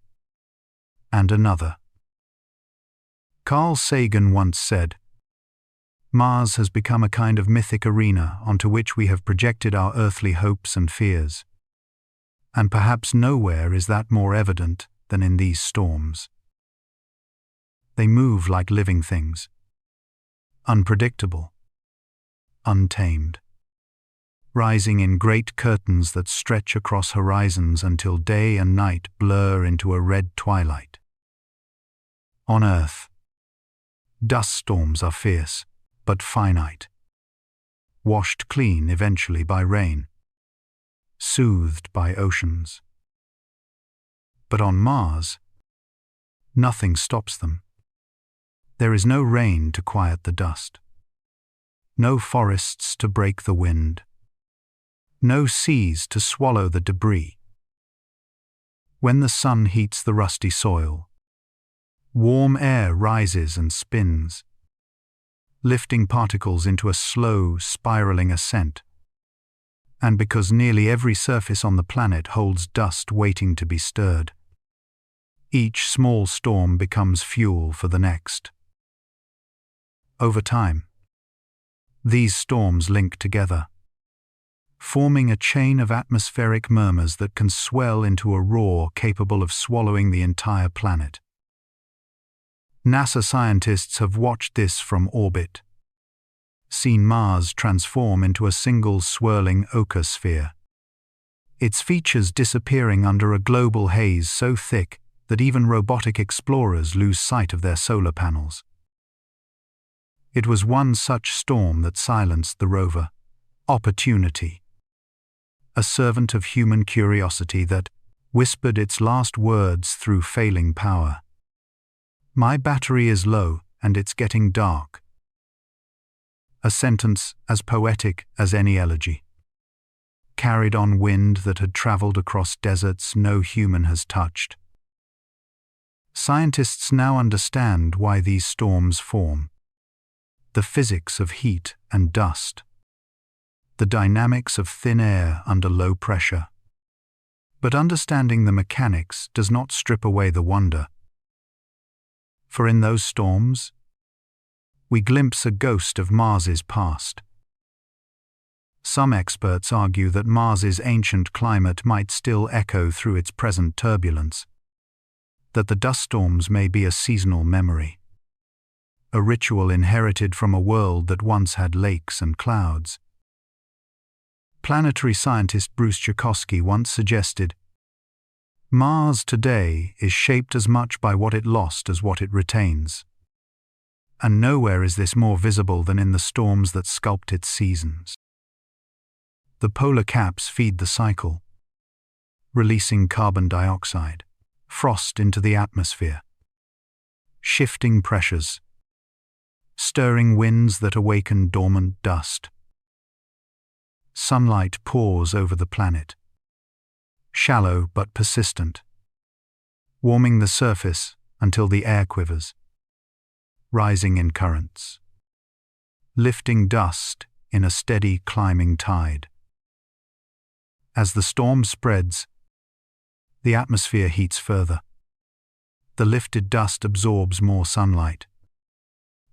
Speaker 1: and another. Carl Sagan once said, "Mars has become a kind of mythic arena onto which we have projected our earthly hopes and fears. And perhaps nowhere is that more evident than in these storms. They move like living things, unpredictable, untamed, rising in great curtains that stretch across horizons until day and night blur into a red twilight. On Earth, dust storms are fierce, but finite, washed clean eventually by rain, soothed by oceans. But on Mars, nothing stops them. There is no rain to quiet the dust, no forests to break the wind, no seas to swallow the debris. When the sun heats the rusty soil, warm air rises and spins, lifting particles into a slow, spiraling ascent. And because nearly every surface on the planet holds dust waiting to be stirred, each small storm becomes fuel for the next. Over time, these storms link together, forming a chain of atmospheric murmurs that can swell into a roar capable of swallowing the entire planet. NASA scientists have watched this from orbit, seen Mars transform into a single swirling ochre sphere, its features disappearing under a global haze so thick that even robotic explorers lose sight of their solar panels. It was one such storm that silenced the rover, Opportunity, a servant of human curiosity that whispered its last words through failing power. "My battery is low and it's getting dark." A sentence as poetic as any elegy, carried on wind that had traveled across deserts no human has touched. Scientists now understand why these storms form: the physics of heat and dust, the dynamics of thin air under low pressure. But understanding the mechanics does not strip away the wonder. For in those storms, we glimpse a ghost of Mars's past. Some experts argue that Mars's ancient climate might still echo through its present turbulence, that the dust storms may be a seasonal memory, a ritual inherited from a world that once had lakes and clouds. Planetary scientist Bruce Tchaikovsky once suggested, "Mars today is shaped as much by what it lost as what it retains." And nowhere is this more visible than in the storms that sculpt its seasons. The polar caps feed the cycle, releasing carbon dioxide, frost into the atmosphere, shifting pressures, stirring winds that awaken dormant dust. Sunlight pours over the planet, shallow but persistent, warming the surface until the air quivers, rising in currents, lifting dust in a steady climbing tide. As the storm spreads, the atmosphere heats further. The lifted dust absorbs more sunlight,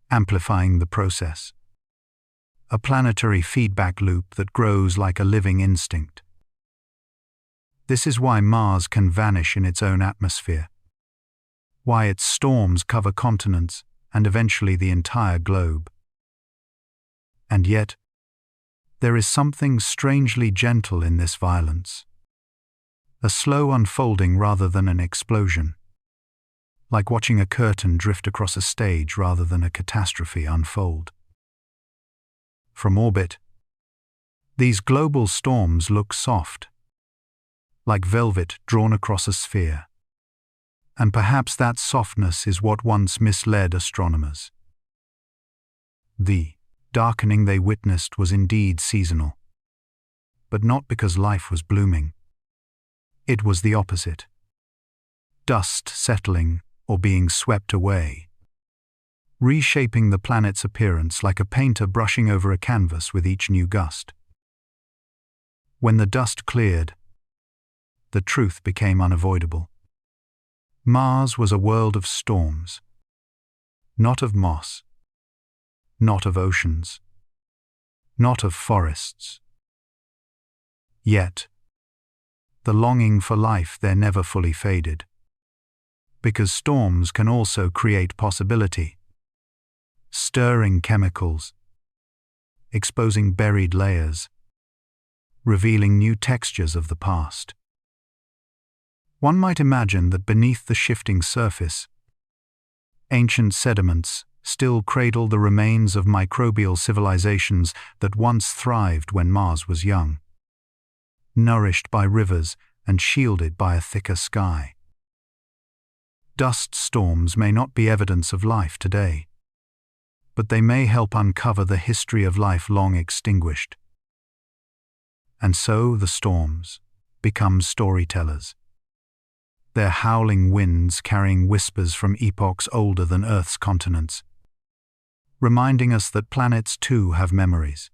Speaker 1: amplifying the process. A planetary feedback loop that grows like a living instinct. This is why Mars can vanish in its own atmosphere, why its storms cover continents and eventually the entire globe. And yet, there is something strangely gentle in this violence. A slow unfolding rather than an explosion, like watching a curtain drift across a stage rather than a catastrophe unfold. From orbit, these global storms look soft, like velvet drawn across a sphere. And perhaps that softness is what once misled astronomers. The darkening they witnessed was indeed seasonal, but not because life was blooming. It was the opposite. Dust settling or being swept away, reshaping the planet's appearance like a painter brushing over a canvas with each new gust. When the dust cleared, the truth became unavoidable. Mars was a world of storms, not of moss, not of oceans, not of forests. Yet, the longing for life there never fully faded, because storms can also create possibility, stirring chemicals, exposing buried layers, revealing new textures of the past. One might imagine that beneath the shifting surface, Ancient sediments still cradle the remains of microbial civilizations that once thrived when Mars was young, nourished by rivers and shielded by a thicker sky. Dust storms may not be evidence of life today, but they may help uncover the history of life long extinguished. And so the storms become storytellers, their howling winds carrying whispers from epochs older than Earth's continents, reminding us that planets too have memories.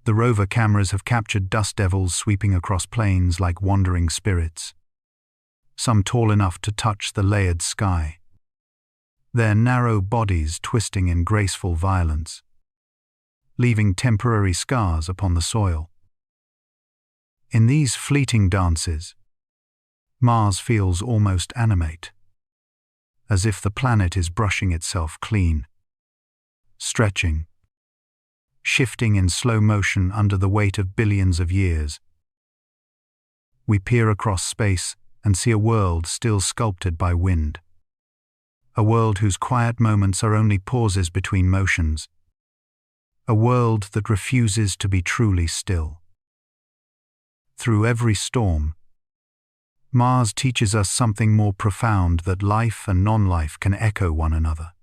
Speaker 1: The rover cameras have captured dust devils sweeping across plains like wandering spirits, some tall enough to touch the layered sky, their narrow bodies twisting in graceful violence, leaving temporary scars upon the soil. In these fleeting dances, Mars feels almost animate, as if the planet is brushing itself clean, stretching, shifting in slow motion under the weight of billions of years. We peer across space and see a world still sculpted by wind, a world whose quiet moments are only pauses between motions, a world that refuses to be truly still. Through every storm, Mars teaches us something more profound: that life and non-life can echo one another,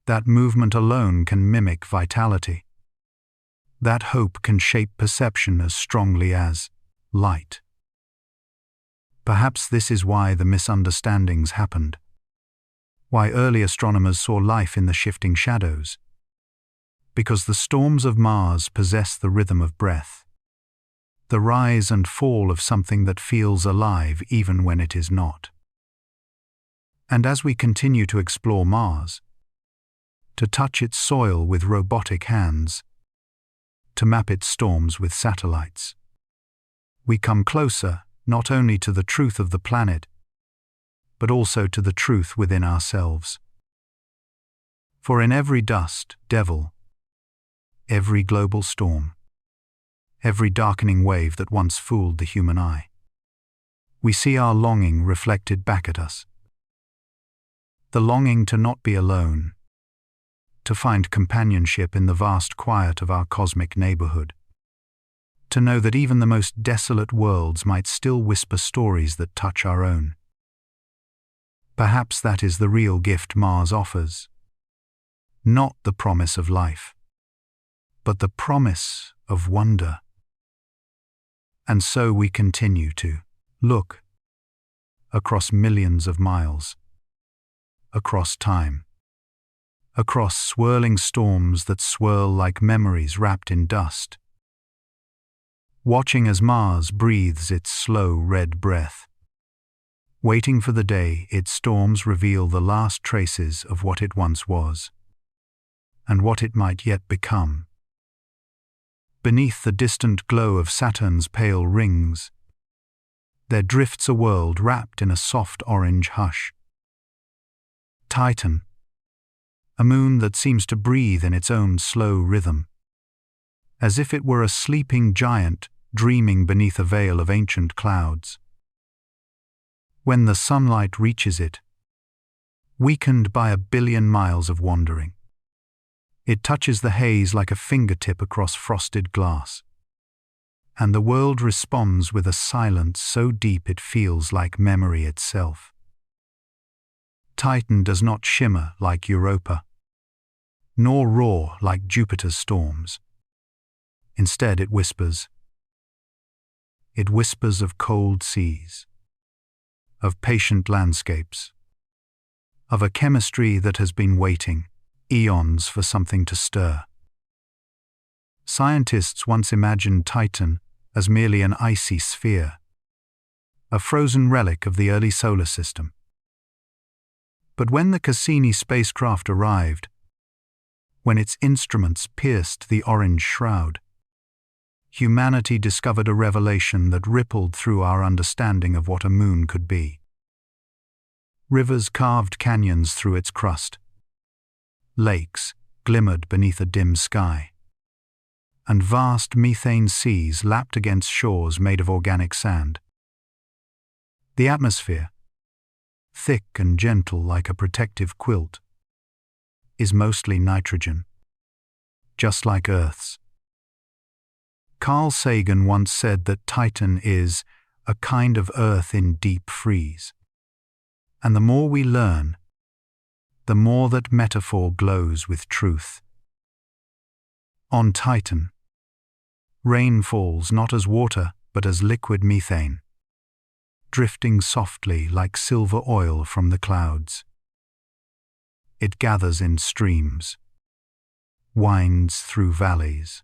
Speaker 1: that movement alone can mimic vitality, that hope can shape perception as strongly as light. Perhaps this is why the misunderstandings happened, why early astronomers saw life in the shifting shadows, because the storms of Mars possess the rhythm of breath, the rise and fall of something that feels alive even when it is not. And as we continue to explore Mars, to touch its soil with robotic hands, to map its storms with satellites, we come closer not only to the truth of the planet, but also to the truth within ourselves. For in every dust devil, every global storm, every darkening wave that once fooled the human eye, we see our longing reflected back at us. The longing to not be alone, to find companionship in the vast quiet of our cosmic neighborhood, to know that even the most desolate worlds might still whisper stories that touch our own. Perhaps that is the real gift Mars offers, not the promise of life, but the promise of wonder. And so we continue to look across millions of miles, across time, across swirling storms that swirl like memories wrapped in dust, watching as Mars breathes its slow red breath, waiting for the day its storms reveal the last traces of what it once was, and what it might yet become. Beneath the distant glow of Saturn's pale rings, there drifts a world wrapped in a soft orange hush. Titan, a moon that seems to breathe in its own slow rhythm, as if it were a sleeping giant dreaming beneath a veil of ancient clouds. When the sunlight reaches it, weakened by 1 billion miles of wandering, it touches the haze like a fingertip across frosted glass, and the world responds with a silence so deep it feels like memory itself. Titan does not shimmer like Europa, nor roar like Jupiter's storms. Instead, it whispers. It whispers of cold seas, of patient landscapes, of a chemistry that has been waiting eons for something to stir. Scientists once imagined Titan as merely an icy sphere, a frozen relic of the early solar system. But when the Cassini spacecraft arrived, when its instruments pierced the orange shroud, humanity discovered a revelation that rippled through our understanding of what a moon could be. Rivers carved canyons through its crust. Lakes glimmered beneath a dim sky, and vast methane seas lapped against shores made of organic sand. The atmosphere, thick and gentle like a protective quilt, is mostly nitrogen, just like Earth's. Carl Sagan once said that Titan is a kind of Earth in deep freeze. And the more we learn, the more that metaphor glows with truth. On Titan, rain falls not as water but as liquid methane, drifting softly like silver oil from the clouds. It gathers in streams, winds through valleys,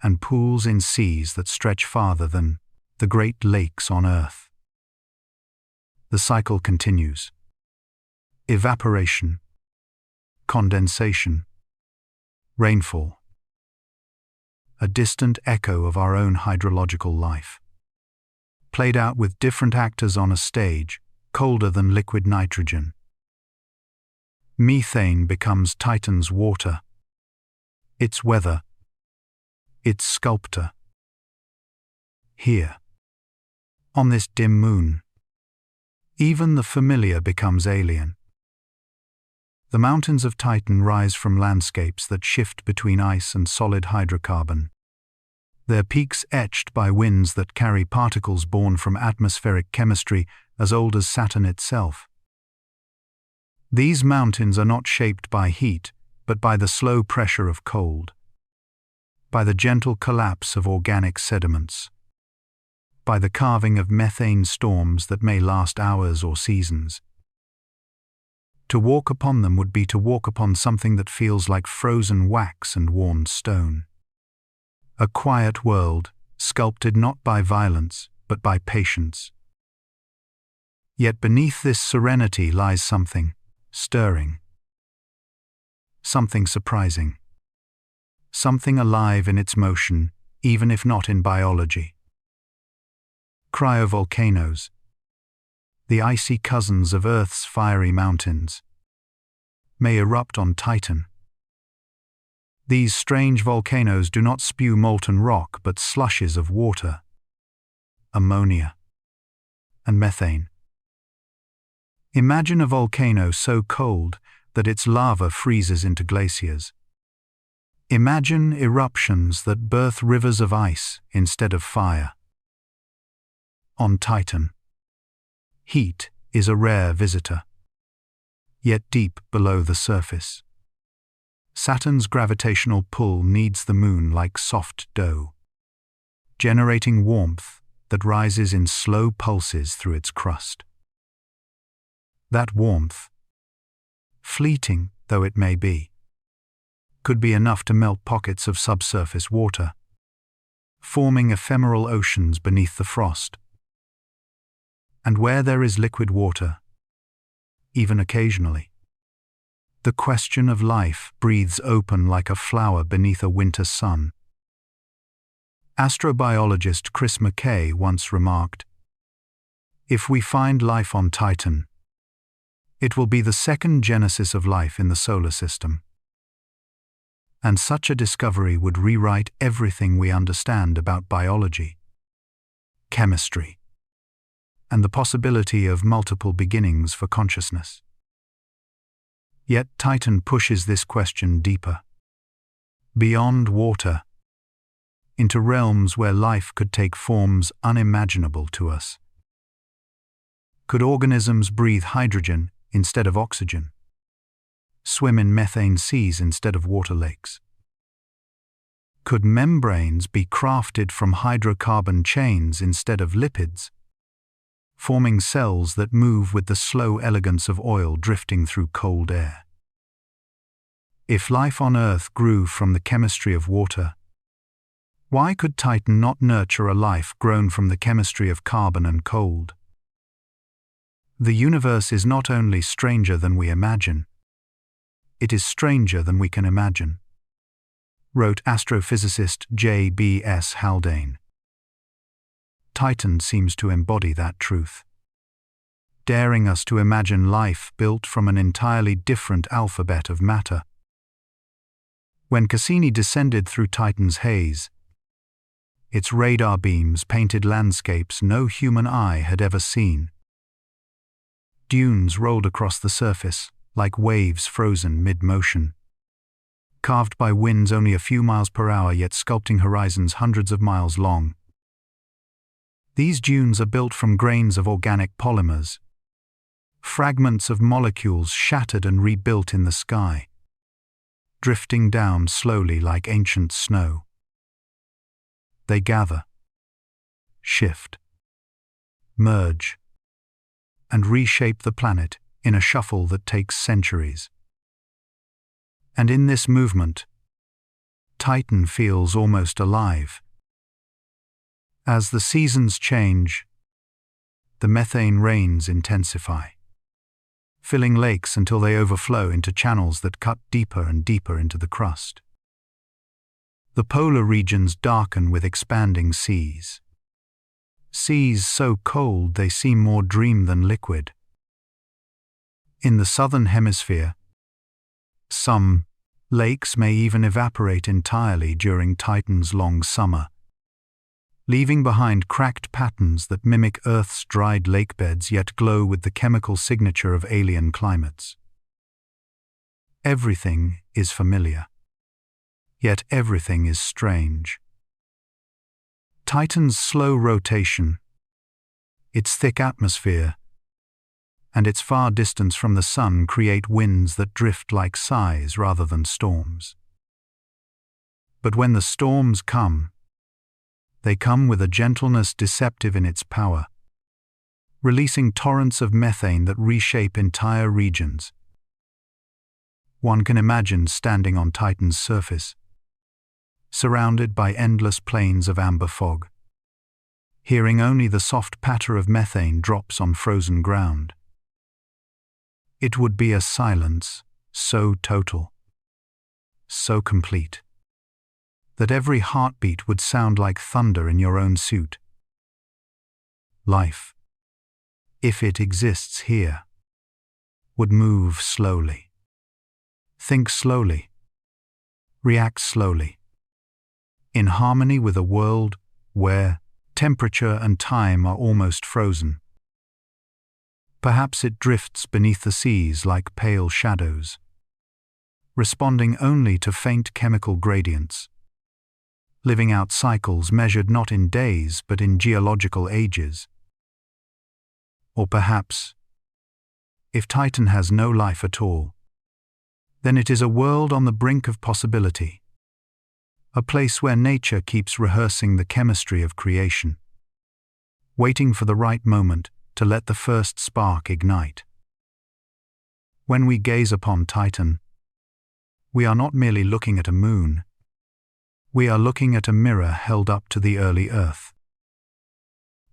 Speaker 1: and pools in seas that stretch farther than the great lakes on Earth. The cycle continues. Evaporation, condensation, rainfall. A distant echo of our own hydrological life, played out with different actors on a stage, colder than liquid nitrogen. Methane becomes Titan's water, its weather, its sculptor. Here, on this dim moon, even the familiar becomes alien. The mountains of Titan rise from landscapes that shift between ice and solid hydrocarbon, their peaks etched by winds that carry particles born from atmospheric chemistry as old as Saturn itself. These mountains are not shaped by heat, but by the slow pressure of cold, by the gentle collapse of organic sediments, by the carving of methane storms that may last hours or seasons. To walk upon them would be to walk upon something that feels like frozen wax and worn stone. A quiet world, sculpted not by violence, but by patience. Yet beneath this serenity lies something stirring, something surprising, something alive in its motion, even if not in biology. Cryovolcanoes, the icy cousins of Earth's fiery mountains, may erupt on Titan. These strange volcanoes do not spew molten rock but slushes of water, ammonia, and methane. Imagine a volcano so cold that its lava freezes into glaciers. Imagine eruptions that birth rivers of ice instead of fire. On Titan, heat is a rare visitor, yet deep below the surface. Saturn's gravitational pull kneads the moon like soft dough, generating warmth that rises in slow pulses through its crust. That warmth, fleeting though it may be, could be enough to melt pockets of subsurface water, forming ephemeral oceans beneath the frost. And where there is liquid water, even occasionally, the question of life breathes open like a flower beneath a winter sun. Astrobiologist Chris McKay once remarked, "If we find life on Titan, it will be the second genesis of life in the solar system." And such a discovery would rewrite everything we understand about biology, chemistry, and the possibility of multiple beginnings for consciousness. Yet Titan pushes this question deeper, beyond water, into realms where life could take forms unimaginable to us. Could organisms breathe hydrogen instead of oxygen? Swim in methane seas instead of water lakes? Could membranes be crafted from hydrocarbon chains instead of lipids, forming cells that move with the slow elegance of oil drifting through cold air? If life on Earth grew from the chemistry of water, why could Titan not nurture a life grown from the chemistry of carbon and cold? The universe is not only stranger than we imagine, it is stranger than we can imagine, wrote astrophysicist J.B.S. Haldane. Titan seems to embody that truth, daring us to imagine life built from an entirely different alphabet of matter. When Cassini descended through Titan's haze, its radar beams painted landscapes no human eye had ever seen. Dunes rolled across the surface, like waves frozen mid-motion. Carved by winds only a few miles per hour, yet sculpting horizons hundreds of miles long. These dunes are built from grains of organic polymers, fragments of molecules shattered and rebuilt in the sky, drifting down slowly like ancient snow. They gather, shift, merge, and reshape the planet in a shuffle that takes centuries. And in this movement, Titan feels almost alive. As the seasons change, the methane rains intensify, filling lakes until they overflow into channels that cut deeper and deeper into the crust. The polar regions darken with expanding seas. Seas so cold they seem more dream than liquid. In the southern hemisphere, some lakes may even evaporate entirely during Titan's long summer, leaving behind cracked patterns that mimic Earth's dried lakebeds yet glow with the chemical signature of alien climates. Everything is familiar, yet everything is strange. Titan's slow rotation, its thick atmosphere, and its far distance from the sun create winds that drift like sighs rather than storms. But when the storms come, they come with a gentleness deceptive in its power, releasing torrents of methane that reshape entire regions. One can imagine standing on Titan's surface, surrounded by endless plains of amber fog, hearing only the soft patter of methane drops on frozen ground. It would be a silence so total, so complete, that every heartbeat would sound like thunder in your own suit. Life, if it exists here, would move slowly, think slowly, react slowly, in harmony with a world where temperature and time are almost frozen. Perhaps it drifts beneath the seas like pale shadows, responding only to faint chemical gradients, living out cycles measured not in days but in geological ages. Or perhaps, if Titan has no life at all, then it is a world on the brink of possibility, a place where nature keeps rehearsing the chemistry of creation, waiting for the right moment to let the first spark ignite. When we gaze upon Titan, we are not merely looking at a moon, we are looking at a mirror held up to the early Earth.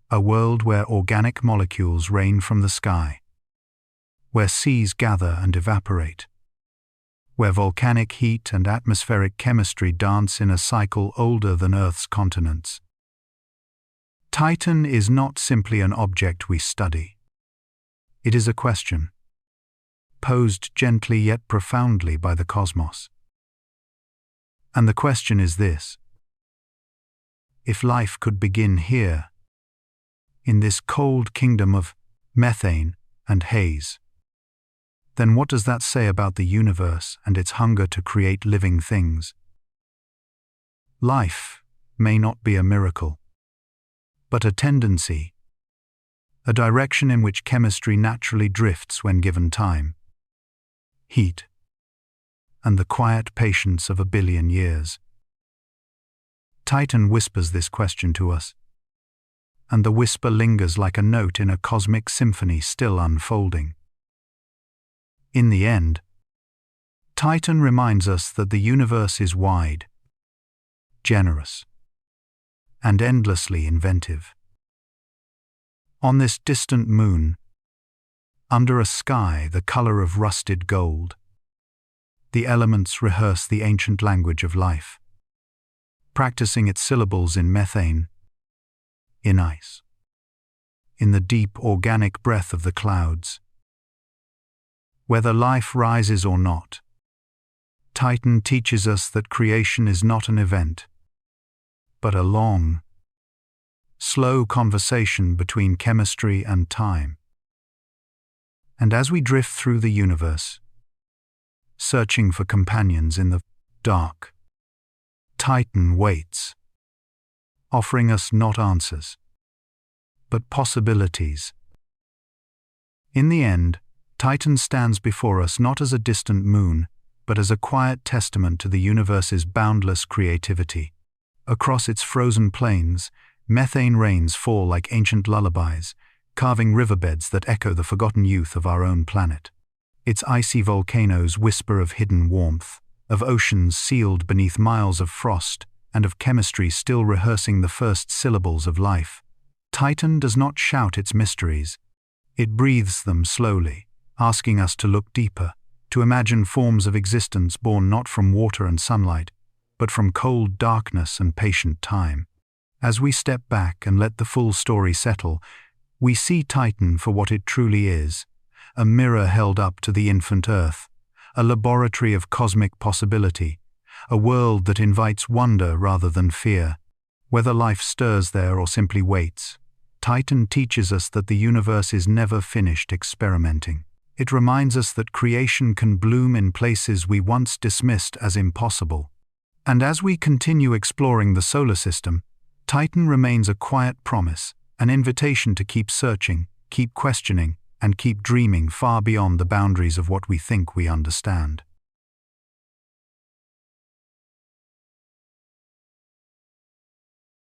Speaker 1: A world where organic molecules rain from the sky, where seas gather and evaporate, where volcanic heat and atmospheric chemistry dance in a cycle older than Earth's continents. Titan is not simply an object we study. It is a question, posed gently yet profoundly by the cosmos. And the question is this: if life could begin here, in this cold kingdom of methane and haze, then what does that say about the universe and its hunger to create living things? Life may not be a miracle, but a tendency, a direction in which chemistry naturally drifts when given time, heat, and the quiet patience of 1 billion years. Titan whispers this question to us, and the whisper lingers like a note in a cosmic symphony still unfolding. In the end, Titan reminds us that the universe is wide, generous, and endlessly inventive. On this distant moon, under a sky the color of rusted gold, the elements rehearse the ancient language of life, practicing its syllables in methane, in ice, in the deep organic breath of the clouds. Whether life rises or not, Titan teaches us that creation is not an event, but a long, slow conversation between chemistry and time. And as we drift through the universe, searching for companions in the dark, Titan waits, offering us not answers, but possibilities. In the end, Titan stands before us not as a distant moon, but as a quiet testament to the universe's boundless creativity. Across its frozen plains, methane rains fall like ancient lullabies, carving riverbeds that echo the forgotten youth of our own planet. Its icy volcanoes whisper of hidden warmth, of oceans sealed beneath miles of frost, and of chemistry still rehearsing the first syllables of life. Titan does not shout its mysteries. It breathes them slowly, asking us to look deeper, to imagine forms of existence born not from water and sunlight, but from cold darkness and patient time. As we step back and let the full story settle, we see Titan for what it truly is, a mirror held up to the infant Earth, a laboratory of cosmic possibility, a world that invites wonder rather than fear. Whether life stirs there or simply waits, Titan teaches us that the universe is never finished experimenting. It reminds us that creation can bloom in places we once dismissed as impossible. And as we continue exploring the solar system, Titan remains a quiet promise, an invitation to keep searching, keep questioning, and keep dreaming far beyond the boundaries of what we think we understand.